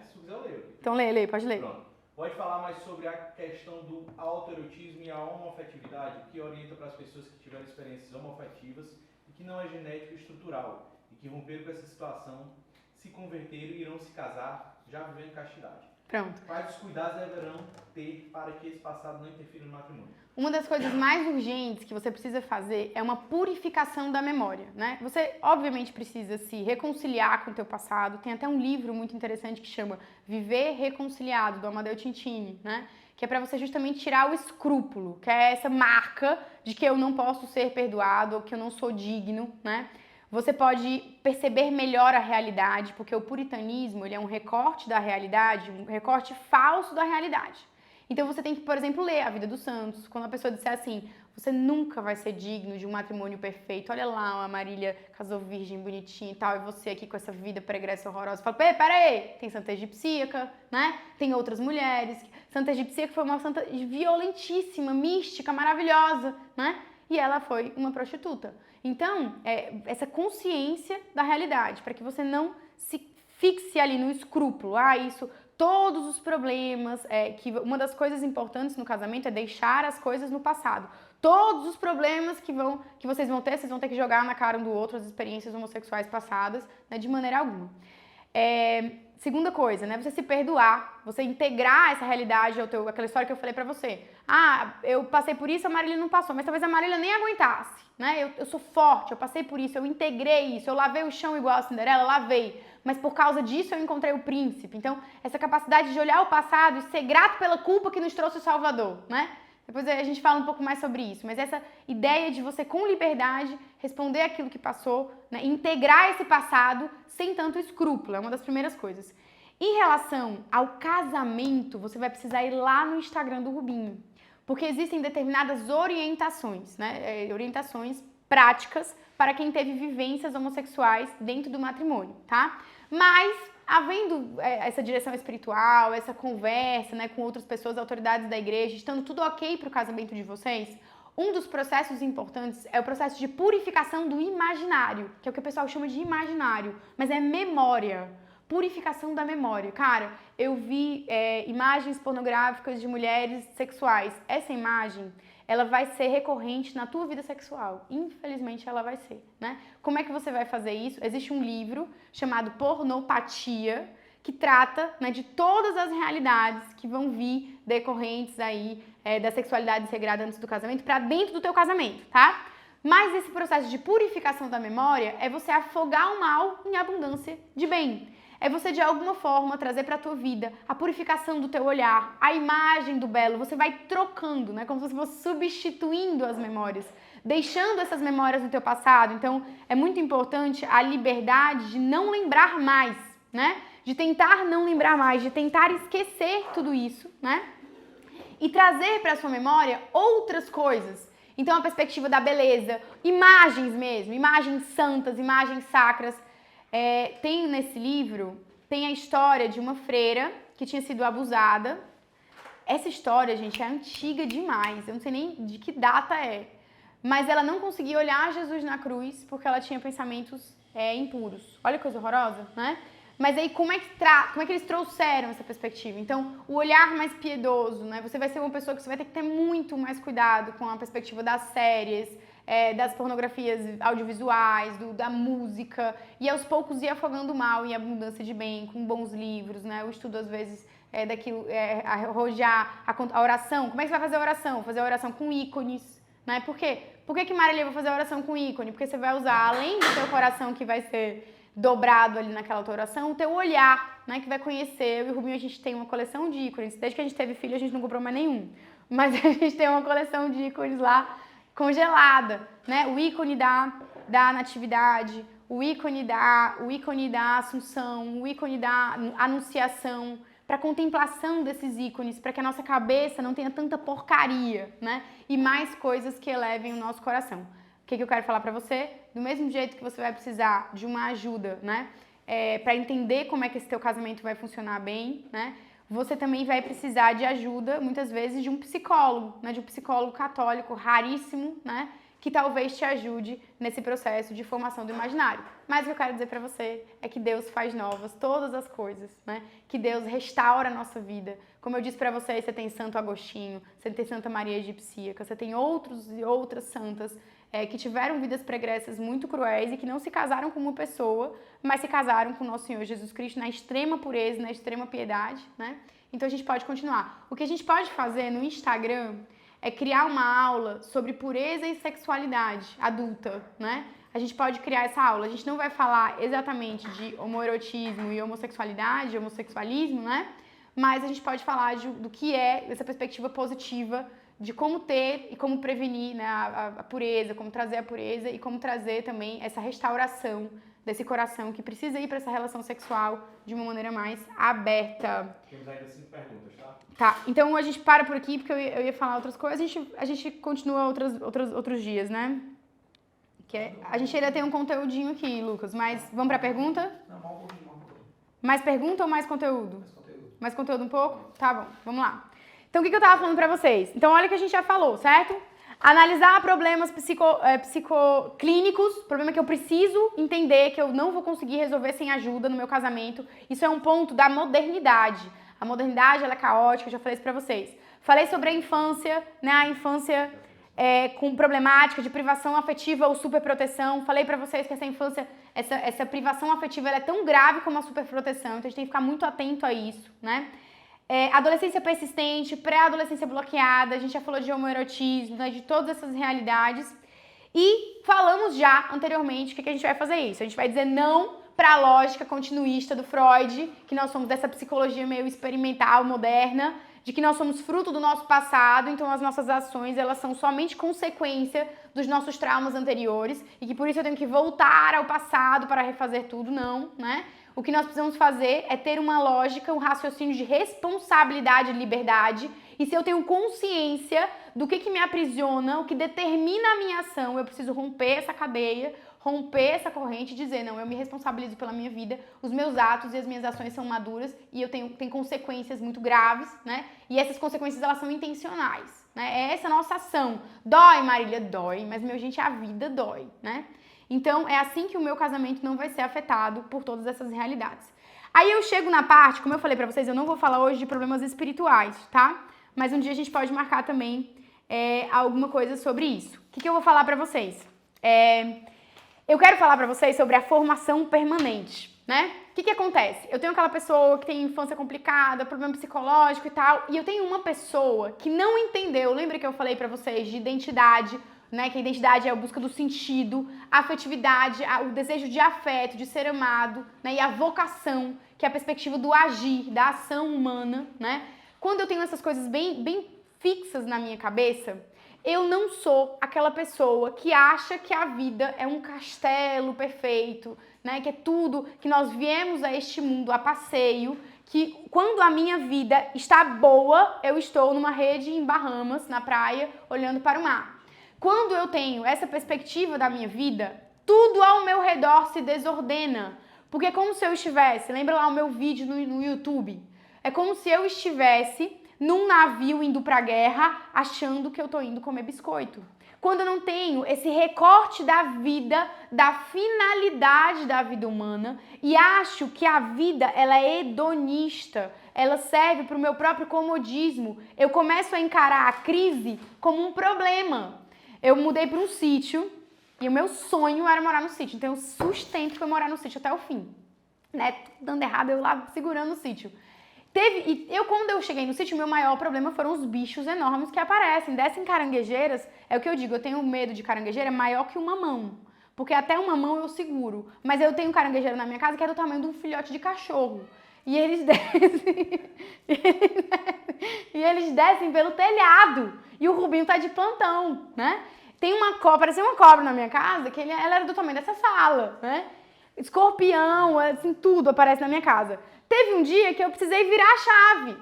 Se tu quiser eu leio. Então lê, pode ler. Pronto. Pode falar mais sobre a questão do autoerotismo e a homoafetividade, que orienta para as pessoas que tiveram experiências homoafetivas e que não é genético e estrutural, e que romperam com essa situação, se converteram e irão se casar, já vivendo em castidade. Pronto. Quais os cuidados deverão ter para que esse passado não interfira no matrimônio? Uma das coisas mais urgentes que você precisa fazer é uma purificação da memória, né? Você, obviamente, precisa se reconciliar com o teu passado. Tem até um livro muito interessante que chama Viver Reconciliado, do Amadeu Tintini, né? Que é para você justamente tirar o escrúpulo, que é essa marca de que eu não posso ser perdoado ou que eu não sou digno, né? Você pode perceber melhor a realidade, porque o puritanismo ele é um recorte da realidade, um recorte falso da realidade. Então você tem que, por exemplo, ler a vida dos santos. Quando a pessoa disser assim, você nunca vai ser digno de um matrimônio perfeito. Olha lá, a Marília casou virgem, bonitinha e tal, e você aqui com essa vida pregressa horrorosa. Fala, peraí, tem Santa Egipsíaca, né? Tem outras mulheres. Santa Egipsíaca foi uma santa violentíssima, mística, maravilhosa, né? E ela foi uma prostituta. Então, essa consciência da realidade, para que você não se fixe ali no escrúpulo. Todos os problemas, que uma das coisas importantes no casamento é deixar as coisas no passado. Todos os problemas que vocês vão ter que jogar na cara um do outro, as experiências homossexuais passadas, né, de maneira alguma. Segunda coisa, né, você se perdoar, você integrar essa realidade aquela história que eu falei pra você. Eu passei por isso, a Marília não passou, mas talvez a Marília nem aguentasse, né? Eu sou forte, eu passei por isso, eu integrei isso, eu lavei o chão igual a Cinderela, lavei. Mas por causa disso eu encontrei o príncipe. Então, essa capacidade de olhar o passado e ser grato pela culpa que nos trouxe o Salvador, né? Depois a gente fala um pouco mais sobre isso. Mas essa ideia de você, com liberdade, responder aquilo que passou, né? Integrar esse passado sem tanto escrúpulo, é uma das primeiras coisas. Em relação ao casamento, você vai precisar ir lá no Instagram do Rubinho. Porque existem determinadas orientações, né? Orientações práticas para quem teve vivências homossexuais dentro do matrimônio, tá? Mas, havendo essa direção espiritual, essa conversa, né, com outras pessoas, autoridades da igreja, estando tudo ok para o casamento de vocês, um dos processos importantes é o processo de purificação do imaginário, que é o que o pessoal chama de imaginário, mas é memória. Purificação da memória. Cara, eu vi imagens pornográficas de mulheres sexuais. Essa imagem, ela vai ser recorrente na tua vida sexual. Infelizmente, ela vai ser, né? Como é que você vai fazer isso? Existe um livro chamado Pornopatia, que trata, né, de todas as realidades que vão vir decorrentes aí da sexualidade regrada antes do casamento para dentro do teu casamento, tá? Mas esse processo de purificação da memória é você afogar o mal em abundância de bem. É você, de alguma forma, trazer para a tua vida a purificação do teu olhar, a imagem do belo. Você vai trocando, né? Como se você fosse substituindo as memórias, deixando essas memórias no teu passado. Então, é muito importante a liberdade de não lembrar mais, né? De tentar não lembrar mais, de tentar esquecer tudo isso, né? E trazer para a sua memória outras coisas. Então, a perspectiva da beleza, imagens mesmo, imagens santas, imagens sacras. Tem nesse livro, tem a história de uma freira que tinha sido abusada. Essa história, gente, é antiga demais. Eu não sei nem de que data é. Mas ela não conseguia olhar Jesus na cruz porque ela tinha pensamentos impuros. Olha que coisa horrorosa, né? Mas aí, como é que eles trouxeram essa perspectiva? Então, o olhar mais piedoso, né? Você vai ser uma pessoa que você vai ter que ter muito mais cuidado com a perspectiva das séries, das pornografias audiovisuais, da música, e aos poucos ir afogando o mal em abundância de bem, com bons livros, né? O estudo, às vezes, arrojar a oração. Como é que você vai fazer a oração? Fazer a oração com ícones, né? Por quê? Por que Marília vai fazer a oração com ícone? Porque você vai usar, além do teu coração que vai ser dobrado ali naquela tua oração, o teu olhar, né, que vai conhecer. Eu e o Rubinho, a gente tem uma coleção de ícones. Desde que a gente teve filho, a gente não comprou mais nenhum. Mas a gente tem uma coleção de ícones lá congelada, né? O ícone da natividade, o ícone da assunção, o ícone da anunciação, para contemplação desses ícones, para que a nossa cabeça não tenha tanta porcaria, né? E mais coisas que elevem o nosso coração. O que eu quero falar para você? Do mesmo jeito que você vai precisar de uma ajuda, né? Para entender como é que esse teu casamento vai funcionar bem, né? Você também vai precisar de ajuda, muitas vezes, de um psicólogo, né? De um psicólogo católico raríssimo, né? Que talvez te ajude nesse processo de formação do imaginário. Mas o que eu quero dizer para você é que Deus faz novas todas as coisas, né? Que Deus restaura a nossa vida. Como eu disse para vocês, você tem Santo Agostinho, você tem Santa Maria Egipcíaca, você tem outros e outras santas que tiveram vidas pregressas muito cruéis e que não se casaram com uma pessoa, mas se casaram com o nosso Senhor Jesus Cristo na extrema pureza, na extrema piedade, né? Então a gente pode continuar. O que a gente pode fazer no Instagram é criar uma aula sobre pureza e sexualidade adulta, né? A gente pode criar essa aula. A gente não vai falar exatamente de homoerotismo e homossexualidade, homossexualismo, né? Mas a gente pode falar do que é essa perspectiva positiva de como ter e como prevenir, né, a pureza, como trazer a pureza e como trazer também essa restauração desse coração que precisa ir para essa relação sexual de uma maneira mais aberta. Temos ainda 5 perguntas, tá? Tá, então a gente para por aqui, porque eu ia falar outras coisas, a gente continua outros dias, né? A gente ainda tem um conteúdinho aqui, Lucas, mas vamos para a pergunta? Não, mal um pouquinho. Mais pergunta ou mais conteúdo? conteúdo. Mais conteúdo um pouco? Tá bom, vamos lá. Então, o que eu tava falando pra vocês? Então, olha o que a gente já falou, certo? Analisar problemas psicoclínicos, problema que eu preciso entender, que eu não vou conseguir resolver sem ajuda no meu casamento. Isso é um ponto da modernidade. A modernidade, ela é caótica, eu já falei isso pra vocês. Falei sobre a infância, né? A infância com problemática de privação afetiva ou superproteção. Falei pra vocês que essa infância, essa privação afetiva, ela é tão grave como a superproteção. Então, a gente tem que ficar muito atento a isso, né? Adolescência persistente, pré-adolescência bloqueada, a gente já falou de homoerotismo, né, de todas essas realidades. E falamos já anteriormente o que a gente vai fazer isso. A gente vai dizer não para a lógica continuista do Freud, que nós somos dessa psicologia meio experimental, moderna, de que nós somos fruto do nosso passado, então as nossas ações elas são somente consequência dos nossos traumas anteriores e que por isso eu tenho que voltar ao passado para refazer tudo, não, né? O que nós precisamos fazer é ter uma lógica, um raciocínio de responsabilidade e liberdade. E se eu tenho consciência do que me aprisiona, o que determina a minha ação, eu preciso romper essa cadeia, romper essa corrente e dizer, não, eu me responsabilizo pela minha vida, os meus atos e as minhas ações são maduras e eu tenho consequências muito graves, né? E essas consequências, elas são intencionais, né? É essa a nossa ação. Dói, Marília? Dói, mas, meu gente, a vida dói, né? Então, é assim que o meu casamento não vai ser afetado por todas essas realidades. Aí eu chego na parte, como eu falei pra vocês, eu não vou falar hoje de problemas espirituais, tá? Mas um dia a gente pode marcar também alguma coisa sobre isso. O que eu vou falar pra vocês? Eu quero falar pra vocês sobre a formação permanente, né? O que acontece? Eu tenho aquela pessoa que tem infância complicada, problema psicológico e tal, e eu tenho uma pessoa que não entendeu, lembra que eu falei pra vocês de identidade, né, que a identidade é a busca do sentido, a afetividade, o desejo de afeto, de ser amado, né, e a vocação, que é a perspectiva do agir, da ação humana, né? Quando eu tenho essas coisas bem fixas na minha cabeça, eu não sou aquela pessoa que acha que a vida é um castelo perfeito, né, que é tudo, que nós viemos a este mundo a passeio, que quando a minha vida está boa, eu estou numa rede em Bahamas, na praia, olhando para o mar. Quando eu tenho essa perspectiva da minha vida, tudo ao meu redor se desordena, Porque é como se eu estivesse, lembra lá o meu vídeo no YouTube? É como se eu estivesse num navio indo pra guerra achando que eu tô indo comer biscoito. Quando eu não tenho esse recorte da vida, da finalidade da vida humana e acho que a vida ela é hedonista, ela serve para o meu próprio comodismo, eu começo a encarar a crise como um problema. Eu mudei para um sítio e o meu sonho era morar no sítio, então eu sustento que eu morar no sítio até o fim. Né? Tudo dando errado, eu lá segurando o sítio. Quando eu cheguei no sítio, meu maior problema foram os bichos enormes que aparecem. Descem caranguejeiras, é o que eu digo, eu tenho medo de caranguejeira maior que uma mão. Porque até uma mão eu seguro. Mas eu tenho caranguejeiro na minha casa que é do tamanho de um filhote de cachorro. E eles descem. E eles descem pelo telhado. E o Rubinho tá de plantão, né? Tem uma cobra, parecia uma cobra na minha casa, que ela era do tamanho dessa sala, né? Escorpião, assim, tudo aparece na minha casa. Teve um dia que eu precisei virar a chave.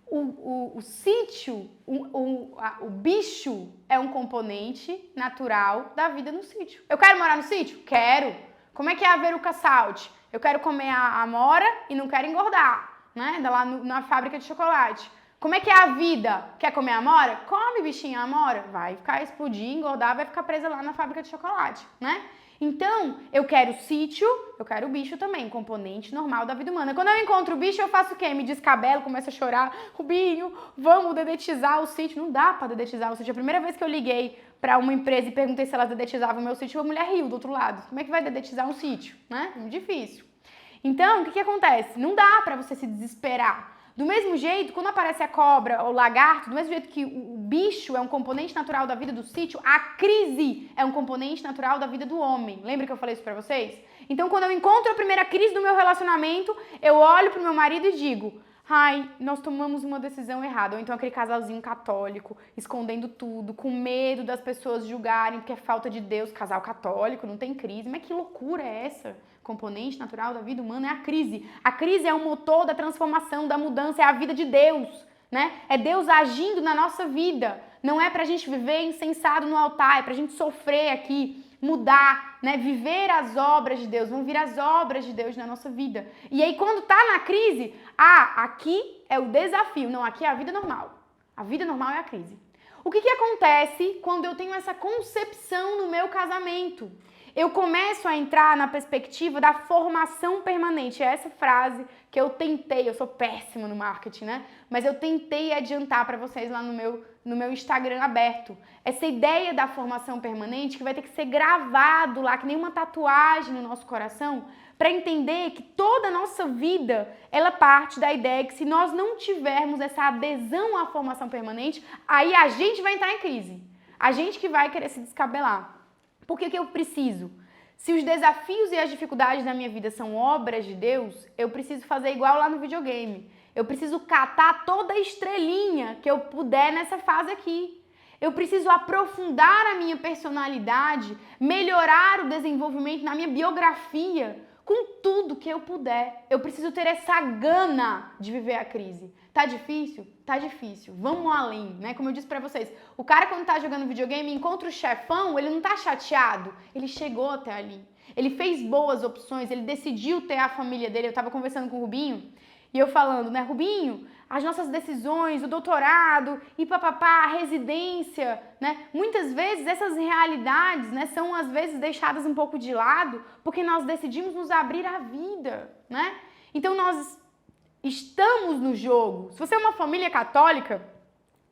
O sítio, o bicho é um componente natural da vida no sítio. Eu quero morar no sítio? Quero. Como é que é a Veruca Salt? Eu quero comer a amora e não quero engordar, né? Lá na fábrica de chocolate. Como é que é a vida? Quer comer amora? Come, bichinho, amora. Vai ficar explodir, engordar, vai ficar presa lá na fábrica de chocolate, né? Então, eu quero sítio, eu quero o bicho também, componente normal da vida humana. Quando eu encontro o bicho, eu faço o quê? Me descabelo, começo a chorar. Rubinho, vamos dedetizar o sítio. Não dá pra dedetizar o sítio. A primeira vez que eu liguei pra uma empresa e perguntei se elas dedetizavam o meu sítio, a mulher riu do outro lado. Como é que vai dedetizar um sítio? Né? Muito difícil. Então, o que acontece? Não dá pra você se desesperar. Do mesmo jeito, quando aparece a cobra ou o lagarto, do mesmo jeito que o bicho é um componente natural da vida do sítio, a crise é um componente natural da vida do homem. Lembra que eu falei isso pra vocês? Então, quando eu encontro a primeira crise do meu relacionamento, eu olho pro meu marido e digo: ai, nós tomamos uma decisão errada. Ou então aquele casalzinho católico, escondendo tudo, com medo das pessoas julgarem porque é falta de Deus. Casal católico, não tem crise. Mas que loucura é essa? Componente natural da vida humana é a crise. A crise é o motor da transformação, da mudança, é a vida de Deus, né? É Deus agindo na nossa vida. Não é pra gente viver incensado no altar, é pra gente sofrer aqui, mudar, né? Viver as obras de Deus, vão vir as obras de Deus na nossa vida. E aí quando tá na crise, aqui é o desafio, não, aqui é a vida normal. A vida normal é a crise. O que acontece quando eu tenho essa concepção no meu casamento? Eu começo a entrar na perspectiva da formação permanente. É essa frase que eu tentei, eu sou péssima no marketing, né? Mas eu tentei adiantar para vocês lá no meu Instagram aberto. Essa ideia da formação permanente que vai ter que ser gravado lá, que nem uma tatuagem no nosso coração, para entender que toda a nossa vida, ela parte da ideia que se nós não tivermos essa adesão à formação permanente, aí a gente vai entrar em crise. A gente que vai querer se descabelar. Por que eu preciso? Se os desafios e as dificuldades da minha vida são obras de Deus, eu preciso fazer igual lá no videogame. Eu preciso catar toda a estrelinha que eu puder nessa fase aqui. Eu preciso aprofundar a minha personalidade, melhorar o desenvolvimento na minha biografia, com tudo que eu puder. Eu preciso ter essa gana de viver a crise. Tá difícil? Tá difícil. Vamos além, né? Como eu disse pra vocês, o cara quando tá jogando videogame, encontra o chefão, ele não tá chateado. Ele chegou até ali. Ele fez boas opções, ele decidiu ter a família dele. Eu tava conversando com o Rubinho e eu falando, né? Rubinho, as nossas decisões, o doutorado e papapá, a residência, né? Muitas vezes essas realidades, né, são às vezes deixadas um pouco de lado porque nós decidimos nos abrir à vida, né? Então nós estamos no jogo. Se você é uma família católica,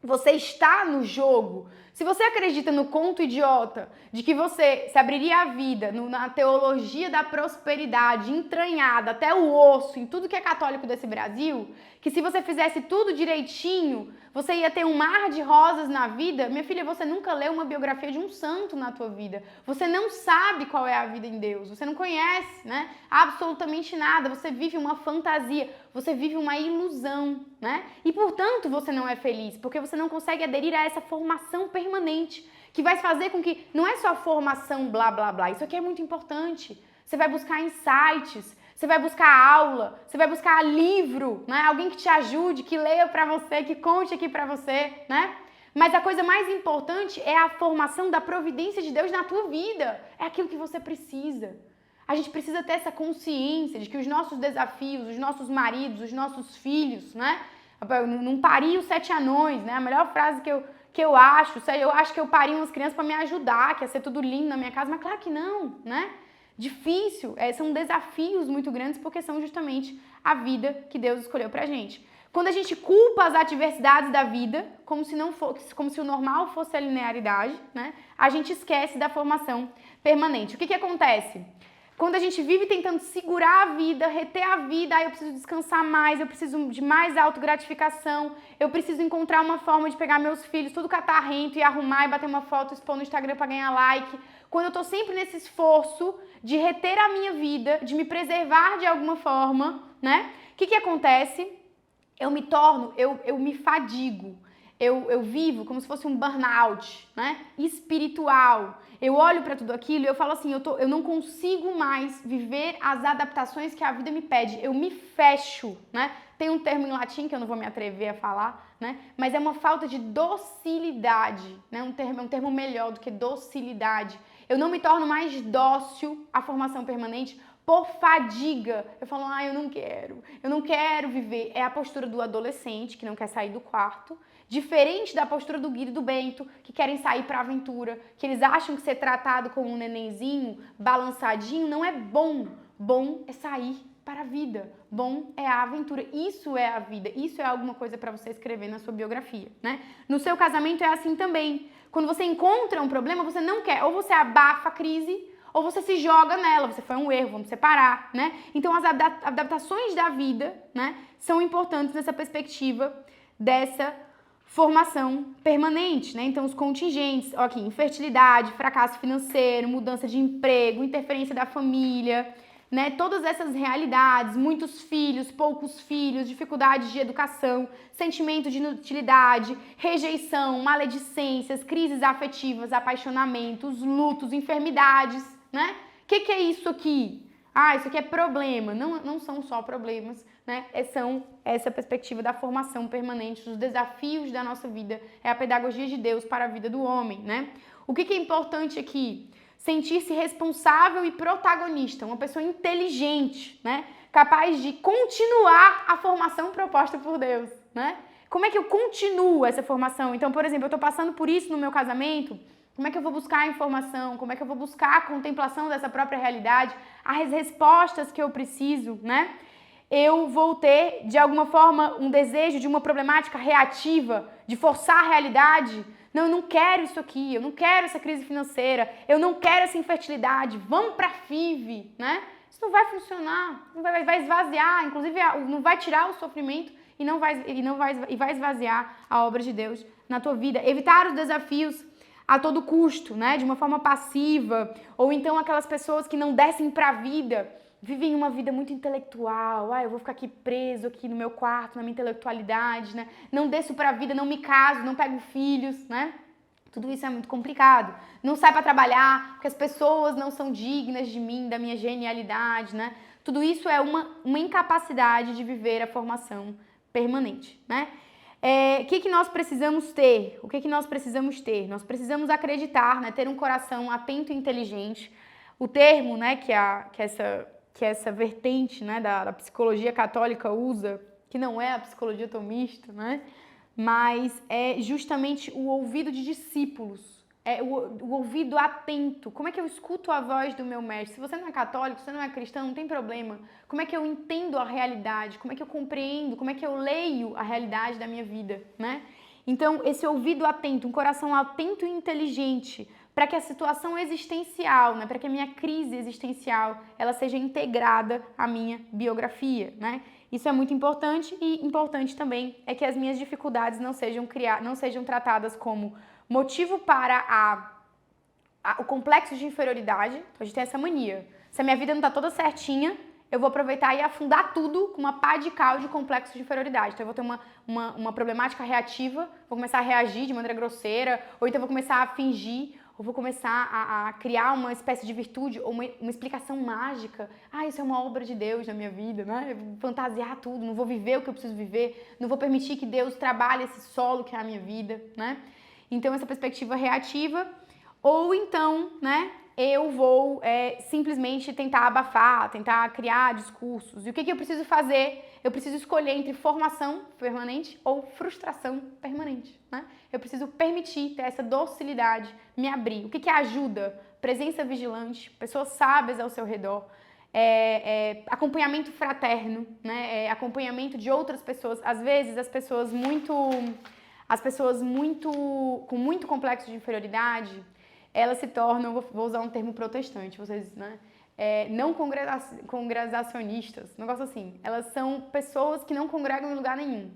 você está no jogo. Se você acredita no conto idiota de que você se abriria a vida na teologia da prosperidade entranhada até o osso em tudo que é católico desse Brasil, que se você fizesse tudo direitinho, você ia ter um mar de rosas na vida, minha filha, você nunca leu uma biografia de um santo na tua vida. Você não sabe qual é a vida em Deus. Você não conhece, né? Absolutamente nada. Você vive uma fantasia. Você vive uma ilusão, né? E, portanto, você não é feliz, porque você não consegue aderir a essa formação permanente, que vai fazer com que não é só formação blá, blá, blá. Isso aqui é muito importante. Você vai buscar insights, você vai buscar aula, você vai buscar livro, né? Alguém que te ajude, que leia pra você, que conte aqui pra você, né? Mas a coisa mais importante é a formação da providência de Deus na tua vida. É aquilo que você precisa. A gente precisa ter essa consciência de que os nossos desafios, os nossos maridos, os nossos filhos, né? Eu não pari os 7 anões, né? A melhor frase que eu acho que eu pari umas crianças para me ajudar, que ia ser tudo lindo na minha casa, mas claro que não, né? Difícil, são desafios muito grandes porque são justamente a vida que Deus escolheu pra gente. Quando a gente culpa as adversidades da vida, como se o normal fosse a linearidade, né? A gente esquece da formação permanente. O que acontece? Quando a gente vive tentando segurar a vida, reter a vida, eu preciso descansar mais, eu preciso de mais autogratificação, eu preciso encontrar uma forma de pegar meus filhos tudo catarrento e arrumar e bater uma foto, expor no Instagram para ganhar like. Quando eu tô sempre nesse esforço de reter a minha vida, de me preservar de alguma forma, né? O que acontece? Eu me fadigo. Eu vivo como se fosse um burnout, né? Espiritual. Eu olho para tudo aquilo e eu falo assim, eu não consigo mais viver as adaptações que a vida me pede. Eu me fecho, né? Tem um termo em latim que eu não vou me atrever a falar, né? Mas é uma falta de docilidade, né? Um termo melhor do que docilidade. Eu não me torno mais dócil à formação permanente por fadiga. Eu falo, eu não quero viver. É a postura do adolescente que não quer sair do quarto, diferente da postura do Guido e do Bento, que querem sair para a aventura, que eles acham que ser tratado como um nenenzinho, balançadinho, não é bom. Bom é sair para a vida. Bom é a aventura. Isso é a vida. Isso é alguma coisa para você escrever na sua biografia, né? No seu casamento é assim também. Quando você encontra um problema, você não quer. Ou você abafa a crise, ou você se joga nela, você foi um erro, vamos separar, né? Então as adaptações da vida, né, são importantes nessa perspectiva dessa formação permanente, né? Então os contingentes, aqui, infertilidade, fracasso financeiro, mudança de emprego, interferência da família, né? Todas essas realidades, muitos filhos, poucos filhos, dificuldades de educação, sentimento de inutilidade, rejeição, maledicências, crises afetivas, apaixonamentos, lutos, enfermidades, né? O que é isso aqui? Isso aqui é problema. Não são só problemas, né? São essa perspectiva da formação permanente, dos desafios da nossa vida. É a pedagogia de Deus para a vida do homem, né? O que é importante aqui? Sentir-se responsável e protagonista, uma pessoa inteligente, né? Capaz de continuar a formação proposta por Deus, né? Como é que eu continuo essa formação? Então, por exemplo, eu estou passando por isso no meu casamento. Como é que eu vou buscar a informação? Como é que eu vou buscar a contemplação dessa própria realidade? As respostas que eu preciso, né? Eu vou ter, de alguma forma, um desejo de uma problemática reativa, de forçar a realidade. Não, eu não quero isso aqui, eu não quero essa crise financeira, eu não quero essa infertilidade, vamos pra FIV, né? Isso não vai funcionar, vai esvaziar, inclusive não vai tirar o sofrimento e vai esvaziar a obra de Deus na tua vida. Evitar os desafios a todo custo, né? De uma forma passiva, ou então aquelas pessoas que não descem pra vida, vivem uma vida muito intelectual. Eu vou ficar aqui preso aqui no meu quarto, na minha intelectualidade, né? Não desço pra vida, não me caso, não pego filhos, né? Tudo isso é muito complicado. Não sai pra trabalhar, porque as pessoas não são dignas de mim, da minha genialidade, né? Tudo isso é uma incapacidade de viver a formação permanente, né? O que nós precisamos ter? O que nós precisamos ter? Nós precisamos acreditar, né? Ter um coração atento e inteligente. O termo, né, que essa vertente, né, da psicologia católica usa, que não é a psicologia tomista, né? Mas é justamente o ouvido de discípulos, é o ouvido atento. Como é que eu escuto a voz do meu mestre? Se você não é católico, se você não é cristão, não tem problema. Como é que eu entendo a realidade? Como é que eu compreendo? Como é que eu leio a realidade da minha vida, né? Então, esse ouvido atento, um coração atento e inteligente, para que a situação existencial, né, para que a minha crise existencial, ela seja integrada à minha biografia, né? Isso é muito importante, e importante também é que as minhas dificuldades não sejam tratadas como motivo para o complexo de inferioridade. Então, a gente tem essa mania. Se a minha vida não está toda certinha, eu vou aproveitar e afundar tudo com uma pá de cal de complexo de inferioridade. Então eu vou ter uma problemática reativa, vou começar a reagir de maneira grosseira, ou então vou começar a fingir, ou vou começar a criar uma espécie de virtude, ou uma explicação mágica. Isso é uma obra de Deus na minha vida, né? Eu vou fantasiar tudo, não vou viver o que eu preciso viver, não vou permitir que Deus trabalhe esse solo que é a minha vida, né? Então essa perspectiva reativa, ou então, né, eu vou simplesmente tentar abafar, tentar criar discursos. E o que eu preciso fazer? Eu preciso escolher entre formação permanente ou frustração permanente, né? Eu preciso permitir ter essa docilidade, me abrir. O que ajuda? Presença vigilante, pessoas sábias ao seu redor, acompanhamento fraterno, né? Acompanhamento de outras pessoas. Às vezes, as pessoas com muito complexo de inferioridade, elas se tornam, vou usar um termo protestante, vocês, né? Não congregacionistas, um negócio assim. Elas são pessoas que não congregam em lugar nenhum.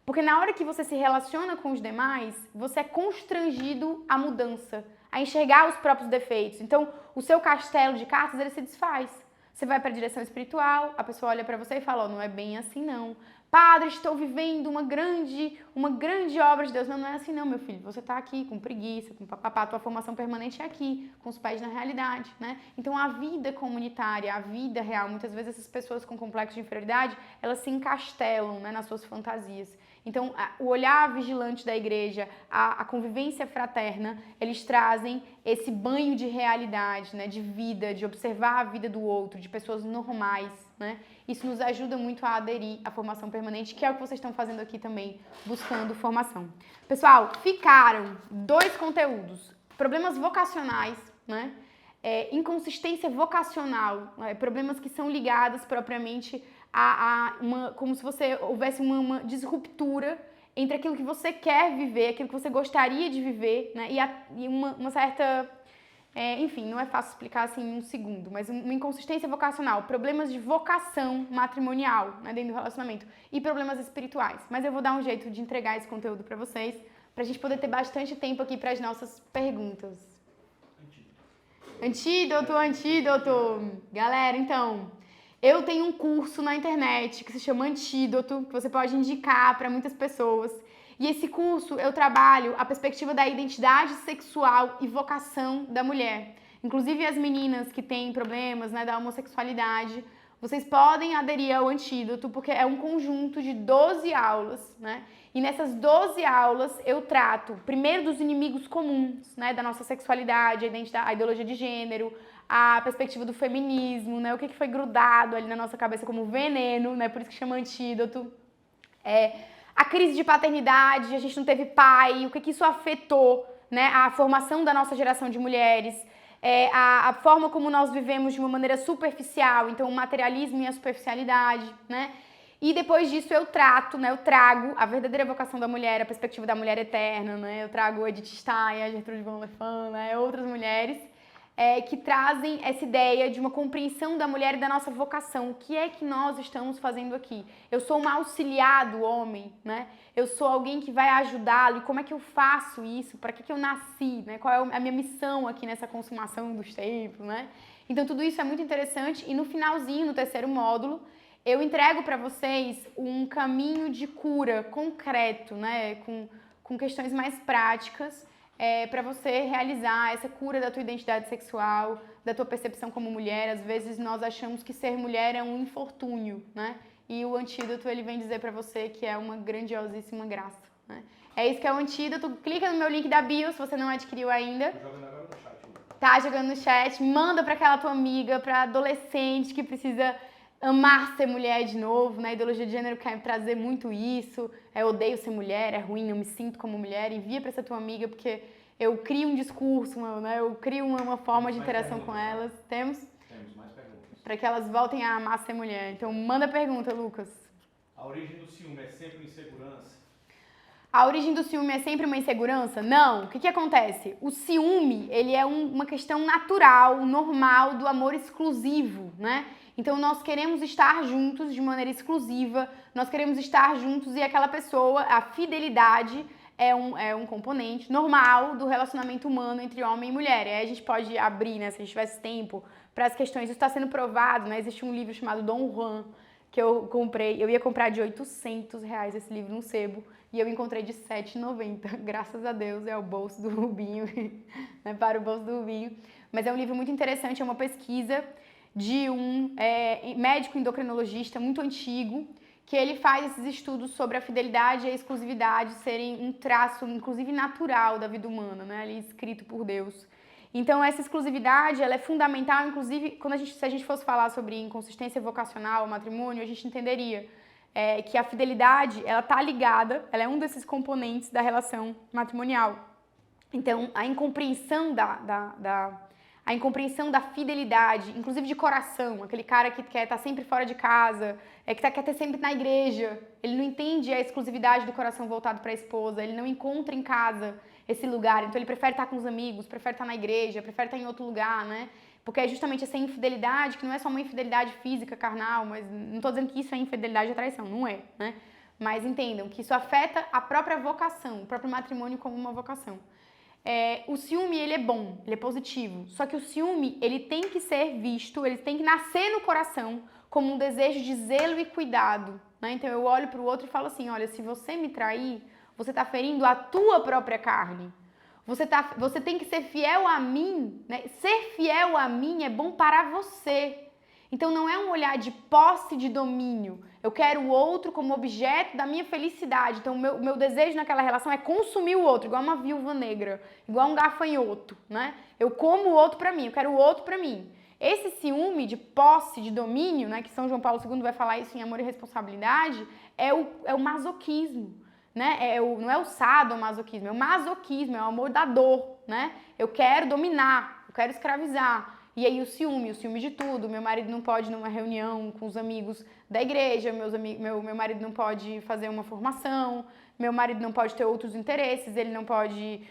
Porque na hora que você se relaciona com os demais, você é constrangido à mudança, a enxergar os próprios defeitos. Então, o seu castelo de cartas, ele se desfaz. Você vai para a direção espiritual, a pessoa olha para você e fala, não é bem assim não. Padre, estou vivendo uma grande obra de Deus. Não é assim não, meu filho. Você está aqui com preguiça, com papapá. Tua formação permanente é aqui, com os pés na realidade, né? Então, a vida comunitária, a vida real, muitas vezes essas pessoas com complexo de inferioridade, elas se encastelam, né, nas suas fantasias. Então, o olhar vigilante da igreja, a convivência fraterna, eles trazem esse banho de realidade, né, de vida, de observar a vida do outro, de pessoas normais, né? Isso nos ajuda muito a aderir à formação permanente, que é o que vocês estão fazendo aqui também, buscando formação. Pessoal, ficaram 2 conteúdos. Problemas vocacionais, né? Inconsistência vocacional, né? Problemas que são ligados propriamente como se houvesse uma disruptura entre aquilo que você quer viver, aquilo que você gostaria de viver, né? E uma certa... enfim, não é fácil explicar assim em um segundo, mas uma inconsistência vocacional, problemas de vocação matrimonial, né, dentro do relacionamento, e problemas espirituais. Mas eu vou dar um jeito de entregar esse conteúdo para vocês, pra gente poder ter bastante tempo aqui para as nossas perguntas. Antídoto. Galera, então, eu tenho um curso na internet que se chama Antídoto, que você pode indicar para muitas pessoas. E esse curso eu trabalho a perspectiva da identidade sexual e vocação da mulher. Inclusive as meninas que têm problemas, né, da homossexualidade, vocês podem aderir ao Antídoto, porque é um conjunto de 12 aulas, né? E nessas 12 aulas eu trato primeiro dos inimigos comuns, né, da nossa sexualidade, a ideologia de gênero, a perspectiva do feminismo, né, o que foi grudado ali na nossa cabeça como veneno, né, por isso que chama Antídoto. A crise de paternidade, a gente não teve pai, o que isso afetou, né, a formação da nossa geração de mulheres, a forma como nós vivemos de uma maneira superficial, então o materialismo e a superficialidade, né? E depois disso eu trago a verdadeira vocação da mulher, a perspectiva da mulher eterna, né? Eu trago a Edith Stein, a Gertrude von Lefan, né? Outras mulheres que trazem essa ideia de uma compreensão da mulher e da nossa vocação. O que é que nós estamos fazendo aqui? Eu sou uma auxiliar do homem, né? Eu sou alguém que vai ajudá-lo. E como é que eu faço isso? Para que eu nasci? Né? Qual é a minha missão aqui nessa consumação dos tempos, né? Então tudo isso é muito interessante. E no finalzinho, no 3º módulo, eu entrego para vocês um caminho de cura concreto, né? Com questões mais práticas, para você realizar essa cura da tua identidade sexual, da tua percepção como mulher. Às vezes nós achamos que ser mulher é um infortúnio, né? E o Antídoto, ele vem dizer para você que é uma grandiosíssima graça, né? É isso que é o Antídoto. Clica no meu link da bio se você não adquiriu ainda. Tô jogando agora no chat. Tá jogando no chat. Manda para aquela tua amiga, para adolescente que precisa amar ser mulher de novo, né? A ideologia de gênero quer trazer muito isso. Eu odeio ser mulher, é ruim, não me sinto como mulher. Envia para essa tua amiga, porque eu crio um discurso, né? Eu crio uma forma de interação com elas. Temos mais perguntas. Para que elas voltem a amar ser mulher. Então, manda pergunta, Lucas. A origem do ciúme é sempre insegurança? A origem do ciúme é sempre uma insegurança? Não. O que acontece? O ciúme, ele é uma questão natural, normal do amor exclusivo, né? Então, nós queremos estar juntos de maneira exclusiva, nós queremos estar juntos e aquela pessoa, a fidelidade é um componente normal do relacionamento humano entre homem e mulher. E aí a gente pode abrir, né, se a gente tivesse tempo, para as questões. Isso está sendo provado, né? Existe um livro chamado Dom Juan, que eu comprei. Eu ia comprar de R$800 esse livro no sebo, e eu encontrei de R$7,90. Graças a Deus, é o bolso do Rubinho, né, para o bolso do Rubinho. Mas é um livro muito interessante, é uma pesquisa de um médico endocrinologista muito antigo, que ele faz esses estudos sobre a fidelidade e a exclusividade serem um traço, inclusive natural, da vida humana, né? Ali escrito por Deus. Então, essa exclusividade, ela é fundamental, inclusive, se a gente fosse falar sobre inconsistência vocacional, matrimônio, a gente entenderia que a fidelidade, ela está ligada, ela é um desses componentes da relação matrimonial. Então, a incompreensão a incompreensão da fidelidade, inclusive de coração, aquele cara que quer estar sempre fora de casa, que quer estar sempre na igreja, ele não entende a exclusividade do coração voltado para a esposa, ele não encontra em casa esse lugar, então ele prefere estar com os amigos, prefere estar na igreja, prefere estar em outro lugar, né? Porque é justamente essa infidelidade, que não é só uma infidelidade física, carnal, mas não estou dizendo que isso é infidelidade ou traição, não é, né? Mas entendam que isso afeta a própria vocação, o próprio matrimônio como uma vocação. O ciúme, ele é bom, ele é positivo, só que o ciúme, ele tem que ser visto, ele tem que nascer no coração como um desejo de zelo e cuidado, né? Então eu olho para o outro e falo assim, olha, se você me trair, você está ferindo a tua própria carne. Você tem que ser fiel a mim, né? Ser fiel a mim é bom para você. Então não é um olhar de posse de domínio. Eu quero o outro como objeto da minha felicidade. Então o meu desejo naquela relação é consumir o outro, igual uma viúva negra, igual um gafanhoto, né? Eu como o outro para mim, eu quero o outro para mim. Esse ciúme de posse, de domínio, né, que São João Paulo II vai falar isso em Amor e Responsabilidade, é o masoquismo. Né? Não é o sadomasoquismo, é o masoquismo, é o amor da dor, né? Eu quero dominar, eu quero escravizar. E aí o ciúme de tudo. Meu marido não pode ir numa reunião com os amigos da igreja, meu marido não pode fazer uma formação, meu marido não pode ter outros interesses, ele não pode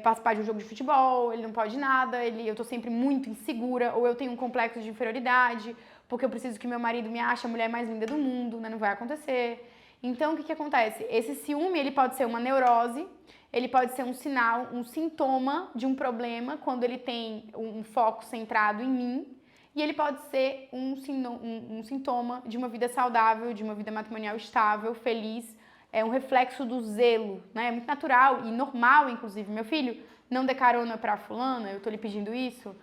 participar de um jogo de futebol, ele não pode nada, eu tô sempre muito insegura, ou eu tenho um complexo de inferioridade, porque eu preciso que meu marido me ache a mulher mais linda do mundo, né? Não vai acontecer. Então, o que acontece? Esse ciúme, ele pode ser uma neurose, ele pode ser um sinal, um sintoma de um problema, quando ele tem um foco centrado em mim, e ele pode ser um sintoma de uma vida saudável, de uma vida matrimonial estável, feliz, é um reflexo do zelo, né? É muito natural e normal, inclusive. Meu filho, não dê carona pra fulana, eu tô lhe pedindo isso.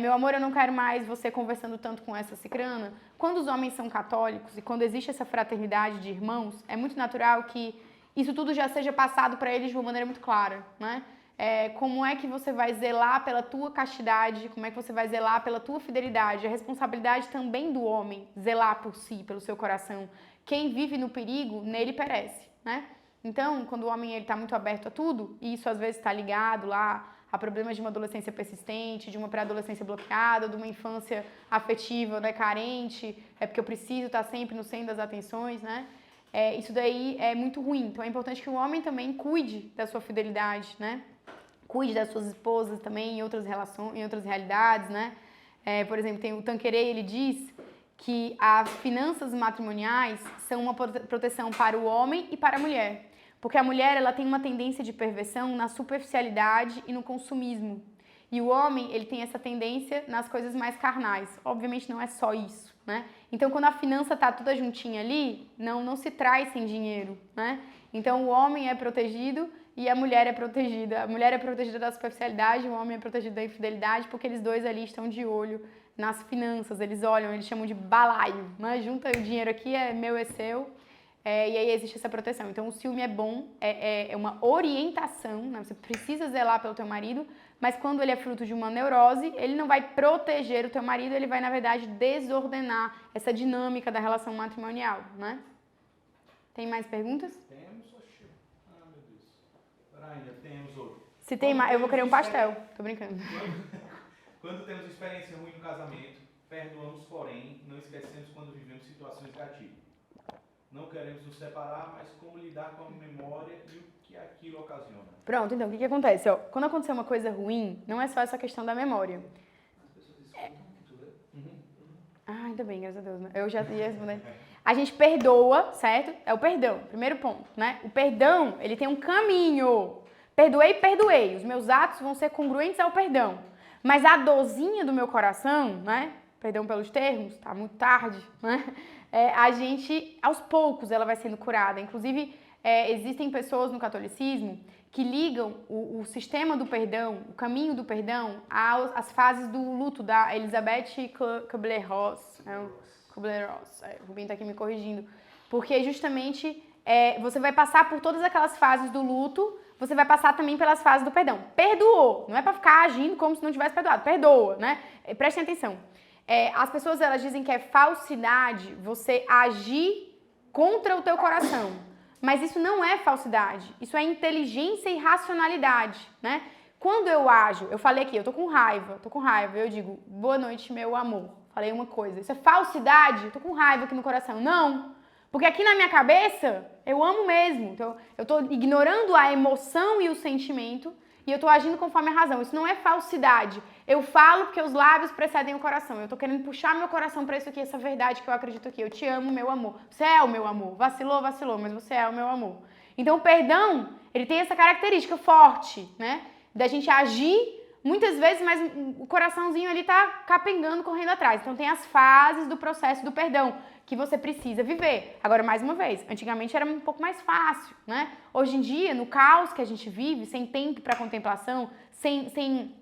Meu amor, eu não quero mais você conversando tanto com essa cicrana. Quando os homens são católicos e quando existe essa fraternidade de irmãos, é muito natural que isso tudo já seja passado para eles de uma maneira muito clara, né? Como é que você vai zelar pela tua castidade, como é que você vai zelar pela tua fidelidade. A responsabilidade também do homem, zelar por si, pelo seu coração. Quem vive no perigo, nele perece, né? Então, quando o homem está muito aberto a tudo, e isso às vezes está ligado lá a problemas de uma adolescência persistente, de uma pré-adolescência bloqueada, de uma infância afetiva, né, carente, porque eu preciso estar sempre no centro das atenções, né? Isso daí é muito ruim. Então é importante que o homem também cuide da sua fidelidade, né? Cuide das suas esposas também em outras relações, em outras realidades, né? Por exemplo, tem o Tanqueray, ele diz que as finanças matrimoniais são uma proteção para o homem e para a mulher. Porque a mulher, ela tem uma tendência de perversão na superficialidade e no consumismo. E o homem, ele tem essa tendência nas coisas mais carnais. Obviamente não é só isso, né? Então, quando a finança tá toda juntinha ali, não se traz sem dinheiro, né? Então, o homem é protegido e a mulher é protegida. A mulher é protegida da superficialidade, o homem é protegido da infidelidade, porque eles dois ali estão de olho nas finanças. Eles olham, eles chamam de balaio, né? Junta o dinheiro aqui, é meu, é seu. E aí existe essa proteção. Então o ciúme é bom, é uma orientação, né? Você precisa zelar pelo teu marido, mas quando ele é fruto de uma neurose, ele não vai proteger o teu marido, ele vai, na verdade, desordenar essa dinâmica da relação matrimonial, né? Tem mais perguntas? Temos, oxe. Ah, meu Deus. Ainda temos outro. Se tem mais, eu vou querer um pastel. Tô brincando. Quando temos experiência ruim no casamento, perdoamos, porém, não esquecemos quando vivemos situações gatilho. Não queremos nos separar, mas como lidar com a memória e o que aquilo ocasiona. Pronto, então, o que acontece? Quando acontecer uma coisa ruim, não é só essa questão da memória. As pessoas escutam que tu lê? Ainda bem, graças a Deus, né? Eu já ia responder. A gente perdoa, certo? É o perdão, primeiro ponto, né? O perdão, ele tem um caminho. Perdoei. Os meus atos vão ser congruentes ao perdão. Mas a dorzinha do meu coração, né? Perdão pelos termos, tá muito tarde, né? A gente, aos poucos, ela vai sendo curada. Inclusive, existem pessoas no catolicismo que ligam o sistema do perdão, o caminho do perdão, às fases do luto da Elizabeth Kubler-Ross. Kubler-Ross, o Rubinho tá aqui me corrigindo. Porque justamente você vai passar por todas aquelas fases do luto, você vai passar também pelas fases do perdão. Perdoou, não é pra ficar agindo como se não tivesse perdoado, perdoa, né? Prestem atenção. As pessoas, elas dizem que é falsidade você agir contra o teu coração. Mas isso não é falsidade, isso é inteligência e racionalidade, né? Quando eu ajo, eu falei aqui, eu tô com raiva, eu digo, boa noite, meu amor. Falei uma coisa, isso é falsidade? Eu tô com raiva aqui no coração. Não, porque aqui na minha cabeça, eu amo mesmo. Então, eu tô ignorando a emoção e o sentimento e eu tô agindo conforme a razão. Isso não é falsidade. Eu falo porque os lábios precedem o coração. Eu tô querendo puxar meu coração pra isso aqui, essa verdade que eu acredito aqui. Eu te amo, meu amor. Você é o meu amor. Vacilou, vacilou, mas você é o meu amor. Então, o perdão, ele tem essa característica forte, né? Da gente agir muitas vezes, mas o coraçãozinho ali tá capengando, correndo atrás. Então, tem as fases do processo do perdão que você precisa viver. Agora, mais uma vez, antigamente era um pouco mais fácil, né? Hoje em dia, no caos que a gente vive, sem tempo para contemplação, sem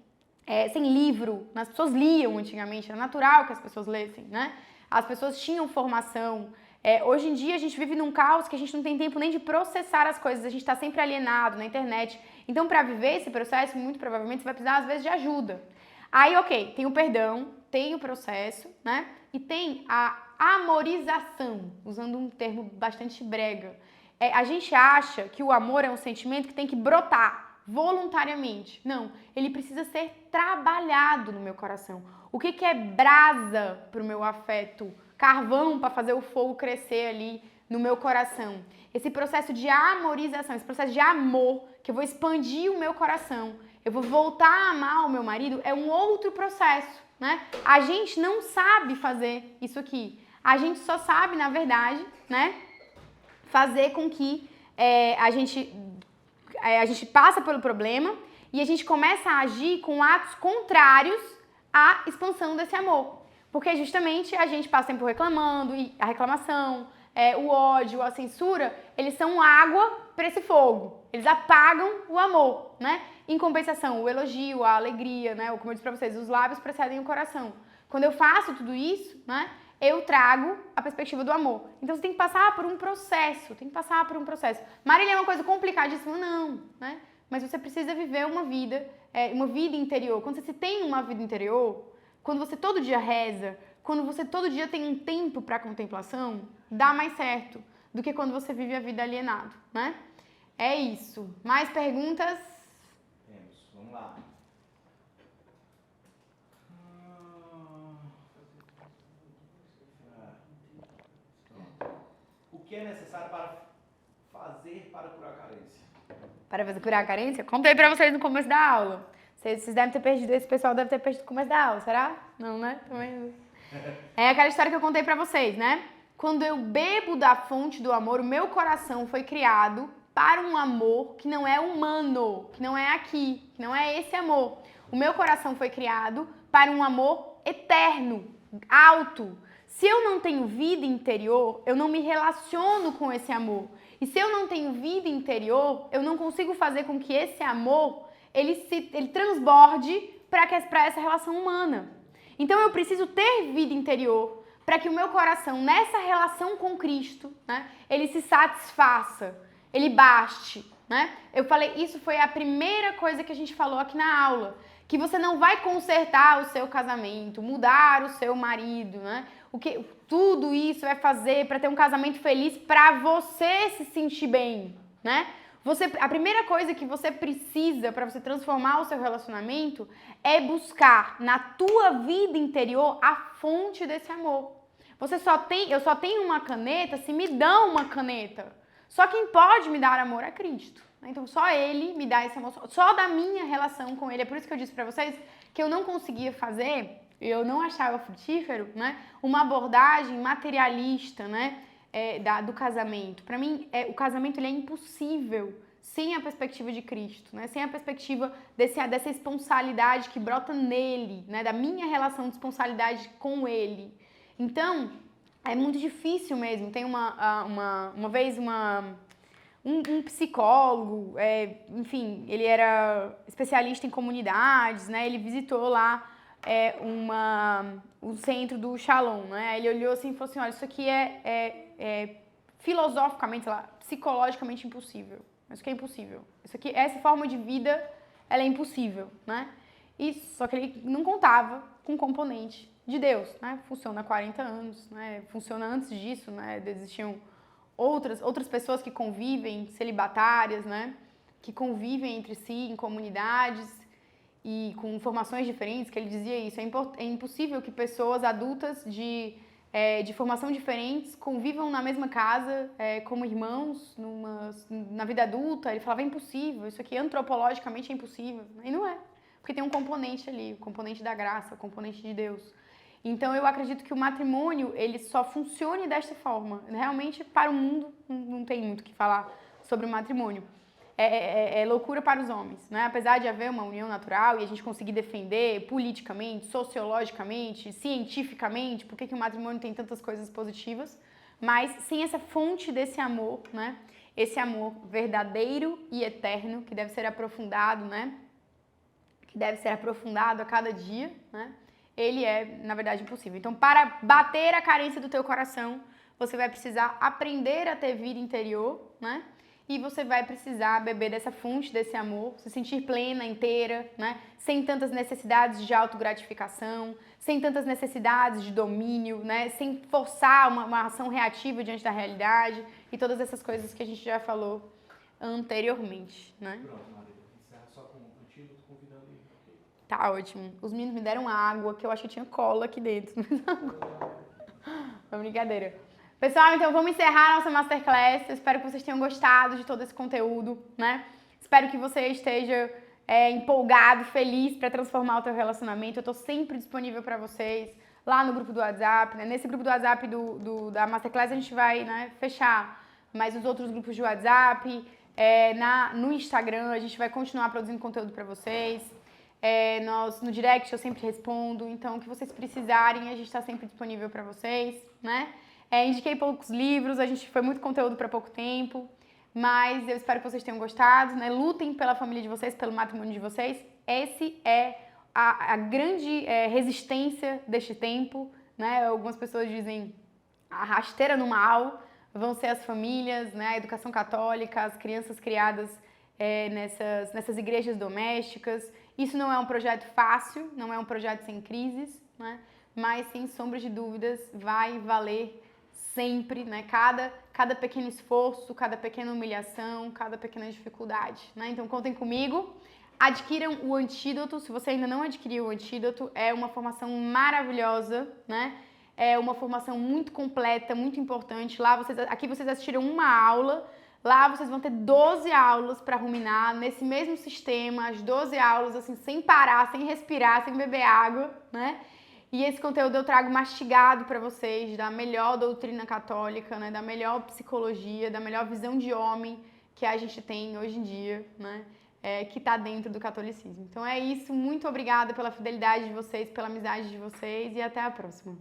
livro, as pessoas liam antigamente, era natural que as pessoas lessem, né? As pessoas tinham formação. Hoje em dia, a gente vive num caos que a gente não tem tempo nem de processar as coisas, a gente está sempre alienado na internet. Então, para viver esse processo, muito provavelmente você vai precisar, às vezes, de ajuda. Aí, ok, tem o perdão, tem o processo, né? E tem a amorização, usando um termo bastante brega. A gente acha que o amor é um sentimento que tem que brotar voluntariamente. Não, ele precisa ser trabalhado no meu coração. O que é brasa para o meu afeto? Carvão para fazer o fogo crescer ali no meu coração. Esse processo de amorização, esse processo de amor, que eu vou expandir o meu coração, eu vou voltar a amar o meu marido, é um outro processo, né? A gente não sabe fazer isso aqui. A gente só sabe, na verdade, né, fazer com que a gente passa pelo problema e a gente começa a agir com atos contrários à expansão desse amor. Porque justamente a gente passa tempo reclamando, e a reclamação, o ódio, a censura, eles são água para esse fogo. Eles apagam o amor, né? Em compensação, o elogio, a alegria, né? Ou como eu disse para vocês, os lábios precedem o coração. Quando eu faço tudo isso, né? Eu trago a perspectiva do amor. Então você tem que passar por um processo, Marília, é uma coisa complicadíssima? Não, né? Mas você precisa viver uma vida interior. Quando você tem uma vida interior, quando você todo dia reza, quando você todo dia tem um tempo para contemplação, dá mais certo do que quando você vive a vida alienado, né? É isso. Mais perguntas? Temos. Vamos lá. O que é necessário para fazer para curar a carência? Para você curar a carência? Contei pra vocês no começo da aula. Vocês devem ter perdido, esse pessoal deve ter perdido no começo da aula, será? Não, né? Também. É aquela história que eu contei pra vocês, né? Quando eu bebo da fonte do amor, o meu coração foi criado para um amor que não é humano, que não é aqui, que não é esse amor. O meu coração foi criado para um amor eterno, alto. Se eu não tenho vida interior, eu não me relaciono com esse amor. E se eu não tenho vida interior, eu não consigo fazer com que esse amor ele transborde para essa relação humana. Então eu preciso ter vida interior para que o meu coração, nessa relação com Cristo, né, ele se satisfaça, ele baste, né? Eu falei, isso foi a primeira coisa que a gente falou aqui na aula, que você não vai consertar o seu casamento, mudar o seu marido, né? Tudo isso vai fazer para ter um casamento feliz para você se sentir bem, né? A primeira coisa que você precisa para você transformar o seu relacionamento é buscar na tua vida interior a fonte desse amor. Eu só tenho uma caneta se me dão uma caneta. Só quem pode me dar amor é Cristo. Então só Ele me dá esse amor, só da minha relação com Ele. É por isso que eu disse para vocês que eu não conseguia fazer, eu não achava frutífero, né, uma abordagem materialista, né, do casamento. Para mim, o casamento ele é impossível sem a perspectiva de Cristo, né, sem a perspectiva dessa esponsalidade que brota nele, né, da minha relação de esponsalidade com Ele. Então, é muito difícil mesmo. Tem uma vez um psicólogo, enfim, ele era especialista em comunidades, né? Ele visitou lá o centro do Shalom, né? Aí ele olhou assim e falou assim, olha, isso aqui é filosoficamente, sei lá, psicologicamente impossível, Isso aqui é impossível. Essa forma de vida, ela é impossível, né? Só que ele não contava com o componente de Deus, né? Funciona há 40 anos, né? Funciona antes disso, né? Existiam outras pessoas que convivem, celibatárias, né? Que convivem entre si em comunidades e com formações diferentes, que ele dizia isso. É impossível que pessoas adultas de formação diferentes convivam na mesma casa como irmãos na vida adulta. Ele falava, é impossível, isso aqui antropologicamente é impossível. E não é, porque tem um componente ali, o componente da graça, o componente de Deus. Então eu acredito que o matrimônio, ele só funcione desta forma. Realmente, para o mundo, não tem muito o que falar sobre o matrimônio. É loucura para os homens, né? Apesar de haver uma união natural e a gente conseguir defender politicamente, sociologicamente, cientificamente, por que o matrimônio tem tantas coisas positivas, mas sem essa fonte desse amor, né? Esse amor verdadeiro e eterno que deve ser aprofundado, né? Que deve ser aprofundado a cada dia, né? Ele é, na verdade, impossível. Então, para bater a carência do teu coração, você vai precisar aprender a ter vida interior, né? E você vai precisar beber dessa fonte, desse amor, se sentir plena, inteira, né? Sem tantas necessidades de autogratificação, sem tantas necessidades de domínio, né? Sem forçar uma ação reativa diante da realidade e todas essas coisas que a gente já falou anteriormente, né? Pronto, Maria. Encerra só com um antídoto, convidando ele. Okay. Tá ótimo. Os meninos me deram água, que eu acho que tinha cola aqui dentro. Foi brincadeira. Pessoal, então vamos encerrar a nossa Masterclass. Eu espero que vocês tenham gostado de todo esse conteúdo, né? Espero que você esteja empolgado, feliz para transformar o teu relacionamento. Eu tô sempre disponível para vocês lá no grupo do WhatsApp, né? Nesse grupo do WhatsApp da Masterclass a gente vai, né, fechar, mas os outros grupos de WhatsApp, no Instagram a gente vai continuar produzindo conteúdo para vocês. No direct eu sempre respondo, então o que vocês precisarem a gente está sempre disponível para vocês, né? Indiquei poucos livros, a gente foi muito conteúdo para pouco tempo, mas eu espero que vocês tenham gostado, né? Lutem pela família de vocês, pelo matrimônio de vocês. Esse é a grande resistência deste tempo, né? Algumas pessoas dizem a rasteira no mal vão ser as famílias, né? A educação católica, as crianças criadas nessas igrejas domésticas. Isso não é um projeto fácil, não é um projeto sem crises, né? Mas sem sombra de dúvidas vai valer sempre, né? Cada pequeno esforço, cada pequena humilhação, cada pequena dificuldade, né? Então contem comigo, adquiram o antídoto. Se você ainda não adquiriu o antídoto, é uma formação maravilhosa, né? É uma formação muito completa, muito importante. Aqui vocês assistiram uma aula, lá vocês vão ter 12 aulas para ruminar nesse mesmo sistema, as 12 aulas assim, sem parar, sem respirar, sem beber água, né? E esse conteúdo eu trago mastigado para vocês, da melhor doutrina católica, né? Da melhor psicologia, da melhor visão de homem que a gente tem hoje em dia, né? Que está dentro do catolicismo. Então é isso, muito obrigada pela fidelidade de vocês, pela amizade de vocês e até a próxima.